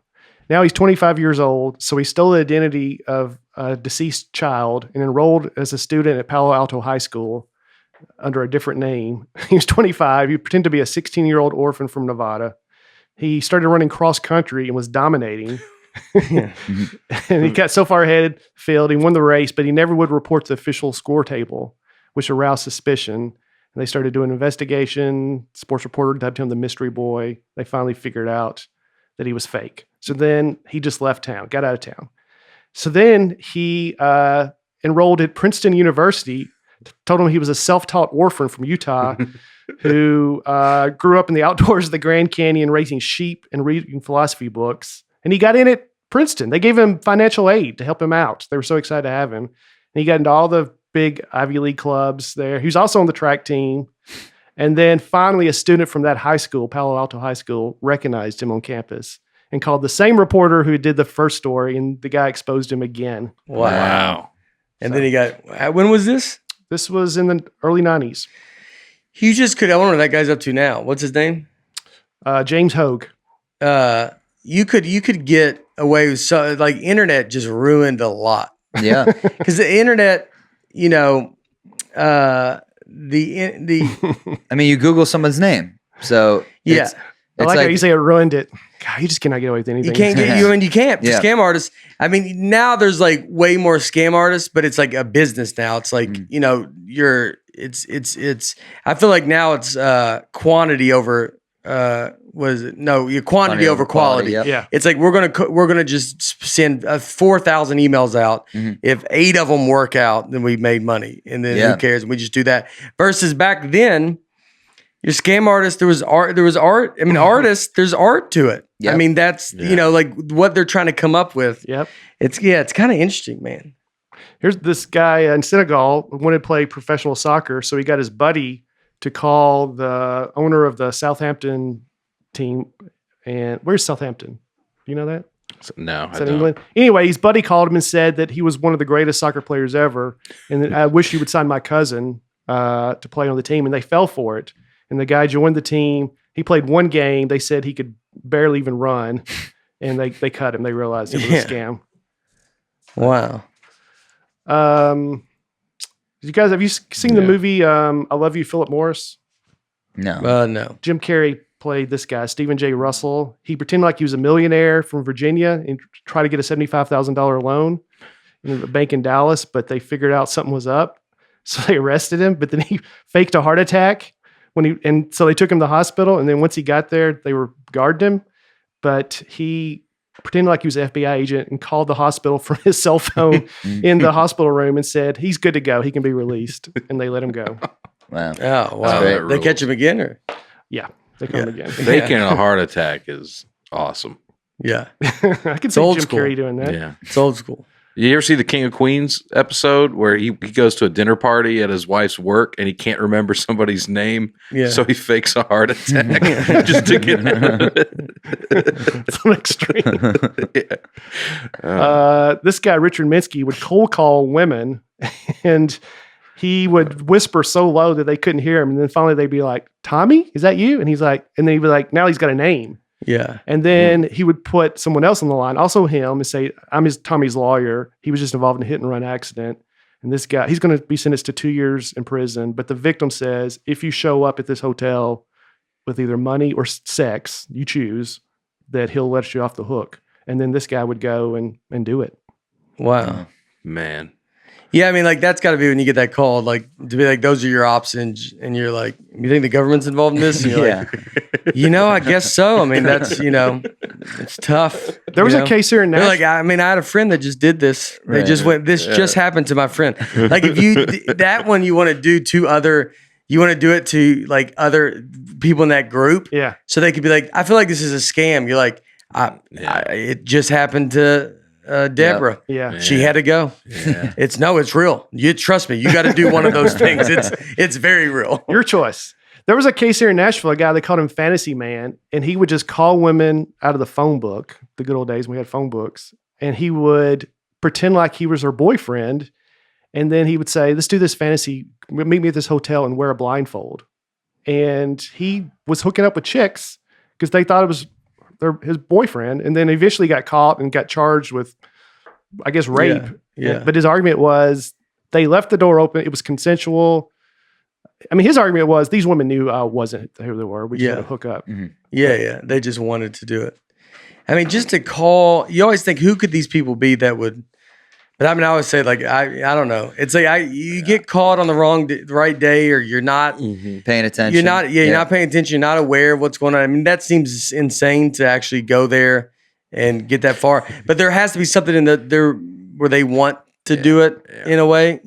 Now he's 25 years old, so he stole the identity of a deceased child and enrolled as a student at Palo Alto High School under a different name. He was 25. He pretended to be a 16-year-old orphan from Nevada. He started running cross country and was dominating. And he got so far ahead, failed. He won the race, but he never would report to the official score table, which aroused suspicion. And they started doing an investigation. Sports reporter dubbed him the mystery boy. They finally figured out that he was fake. So then he just left town, got out of town. So then he enrolled at Princeton University, told him he was a self-taught orphan from Utah who grew up in the outdoors of the Grand Canyon raising sheep and reading philosophy books. And he got in at Princeton. They gave him financial aid to help him out. They were so excited to have him. And he got into all the big Ivy League clubs there. He was also on the track team. And then finally, a student from that high school, Palo Alto High School, recognized him on campus and called the same reporter who did the first story. And the guy exposed him again. Wow. And then he got, when was this? This was in the early 90s. You just could, I wonder what that guy's up to now. What's his name? James Hogue. You could get away with internet just ruined a lot. Yeah. Because the internet, I mean, you Google someone's name. So yeah. I like how you say it ruined it. God, you just cannot get away with anything. You can't you can't. The scam artists. I mean, now there's like way more scam artists, but it's like a business now. It's like, it's I feel like now it's quantity over quantity over quality. Yep. Yeah. It's like we're gonna just send 4,000 emails out. Mm-hmm. If 8 of them work out, then we made money, and then who cares? We just do that. Versus back then, your scam artist, there was art. I mean, artists, there's art to it. Yep. I mean, that's like what they're trying to come up with. Yep. It's kind of interesting, man. Here's this guy in Senegal who wanted to play professional soccer, so he got his buddy to call the owner of the Southampton team. And where's Southampton? Do you know that? No, Is that England? Anyway, his buddy called him and said that he was one of the greatest soccer players ever, and that I wish you would sign my cousin to play on the team. And they fell for it. And the guy joined the team. He played one game. They said he could barely even run, and they cut him. They realized it was a scam. Wow. You guys, have you seen the movie I Love You, Philip Morris? No. No. Jim Carrey played this guy, Stephen J. Russell. He pretended like he was a millionaire from Virginia and tried to get a $75,000 loan in a bank in Dallas, but they figured out something was up. So they arrested him, but then he faked a heart attack so they took him to the hospital. And then once he got there, they were guarding him, but he pretended like he was an FBI agent and called the hospital from his cell phone in the hospital room and said, he's good to go. He can be released. And they let him go. Wow. Oh, wow. They catch him again, or? Yeah. They come again. Faking a heart attack is awesome. Yeah. I could see Jim Carrey doing that. Yeah. It's old school. You ever see the King of Queens episode where he goes to a dinner party at his wife's work and he can't remember somebody's name? Yeah. So he fakes a heart attack just to get out of it. It's an extreme. This guy, Richard Minsky, would cold call women and he would whisper so low that they couldn't hear him. And then finally they'd be like, Tommy, is that you? And he's like, and then he'd be like, now he's got a name. Yeah. And then he would put someone else on the line, also him, and say, I'm Tommy's lawyer. He was just involved in a hit and run accident. And this guy, he's going to be sentenced to 2 years in prison. But the victim says, if you show up at this hotel with either money or sex, you choose, that he'll let you off the hook. And then this guy would go and do it. Wow. Man. Yeah, I mean, like, that's got to be when you get that call, like, to be like, those are your options. And you're like, you think the government's involved in this? And you're like, I guess so. I mean, that's, it's tough. There was a case here in Nashville. Like, I had a friend that just did this. They just went, just happened to my friend. Like, if that one you want to do you want to do it to, like, other people in that group. Yeah. So they could be like, I feel like this is a scam. You're like, it just happened to Deborah. Yeah. She had to go. Yeah. It's real. You trust me. You got to do one of those things. It's very real. Your choice. There was a case here in Nashville, a guy, they called him Fantasy Man, and he would just call women out of the phone book, the good old days when we had phone books, and he would pretend like he was her boyfriend, and then he would say, let's do this fantasy, meet me at this hotel and wear a blindfold. And he was hooking up with chicks because they thought it was his boyfriend, and then eventually got caught and got charged with, I guess, rape. Yeah. But his argument was they left the door open. It was consensual. I mean, his argument was these women knew I wasn't who they were. We just had to hook up. Mm-hmm. Yeah. They just wanted to do it. I mean, just to call, you always think, who could these people be that would, but I mean, I always say, like, I don't know. It's like, you get caught on the right day, or you're not paying attention. You're not paying attention. You're not aware of what's going on. I mean, that seems insane to actually go there and get that far. But there has to be something in there where they want to do it in a way,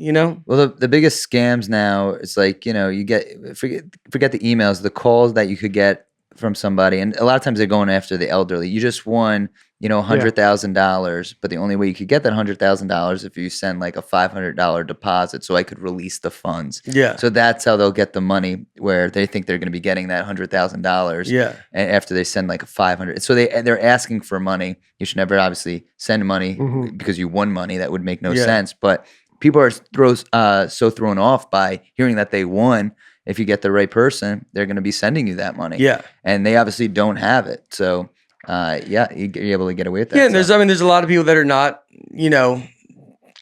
Well, the biggest scams now, it's like, you get, forget the emails, the calls that you could get from somebody. And a lot of times they're going after the elderly. You just won, $100,000, but the only way you could get that $100,000 if you send like a $500 deposit, so I could release the funds. Yeah. So that's how they'll get the money, where they think they're going to be getting that $100,000. Yeah. And after they send like a $500, so they're asking for money. You should never obviously send money because you won money. That would make no sense. But people are so thrown off by hearing that they won. If you get the right person, they're going to be sending you that money. Yeah. And they obviously don't have it. So, you're able to get away with that. Yeah, and there's a lot of people that are not,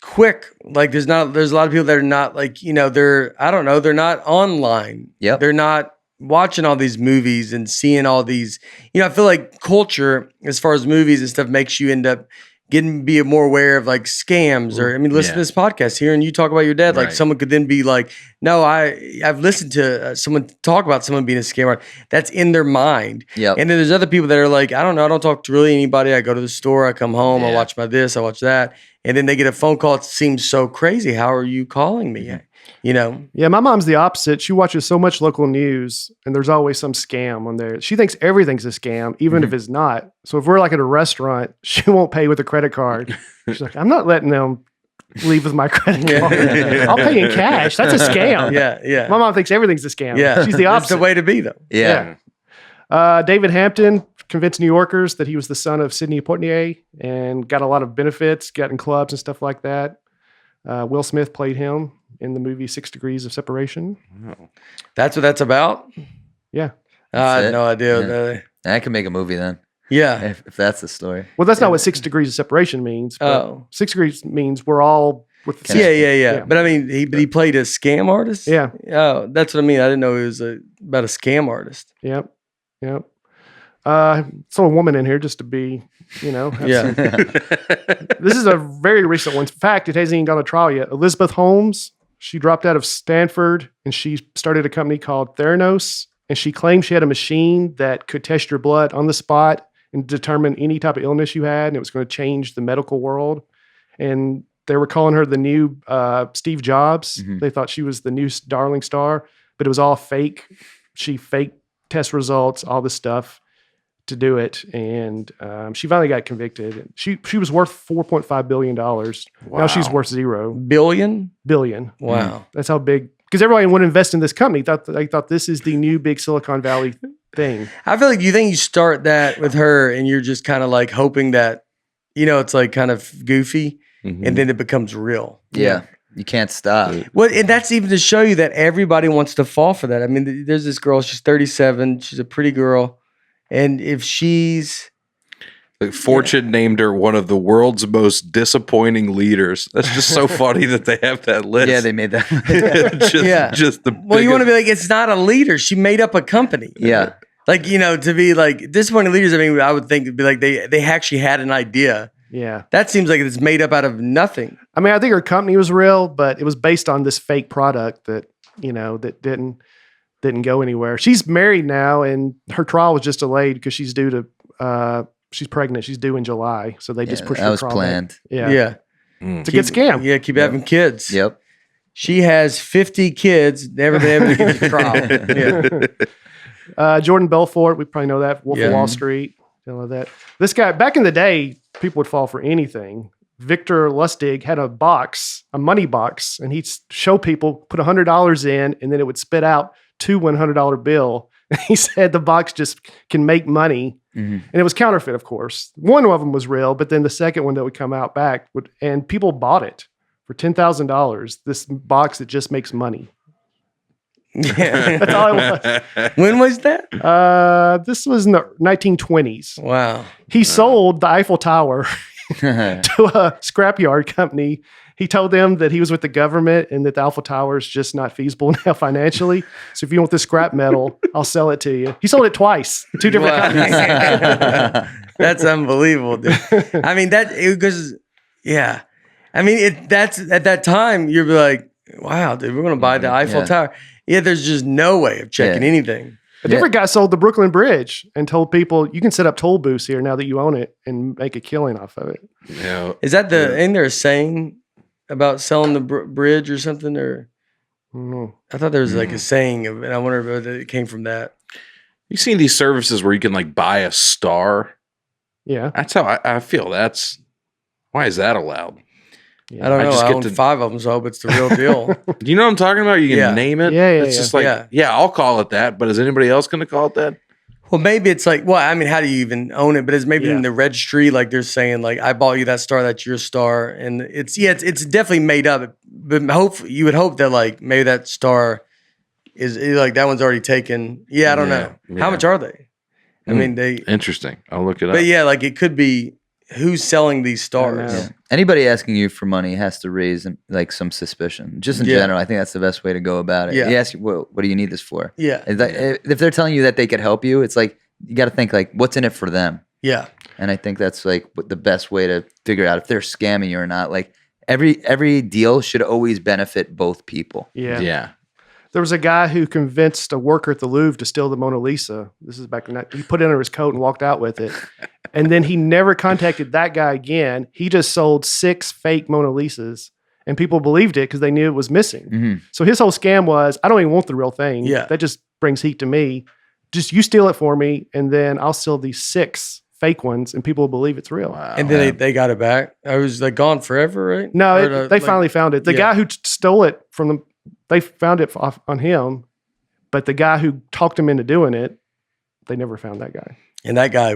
quick. Like, there's a lot of people that are not, like, they're not online. Yep. They're not watching all these movies and seeing all these, I feel like culture, as far as movies and stuff, makes you end up be more aware of, like, scams, or, listen to this podcast here and you talk about your dad. Like, someone could then be like, no, I've listened to someone talk about someone being a scammer. That's in their mind. Yep. And then there's other people that are like, I don't know, I don't talk to really anybody. I go to the store, I come home, I watch this, I watch that. And then they get a phone call. It seems so crazy. How are you calling me? Yeah, my mom's the opposite. She watches so much local news, and there's always some scam on there. She thinks everything's a scam, even if it's not. So if we're like at a restaurant, she won't pay with a credit card. She's like, I'm not letting them leave with my credit card. I'll pay in cash. That's a scam. Yeah. My mom thinks everything's a scam. Yeah. She's the opposite. That's the way to be, though. Yeah. David Hampton convinced New Yorkers that he was the son of Sidney Poitier and got a lot of benefits, got in clubs and stuff like that. Will Smith played him in the movie 6 Degrees of Separation. Oh. That's what that's about? Yeah. I had no idea. Yeah. I can make a movie then. Yeah. If that's the story. Well, that's not what 6 Degrees of Separation means. But 6 degrees means we're all with Yeah. But I mean, he played a scam artist. Yeah. Oh, that's what I mean. I didn't know it was about a scam artist. Yep. So a woman in here just to be, Yeah. This is a very recent one. In fact, it hasn't even gone to trial yet. Elizabeth Holmes, she dropped out of Stanford and she started a company called Theranos. And she claimed she had a machine that could test your blood on the spot and determine any type of illness you had. And it was going to change the medical world. And they were calling her the new Steve Jobs. Mm-hmm. They thought she was the new darling star, but it was all fake. She faked test results, all this stuff to do it. And she finally got convicted. She was worth $4.5 billion. Wow. Now she's worth $0 billion. Wow. That's how big. Because everybody wanted to invest in this company. They thought this is the new big Silicon Valley thing. I feel like you think you start that with her and you're just kind of like hoping that, it's like kind of goofy and then it becomes real. Yeah. You can't stop. Well, and that's even to show you that everybody wants to fall for that. I mean, there's this girl, she's 37. She's a pretty girl. And if she's... Fortune named her one of the world's most disappointing leaders. That's just so funny that they have that list. Yeah, they made that. just the well, you want to be like, it's not a leader. She made up a company. Yeah. Like, to be like disappointing leaders, I mean, I would think it'd be like they actually had an idea. Yeah. That seems like it's made up out of nothing. I mean, I think her company was real, but it was based on this fake product that, that didn't go anywhere. She's married now and her trial was just delayed because she's due to she's pregnant. She's due in July. So they just pushed her trial. That was planned. Yeah. It's a good scam. Yeah, keep having kids. Yep. She has 50 kids, never been able to get to trial. Yeah. Jordan Belfort, we probably know that. Wolf of Wall Street. You know that. This guy, back in the day, people would fall for anything. Victor Lustig had a money box, and he'd show people, put $100 in, and then it would spit out two $100 bill. He said the box just can make money. Mm-hmm. And it was counterfeit, of course. One of them was real, but then the second one that would come out back and people bought it for $10,000. This box that just makes money. Yeah. That's all it was. When was that? This was in the 1920s. Wow. He sold the Eiffel Tower to a scrapyard company. He told them that he was with the government and that the Eiffel Tower is just not feasible now financially. So if you want this scrap metal, I'll sell it to you. He sold it twice, two different companies. That's unbelievable, dude. I mean, I mean, that's at that time, you'd be like, wow, dude, we're going to buy the Eiffel Tower. Yeah, there's just no way of checking anything. A different guy sold the Brooklyn Bridge and told people, you can set up toll booths here now that you own it and make a killing off of it. Yeah. Is that ain't there a saying about selling the bridge or something? Or I thought there was like a saying, and I wonder if it came from that. You seen these services where you can like buy a star? Yeah. That's how I feel. Why is that allowed? I don't know. I own 5 of them, so I hope it's the real deal. Do you know what I'm talking about? You can name it. It's just like, I'll call it that. But is anybody else going to call it that? Well, maybe it's like, I mean, how do you even own it? But it's maybe in the registry, like they're saying, like, I bought you that star, that's your star. And it's definitely made up. But you would hope that, like, maybe that star is like, that one's already taken. Yeah, I don't know. Yeah. How much are they? I mean, Interesting. I'll look it up. But yeah, like, it could be who's selling these stars. Yeah. Anybody asking you for money has to raise like some suspicion. Just in general, I think that's the best way to go about it. Yeah. You ask you, what do you need this for? Yeah. If they're telling you that they could help you, it's like you got to think like, what's in it for them? Yeah. And I think that's like the best way to figure out if they're scamming you or not. Like every deal should always benefit both people. Yeah. Yeah. There was a guy who convinced a worker at the Louvre to steal the Mona Lisa. This is back in that. He put it under his coat and walked out with it. And then he never contacted that guy again. He just sold 6 fake Mona Lisas, and people believed it because they knew it was missing. Mm-hmm. So his whole scam was, I don't even want the real thing. Yeah. That just brings heat to me. Just you steal it for me, and then I'll sell these 6 fake ones, and people will believe it's real. Wow. And then they got it back. I was like gone forever, right? No, they finally found it. The guy who stole it from them, they found it on him, but the guy who talked him into doing it, they never found that guy. And that guy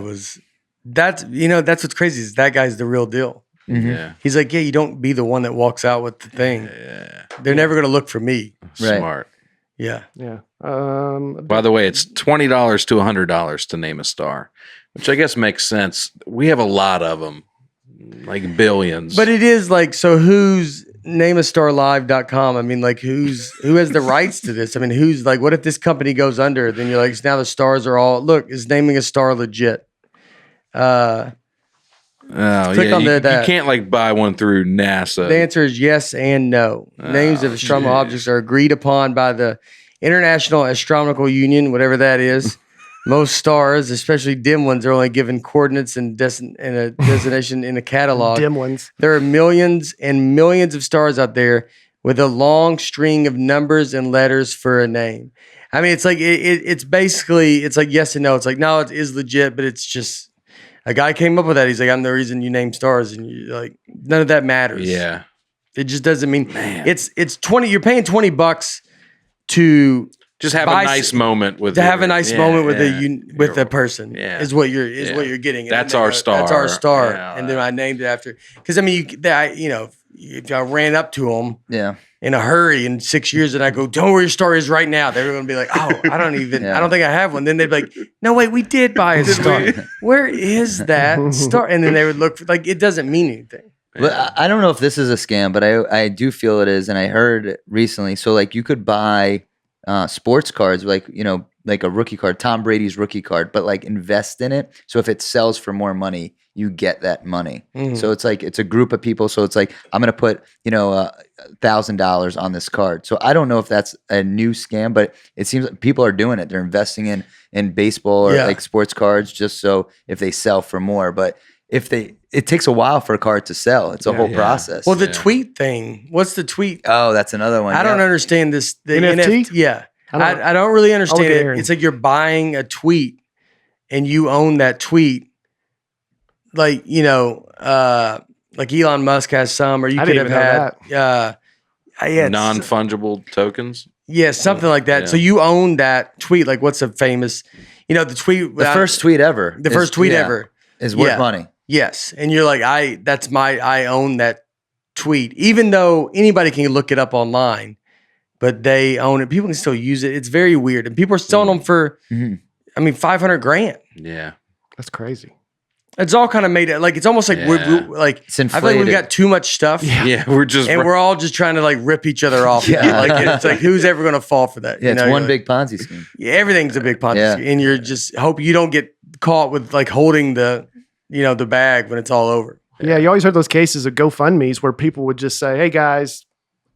that's what's crazy is that guy's the real deal. Mm-hmm. Yeah. He's like, you don't be the one that walks out with the thing. Yeah. They're never going to look for me. Right. Smart. Yeah. Yeah. By the way, it's $20 to $100 to name a star, which I guess makes sense. We have a lot of them, like billions. But it is like, so who's nameastarlive.com. I mean, like, who has the rights to this? I mean, who's like, what if this company goes under? Then you're like, now the stars are all, look, is naming a star legit? Oh, Click on you that. can't like buy one through NASA. The answer is yes and no. Names of astronomical objects are agreed upon by the International Astronomical Union, whatever that is. Most stars, especially dim ones, are only given coordinates and a designation in a catalog. Dim ones. There are millions and millions of stars out there with a long string of numbers and letters for a name. I mean, it's like it's basically it's like yes and no. It's like no, it is legit, but it's just a guy came up with that. He's like, I'm the reason you name stars, and you're like, none of that matters. Yeah, it just doesn't mean it's 20. You're paying $20 to. Just have a nice moment with a person is what you're getting. And that's our star. That's our star. Yeah, and then I named it after because I mean if I ran up to him in a hurry in 6 years and I go, don't know where your star is right now, they're going to be like, oh, I don't think I have one. Then they'd be like, no wait, we did buy a star. Where is that star? And then they would look like it doesn't mean anything. But I don't know if this is a scam, but I do feel it is, and I heard recently. So like you could buy sports cards, like a rookie card, Tom Brady's rookie card, but like invest in it. So if it sells for more money, you get that money. Mm-hmm. So it's like it's a group of people. So it's like I'm gonna put $1,000 on this card. So I don't know if that's a new scam, but it seems like people are doing it. They're investing in baseball or like sports cards just so if they sell for more. But it takes a while for a card to sell. It's a whole process. Well, the tweet thing. What's the tweet? Oh, that's another one. I don't understand this. The NFT? Yeah. I don't really understand it. Aaron. It's like you're buying a tweet and you own that tweet. Like, like Elon Musk has some, or you could have had non-fungible tokens. Yeah, something like that. Yeah. So you own that tweet. Like what's a famous, the tweet. The first tweet ever. The first tweet ever. Is worth money. Yes. And you're like, I own that tweet. Even though anybody can look it up online, but they own it. People can still use it. It's very weird. And people are selling them for, $500,000. Yeah. That's crazy. It's all kind of made it like, it's almost like, it's inflated. I feel like we've got too much stuff. Yeah. We're all just trying to like rip each other off. Like it's like, who's ever going to fall for that? Yeah. It's one big Ponzi scheme. Yeah. Everything's a big Ponzi scheme. And you're just hope you don't get caught with like holding the bag when it's all over. Yeah, you always heard those cases of GoFundMe's where people would just say, "Hey guys,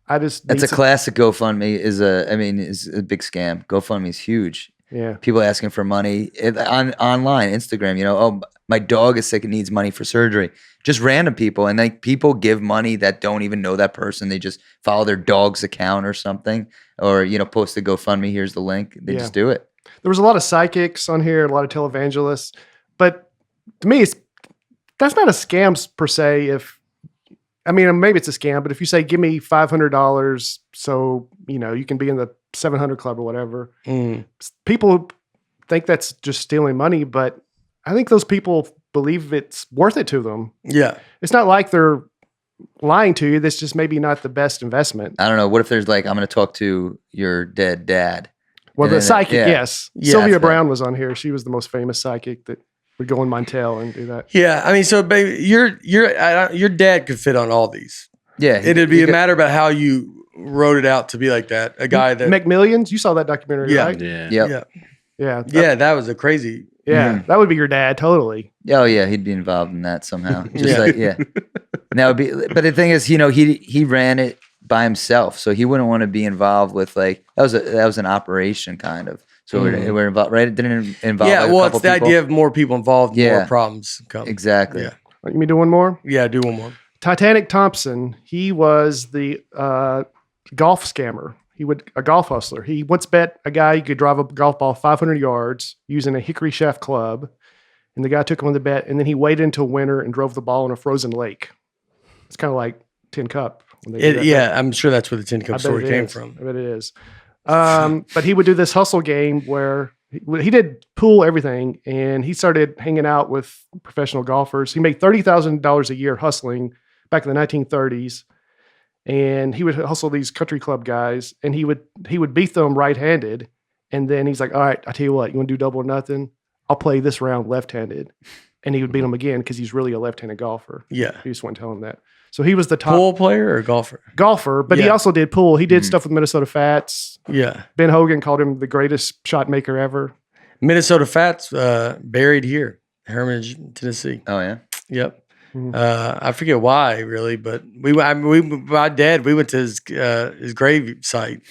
That's a classic GoFundMe is a big scam. GoFundMe is huge. Yeah, people asking for money online, Instagram. My dog is sick and needs money for surgery. Just random people, and like people give money that don't even know that person. They just follow their dog's account or something, or post a GoFundMe. Here's the link. They just do it. There was a lot of psychics on here, a lot of televangelists, but to me, that's not a scam per se. Maybe it's a scam, but if you say, give me $500 so, you can be in the 700 club or whatever, people think that's just stealing money, but I think those people believe it's worth it to them. Yeah. It's not like they're lying to you. That's just maybe not the best investment. I don't know. What if there's like, I'm going to talk to your dead dad? Well, the psychic, yes. Sylvia Brown was on here. She was the most famous psychic that would go in Montel and do that. Yeah, I mean, so baby, your dad could fit on all these. Yeah, it'd be a matter about how you wrote it out to be like that. A guy that make millions. You saw that documentary, right? Yeah. That was a crazy. Yeah, that would be your dad, totally. Oh yeah, he'd be involved in that somehow. That would be. But the thing is, he ran it by himself, so he wouldn't want to be involved with like that was an operation kind of. So we're involved, right? It didn't involve. Yeah, well, it's the idea of more people involved, more problems come. Exactly. Yeah. Let me do one more. Yeah, do one more. Titanic Thompson. He was the golf scammer. A golf hustler. He once bet a guy he could drive a golf ball 500 yards using a hickory shaft club, and the guy took him on the bet, and then he waited until winter and drove the ball in a frozen lake. It's kind of like Tin Cup. I'm sure that's where the Tin Cup story came from. I bet it is. But he would do this hustle game where he did pool everything, and he started hanging out with professional golfers. He made $30,000 a year hustling back in the 1930s, and he would hustle these country club guys, and he would beat them right-handed, and then he's like, all right, I tell you what, you want to do double or nothing? I'll play this round left-handed. And he would beat them again because he's really a left-handed golfer. Yeah. He just wouldn't tell him that. So he was the top pool player or golfer. golfer, but he Yeah. also did pool. He did stuff with Minnesota Fats. Yeah, Ben Hogan called him the greatest shot maker ever. Minnesota Fats buried here, Hermitage, Tennessee. Oh yeah. Yep. I forget why really, but my dad, we went to his grave site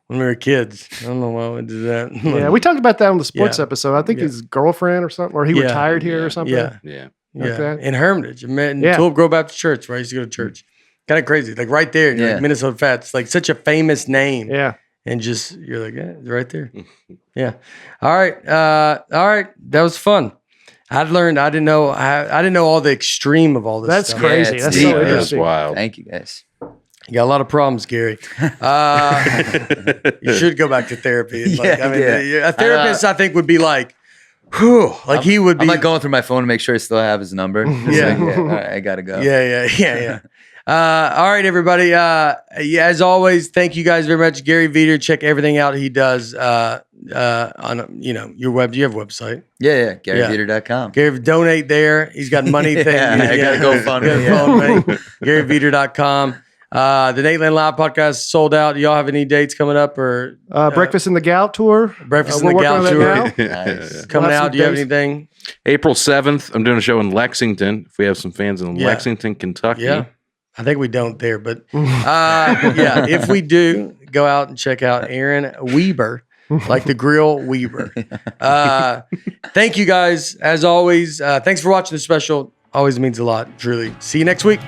when we were kids. I don't know why we did that. Yeah, we talked about that on the sports Yeah. episode. I think his girlfriend or something, or he Yeah. retired here or something. Yeah. Yeah. Yeah, Okay. in Hermitage. I met in Yeah. Tulip Grove Baptist Church, where I used to go to church. Kind of crazy, like right there, Yeah. like Minnesota Fats, like such a famous name, Yeah. and just you're like, yeah, it's right there. Yeah. All right, that was fun. I didn't know all the extreme of all this. That's stuff. crazy. Yeah, it's That's deep. so Yeah, That's interesting. wild. Thank you guys. You got a lot of problems, Gary. You should go back to therapy. Like, Yeah, I mean, yeah. a therapist, I think, would be like, whew, like he would be. I'm like going through my phone to make sure I still have his number. It's Yeah. like, all right, I gotta go. Yeah. All right, everybody. Yeah, as always, thank you guys very much. Gary Vider, check everything out he does on your web. You have a website. Yeah. GaryVeter.com. Gary, donate there. He's got money thing. Yeah, I gotta go fund it, yeah. GaryVeter.com. The Nateland Live podcast sold out. Do y'all have any dates coming up or Breakfast in the Gout tour. Breakfast in we're the working on Gout that tour now. Nice. coming We'll have out? some Do you have dates. anything? April 7th, I'm doing a show in Lexington. If we have some fans in Yeah. Lexington, Kentucky. Yeah. I think we don't there, but yeah, if we do, go out and check out Aaron Weber, like the grill Weber. Thank you guys, as always. Thanks for watching the special. Always means a lot, truly. See you next week.